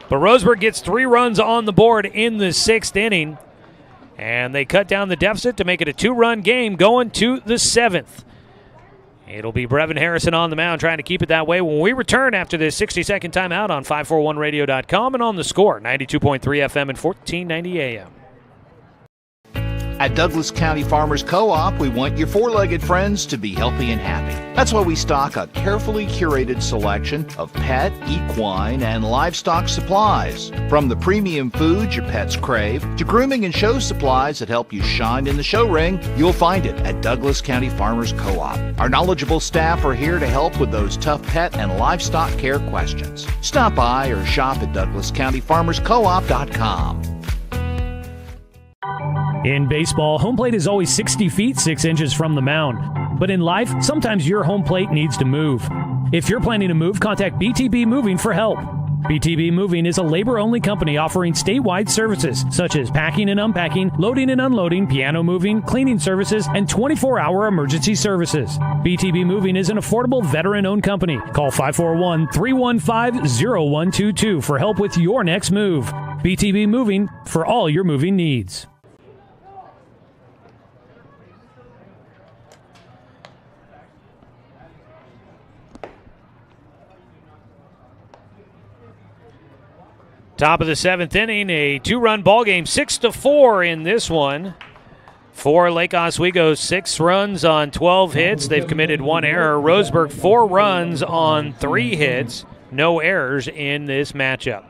But Roseburg gets 3 runs on the board in the 6th inning. And they cut down the deficit to make it a 2-run game going to the 7th. It'll be Brevin Harrison on the mound trying to keep it that way when we return after this 60-second timeout on 541radio.com and on the score, 92.3 FM and 1490 AM. At Douglas County Farmers Co-op, we want your four-legged friends to be healthy and happy. That's why we stock a carefully curated selection of pet, equine, and livestock supplies. From the premium foods your pets crave to grooming and show supplies that help you shine in the show ring, you'll find it at Douglas County Farmers Co-op. Our knowledgeable staff are here to help with those tough pet and livestock care questions. Stop by or shop at DouglasCountyFarmersCoop.com. In baseball, home plate is always 60 feet 6 inches from the mound. But in life, sometimes your home plate needs to move. If you're planning to move, contact BTB Moving for help. BTB Moving is a labor-only company offering statewide services such as packing and unpacking, loading and unloading, piano moving, cleaning services, and 24-hour emergency services. BTB Moving is an affordable veteran-owned company. Call 541-315-0122 for help with your next move. BTB Moving for all your moving needs. Top of the 7th inning, a 2-run ball game, 6-4 in this one. For Lake Oswego, 6 runs on 12 hits. They've committed 1 error. Roseburg, 4 runs on 3 hits. No errors in this matchup.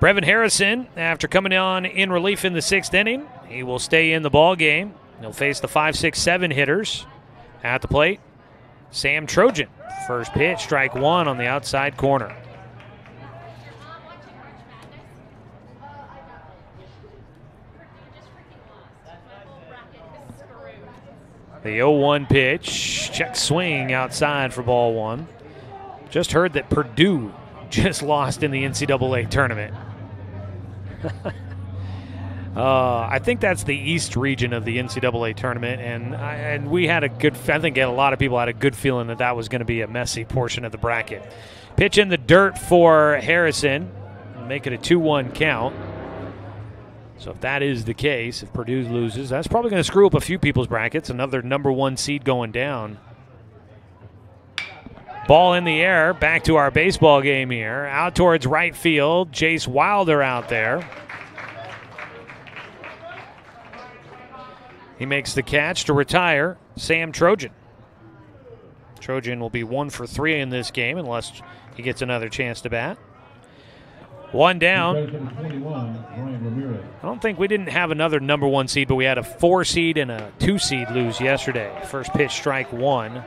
Brevin Harrison, after coming on in relief in the 6th inning, he will stay in the ball game. He'll face the 5, 6, 7 hitters at the plate. Sam Trojan, first pitch, strike 1 on the outside corner. The 0-1 pitch, check swing outside for ball 1. Just heard that Purdue just lost in the NCAA tournament. I think that's the East region of the NCAA tournament, and we had a good, I think a lot of people had a good feeling that was going to be a messy portion of the bracket. Pitch in the dirt for Harrison, make it a 2-1 count. So if that is the case, if Purdue loses, that's probably going to screw up a few people's brackets. Another number 1 seed going down. Ball in the air, back to our baseball game here. Out towards right field, Jace Wilder out there. He makes the catch to retire Sam Trojan. Trojan will be 1 for 3 in this game unless he gets another chance to bat. 1 down. I don't think we didn't have another number 1 seed, but we had a 4 seed and a 2 seed lose yesterday. First pitch, strike 1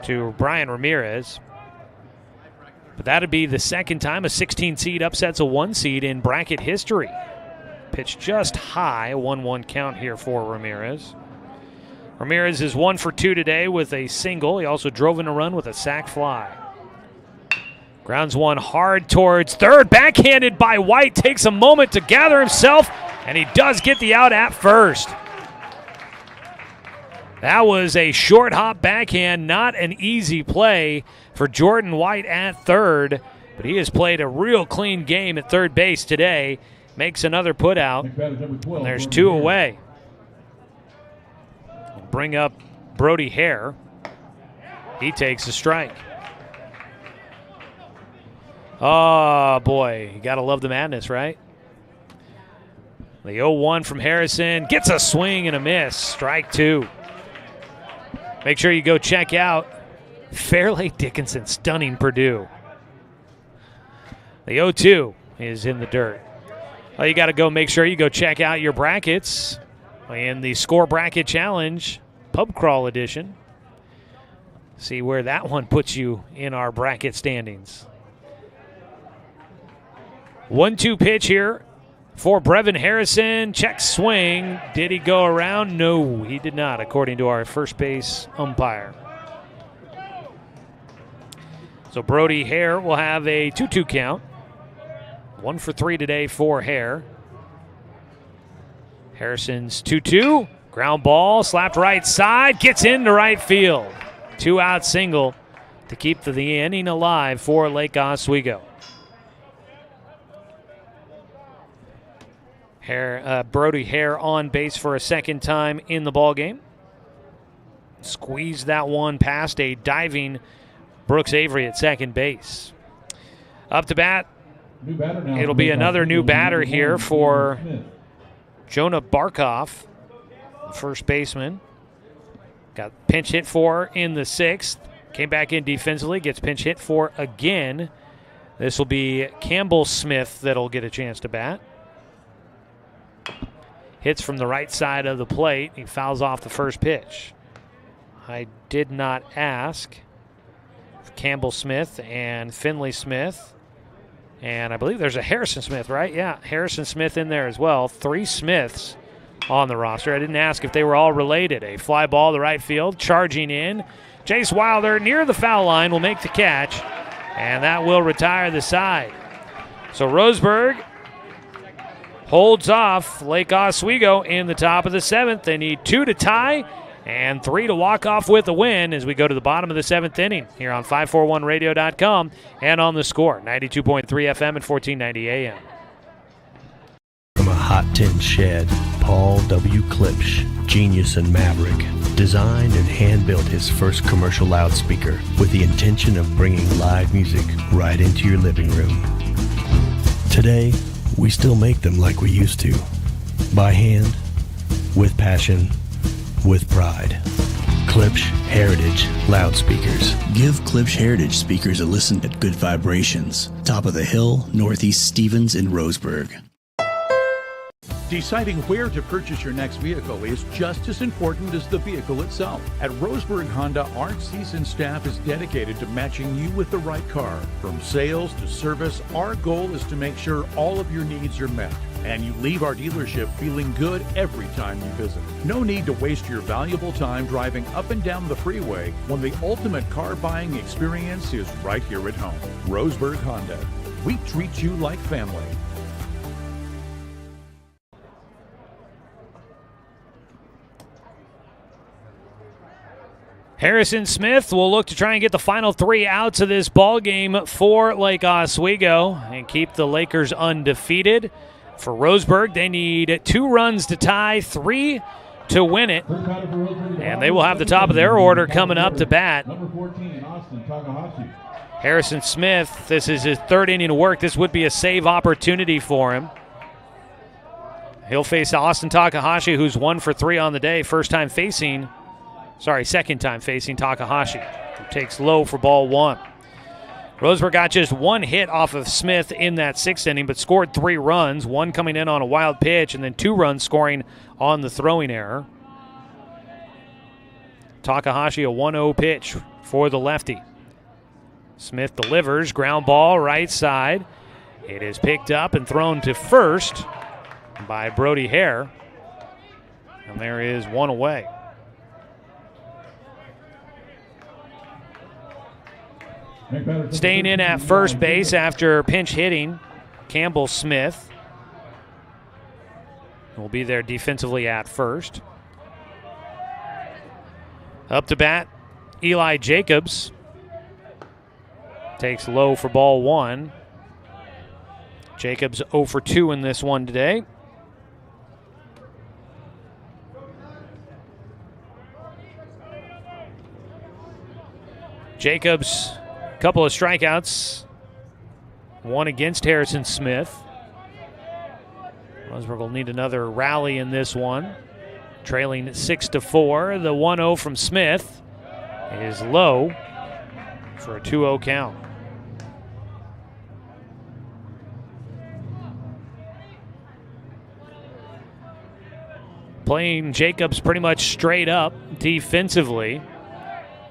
to Brian Ramirez. But that would be the second time a 16 seed upsets a 1 seed in bracket history. Pitch just high, 1-1 count here for Ramirez. Ramirez is 1 for 2 today with a single. He also drove in a run with a sac fly. Grounds 1 hard towards third. Backhanded by White. Takes a moment to gather himself, and he does get the out at first. That was a short hop backhand, not an easy play for Jordan White at third, but he has played a real clean game at third base today. Makes another put out, and there's 2 away. Bring up Brody Hare. He takes a strike. Oh, boy. You got to love the madness, right? The 0-1 from Harrison. Gets a swing and a miss. Strike 2. Make sure you go check out Fairleigh Dickinson stunning Purdue. The 0-2 is in the dirt. Well, you got to go make sure you go check out your brackets in the Score Bracket Challenge Pub Crawl Edition. See where that one puts you in our bracket standings. 1-2 pitch here for Brevin Harrison. Check swing. Did he go around? No, he did not, according to our first base umpire. So Brody Hare will have a 2-2 count. 1 for 3 today for Hare. Harrison's 2-2. Ground ball, slapped right side, gets into right field. 2-out single to keep the inning alive for Lake Oswego. Brody Hare on base for a second time in the ballgame. Squeezed that one past a diving Brooks Avery at second base. Up to bat, it'll be another new batter here for Jonah Barkov, first baseman. Got pinch hit for in the 6th. Came back in defensively, gets pinch hit for again. This will be Campbell Smith that'll get a chance to bat. Hits from the right side of the plate. He fouls off the first pitch. I did not ask. Campbell Smith and Finley Smith. And I believe there's a Harrison Smith, right? Yeah, Harrison Smith in there as well. 3 Smiths on the roster. I didn't ask if they were all related. A fly ball to right field, charging in. Chase Wilder near the foul line will make the catch, and that will retire the side. So Roseburg holds off Lake Oswego in the top of the 7th. They need 2 to tie and 3 to walk off with a win as we go to the bottom of the 7th inning here on 541radio.com and on The Score, 92.3 FM and 1490 AM. From a hot tin shed, Paul W. Klipsch, genius and maverick, designed and hand-built his first commercial loudspeaker with the intention of bringing live music right into your living room. Today, we still make them like we used to, by hand, with passion, with pride. Klipsch Heritage Loudspeakers. Give Klipsch Heritage speakers a listen at Good Vibrations, top of the hill, Northeast Stevens in Roseburg. Deciding where to purchase your next vehicle is just as important as the vehicle itself. At Roseburg Honda, our seasoned staff is dedicated to matching you with the right car. From sales to service, our goal is to make sure all of your needs are met, and you leave our dealership feeling good every time you visit. No need to waste your valuable time driving up and down the freeway when the ultimate car buying experience is right here at home. Roseburg Honda. We treat you like family. Harrison Smith will look to try and get the final 3 outs of this ball game for Lake Oswego and keep the Lakers undefeated. For Roseburg, they need 2 runs to tie, 3 to win it. And they will have the top of their order coming up to bat. Harrison Smith, this is his 3rd inning of work. This would be a save opportunity for him. He'll face Austin Takahashi, who's 1 for 3 on the day. Second time facing Takahashi, who takes low for ball 1. Roseburg got just 1 hit off of Smith in that 6th inning, but scored 3 runs, 1 coming in on a wild pitch, and then 2 runs scoring on the throwing error. Takahashi, a 1-0 pitch for the lefty. Smith delivers, ground ball, right side. It is picked up and thrown to first by Brody Hare, and there is 1 away. Staying in at first base after pinch hitting, Campbell Smith will be there defensively at first. Up to bat, Eli Jacobs takes low for ball 1. Jacobs 0 for 2 in this one today. Jacobs, couple of strikeouts, 1 against Harrison Smith. Roseburg will need another rally in this one. Trailing 6-4. The 1-0 from Smith is low for a 2-0 count. Playing Jacobs pretty much straight up defensively.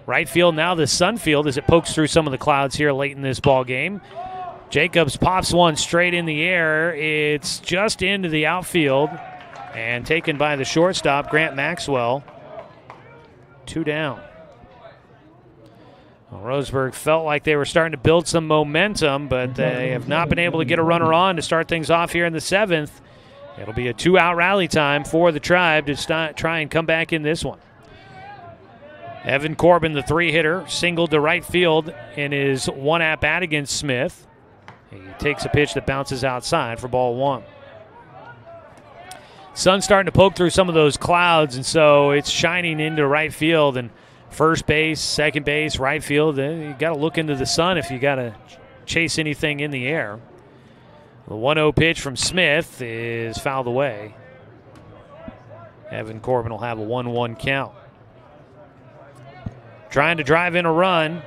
Right field now the sun field as it pokes through some of the clouds here late in this ball game. Jacobs pops one straight in the air. It's just into the outfield and taken by the shortstop, Grant Maxwell. 2 down. Well, Roseburg felt like they were starting to build some momentum, but they have not been able to get a runner on to start things off here in the 7th. It'll be a 2-out rally time for the Tribe to try and come back in this one. Evan Corbin, the 3-hitter, singled to right field in his 1 at-bat against Smith. He takes a pitch that bounces outside for ball 1. Sun's starting to poke through some of those clouds, and so it's shining into right field. And first base, second base, right field, you got to look into the sun if you got to chase anything in the air. The 1-0 pitch from Smith is fouled away. Evan Corbin will have a 1-1 count. Trying to drive in a run.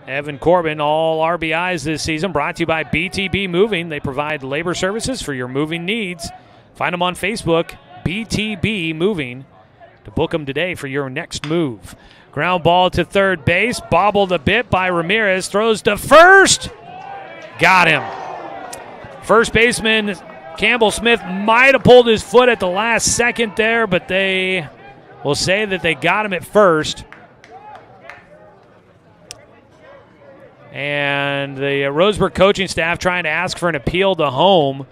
Evan Corbin, all RBIs this season, brought to you by BTB Moving. They provide labor services for your moving needs. Find them on Facebook, BTB Moving, to book them today for your next move. Ground ball to third base, bobbled a bit by Ramirez, throws to first. Got him. First baseman Campbell Smith might have pulled his foot at the last second there, but they will say that they got him at first. And the Roseburg coaching staff trying to ask for an appeal to home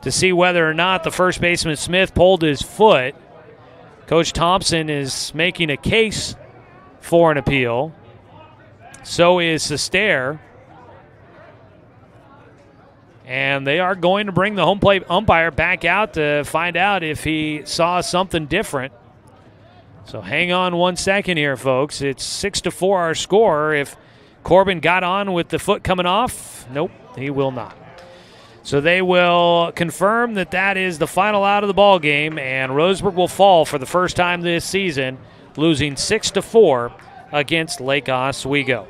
to see whether or not the first baseman Smith pulled his foot. Coach Thompson is making a case for an appeal. So is Sestair. And they are going to bring the home plate umpire back out to find out if he saw something different. So hang on 1 second here, folks. It's 6-4 our score. If Corbin got on with the foot coming off, nope, he will not. So they will confirm that that is the final out of the ball game, and Roseburg will fall for the first time this season, losing 6-4 against Lake Oswego.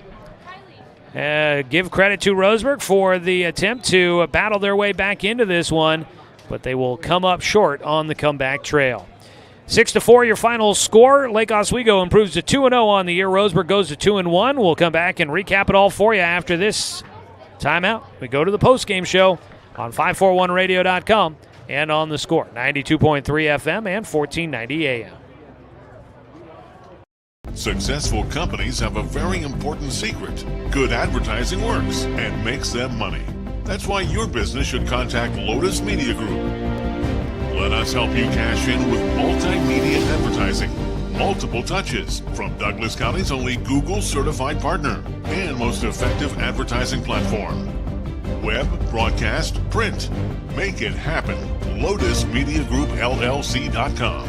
Give credit to Roseburg for the attempt to battle their way back into this one, but they will come up short on the comeback trail. 6-4 your final score. Lake Oswego improves to 2-0 on the year. Roseburg goes to 2-1. We'll come back and recap it all for you after this timeout. We go to the postgame show on 541radio.com and on the score. 92.3 FM and 1490 AM. Successful companies have a very important secret. Good advertising works and makes them money. That's why your business should contact Lotus Media Group. Let us help you cash in with multimedia advertising. Multiple touches from Douglas County's only Google certified partner and most effective advertising platform. Web, broadcast, print. Make it happen. LotusMediaGroupLLC.com.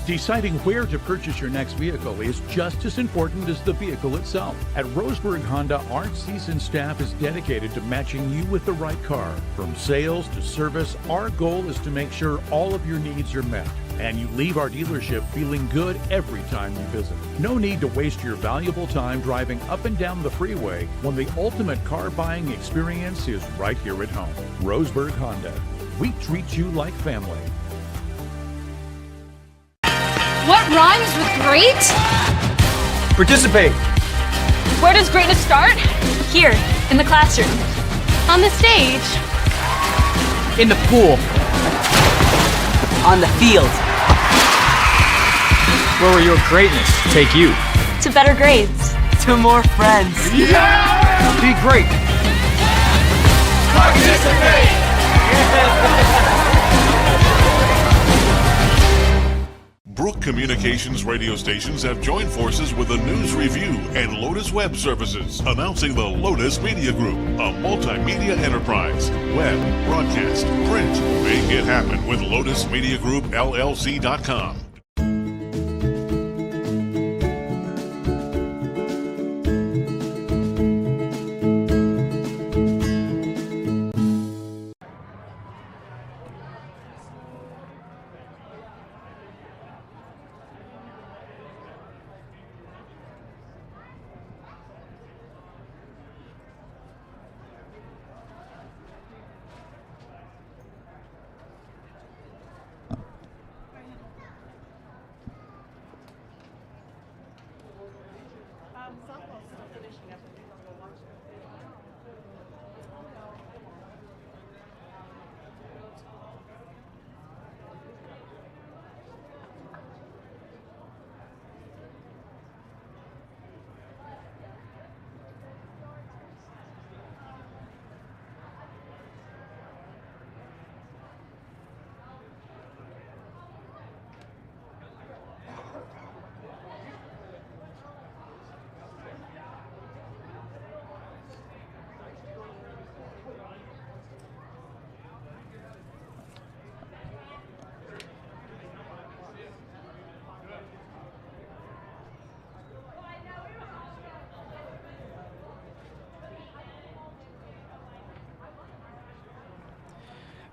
Deciding where to purchase your next vehicle is just as important as the vehicle itself. At Roseburg Honda, our seasoned staff is dedicated to matching you with the right car. From sales to service, our goal is to make sure all of your needs are met, and you leave our dealership feeling good every time you visit. No need to waste your valuable time driving up and down the freeway when the ultimate car buying experience is right here at home. Roseburg Honda. We treat you like family. What rhymes with great? Participate. Where does greatness start? Here, in the classroom. On the stage. In the pool. On the field. Where will your greatness take you? To better grades. To more friends. Yeah! Be great. Participate! Brook Communications radio stations have joined forces with the News Review and Lotus Web Services, announcing the Lotus Media Group, a multimedia enterprise. Web, broadcast, print. Make it happen with LotusMediaGroupLLC.com.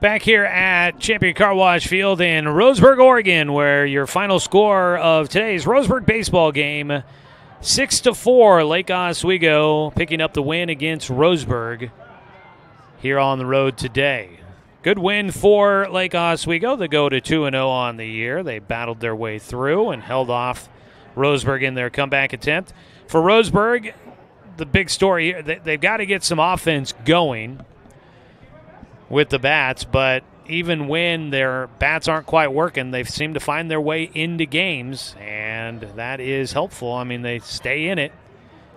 Back here at Champion Car Wash Field in Roseburg, Oregon, where your final score of today's Roseburg baseball game, 6-4, Lake Oswego picking up the win against Roseburg here on the road today. Good win for Lake Oswego. They go to 2-0 on the year. They battled their way through and held off Roseburg in their comeback attempt. For Roseburg, the big story here, they've got to get some offense going with the bats, but even when their bats aren't quite working, they seem to find their way into games, and that is helpful. I mean, they stay in it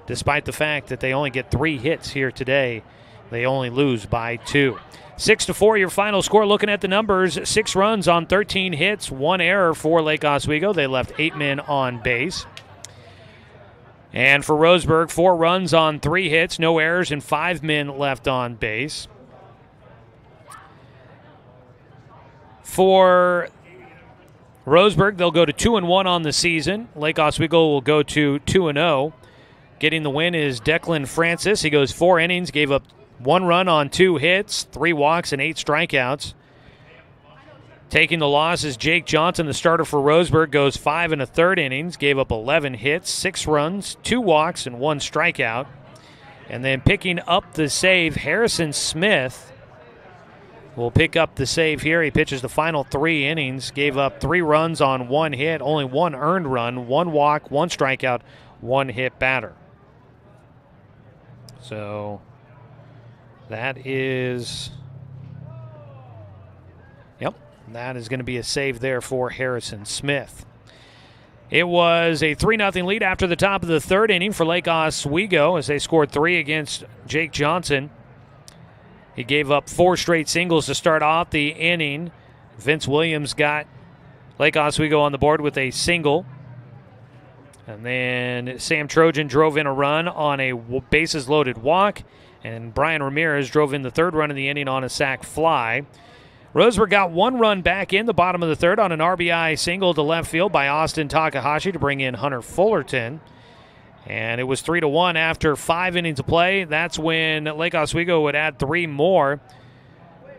despite the fact that they only get 3 hits here today. They only lose by 2. 6-4, your final score. Looking at the numbers, 6 runs on 13 hits, 1 error for Lake Oswego. They left 8 men on base. And for Roseburg, 4 runs on 3 hits, no errors, and 5 men left on base. For Roseburg, they'll go to 2-1 on the season. Lake Oswego will go to 2-0. Getting the win is Declan Francis. He goes 4 innings, gave up 1 run on 2 hits, 3 walks, and 8 strikeouts. Taking the loss is Jake Johnson, the starter for Roseburg, goes 5 1/3 innings, gave up 11 hits, 6 runs, 2 walks, and 1 strikeout. And then picking up the save, Harrison Smith will pick up the save here. He pitches the final 3 innings, gave up 3 runs on 1 hit, only 1 earned run, 1 walk, 1 strikeout, 1 hit batter. So that is, that is going to be a save there for Harrison Smith. It was a 3-0 lead after the top of the 3rd inning for Lake Oswego as they scored 3 against Jake Johnson. He gave up 4 straight singles to start off the inning. Vince Williams got Lake Oswego on the board with a single. And then Sam Trojan drove in a run on a bases-loaded walk. And Brian Ramirez drove in the 3rd run of the inning on a sac fly. Roseburg got 1 run back in the bottom of the 3rd on an RBI single to left field by Austin Takahashi to bring in Hunter Fullerton. And it was 3-1 after 5 innings of play. That's when Lake Oswego would add 3 more.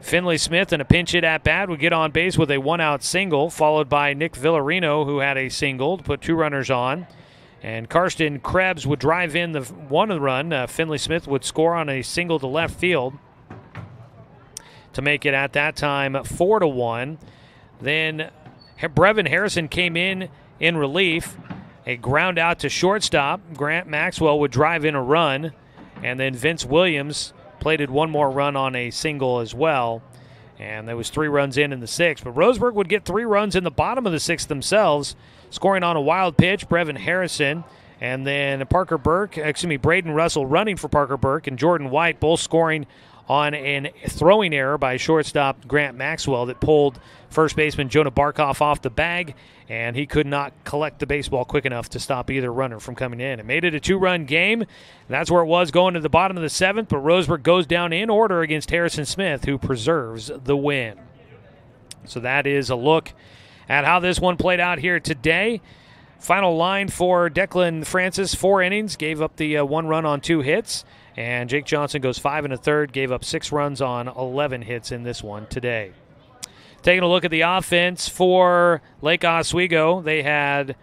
Finley Smith in a pinch hit at bat would get on base with a 1-out single, followed by Nick Villarino, who had a single to put 2 runners on. And Karsten Krebs would drive in the 1 run. Finley Smith would score on a single to left field to make it at that time 4-1. Then Brevin Harrison came in relief. A ground out to shortstop. Grant Maxwell would drive in a run. And then Vince Williams plated 1 more run on a single as well. And there was 3 runs in the 6th. But Roseburg would get 3 runs in the bottom of the 6th themselves, scoring on a wild pitch, Brevin Harrison. And then Braden Russell running for Parker Burke and Jordan White both scoring on a throwing error by shortstop Grant Maxwell that pulled first baseman Jonah Barkoff off the bag, and he could not collect the baseball quick enough to stop either runner from coming in. It made it a 2-run game. That's where it was going to the bottom of the 7th, but Roseburg goes down in order against Harrison Smith, who preserves the win. So that is a look at how this one played out here today. Final line for Declan Francis, 4 innings, gave up the 1 run on 2 hits. And Jake Johnson goes 5 1/3, gave up 6 runs on 11 hits in this one today. Taking a look at the offense for Lake Oswego, they had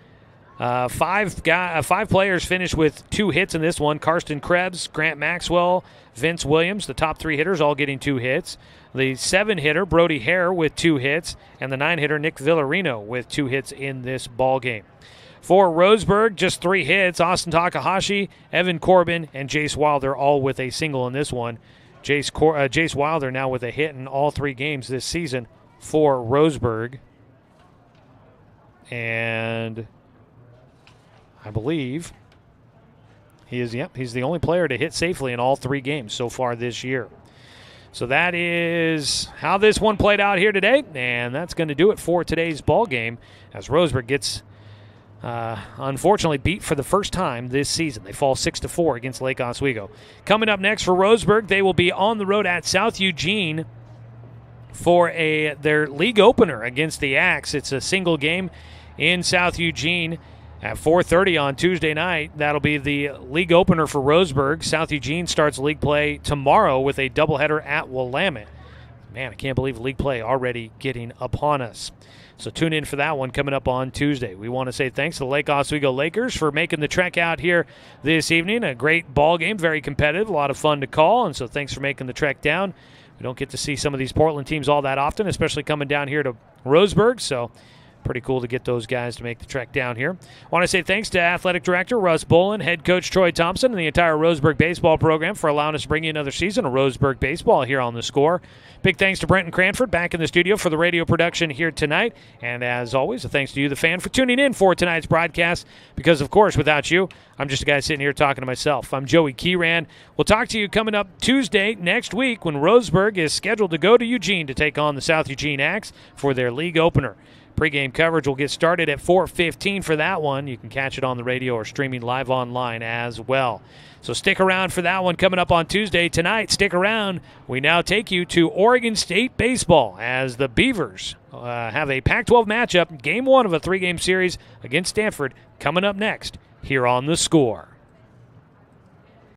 5 players finish with 2 hits in this one. Karsten Krebs, Grant Maxwell, Vince Williams, the top 3 hitters, all getting 2 hits. The 7-hitter, Brody Hare, with 2 hits. And the 9-hitter, Nick Villarino, with 2 hits in this ball game. For Roseburg, just 3 hits. Austin Takahashi, Evan Corbin, and Jace Wilder all with a single in this one. Jace Wilder now with a hit in all 3 games this season for Roseburg. And I believe he's the only player to hit safely in all 3 games so far this year. So that is how this one played out here today, and that's going to do it for today's ball game as Roseburg gets unfortunately beat for the first time this season. They fall 6-4 against Lake Oswego. Coming up next for Roseburg, they will be on the road at South Eugene for their league opener against the Axe. It's a single game in South Eugene at 4:30 on Tuesday night. That'll be the league opener for Roseburg. South Eugene starts league play tomorrow with a doubleheader at Willamette. Man, I can't believe league play already getting upon us. So tune in for that one coming up on Tuesday. We want to say thanks to the Lake Oswego Lakers for making the trek out here this evening. A great ball game, very competitive, a lot of fun to call, and so thanks for making the trek down. We don't get to see some of these Portland teams all that often, especially coming down here to Roseburg, so pretty cool to get those guys to make the trek down here. I want to say thanks to Athletic Director Russ Bolin, Head Coach Troy Thompson, and the entire Roseburg baseball program for allowing us to bring you another season of Roseburg baseball here on The Score. Big thanks to Brenton Cranford back in the studio for the radio production here tonight. And as always, a thanks to you, the fan, for tuning in for tonight's broadcast. Because, of course, without you, I'm just a guy sitting here talking to myself. I'm Joey Keyran. We'll talk to you coming up Tuesday next week when Roseburg is scheduled to go to Eugene to take on the South Eugene Axe for their league opener. Pre-game coverage will get started at 4:15 for that one. You can catch it on the radio or streaming live online as well. So stick around for that one coming up on Tuesday. Tonight, stick around. We now take you to Oregon State baseball as the Beavers have a Pac-12 matchup, game one of a 3-game series against Stanford, coming up next here on The Score.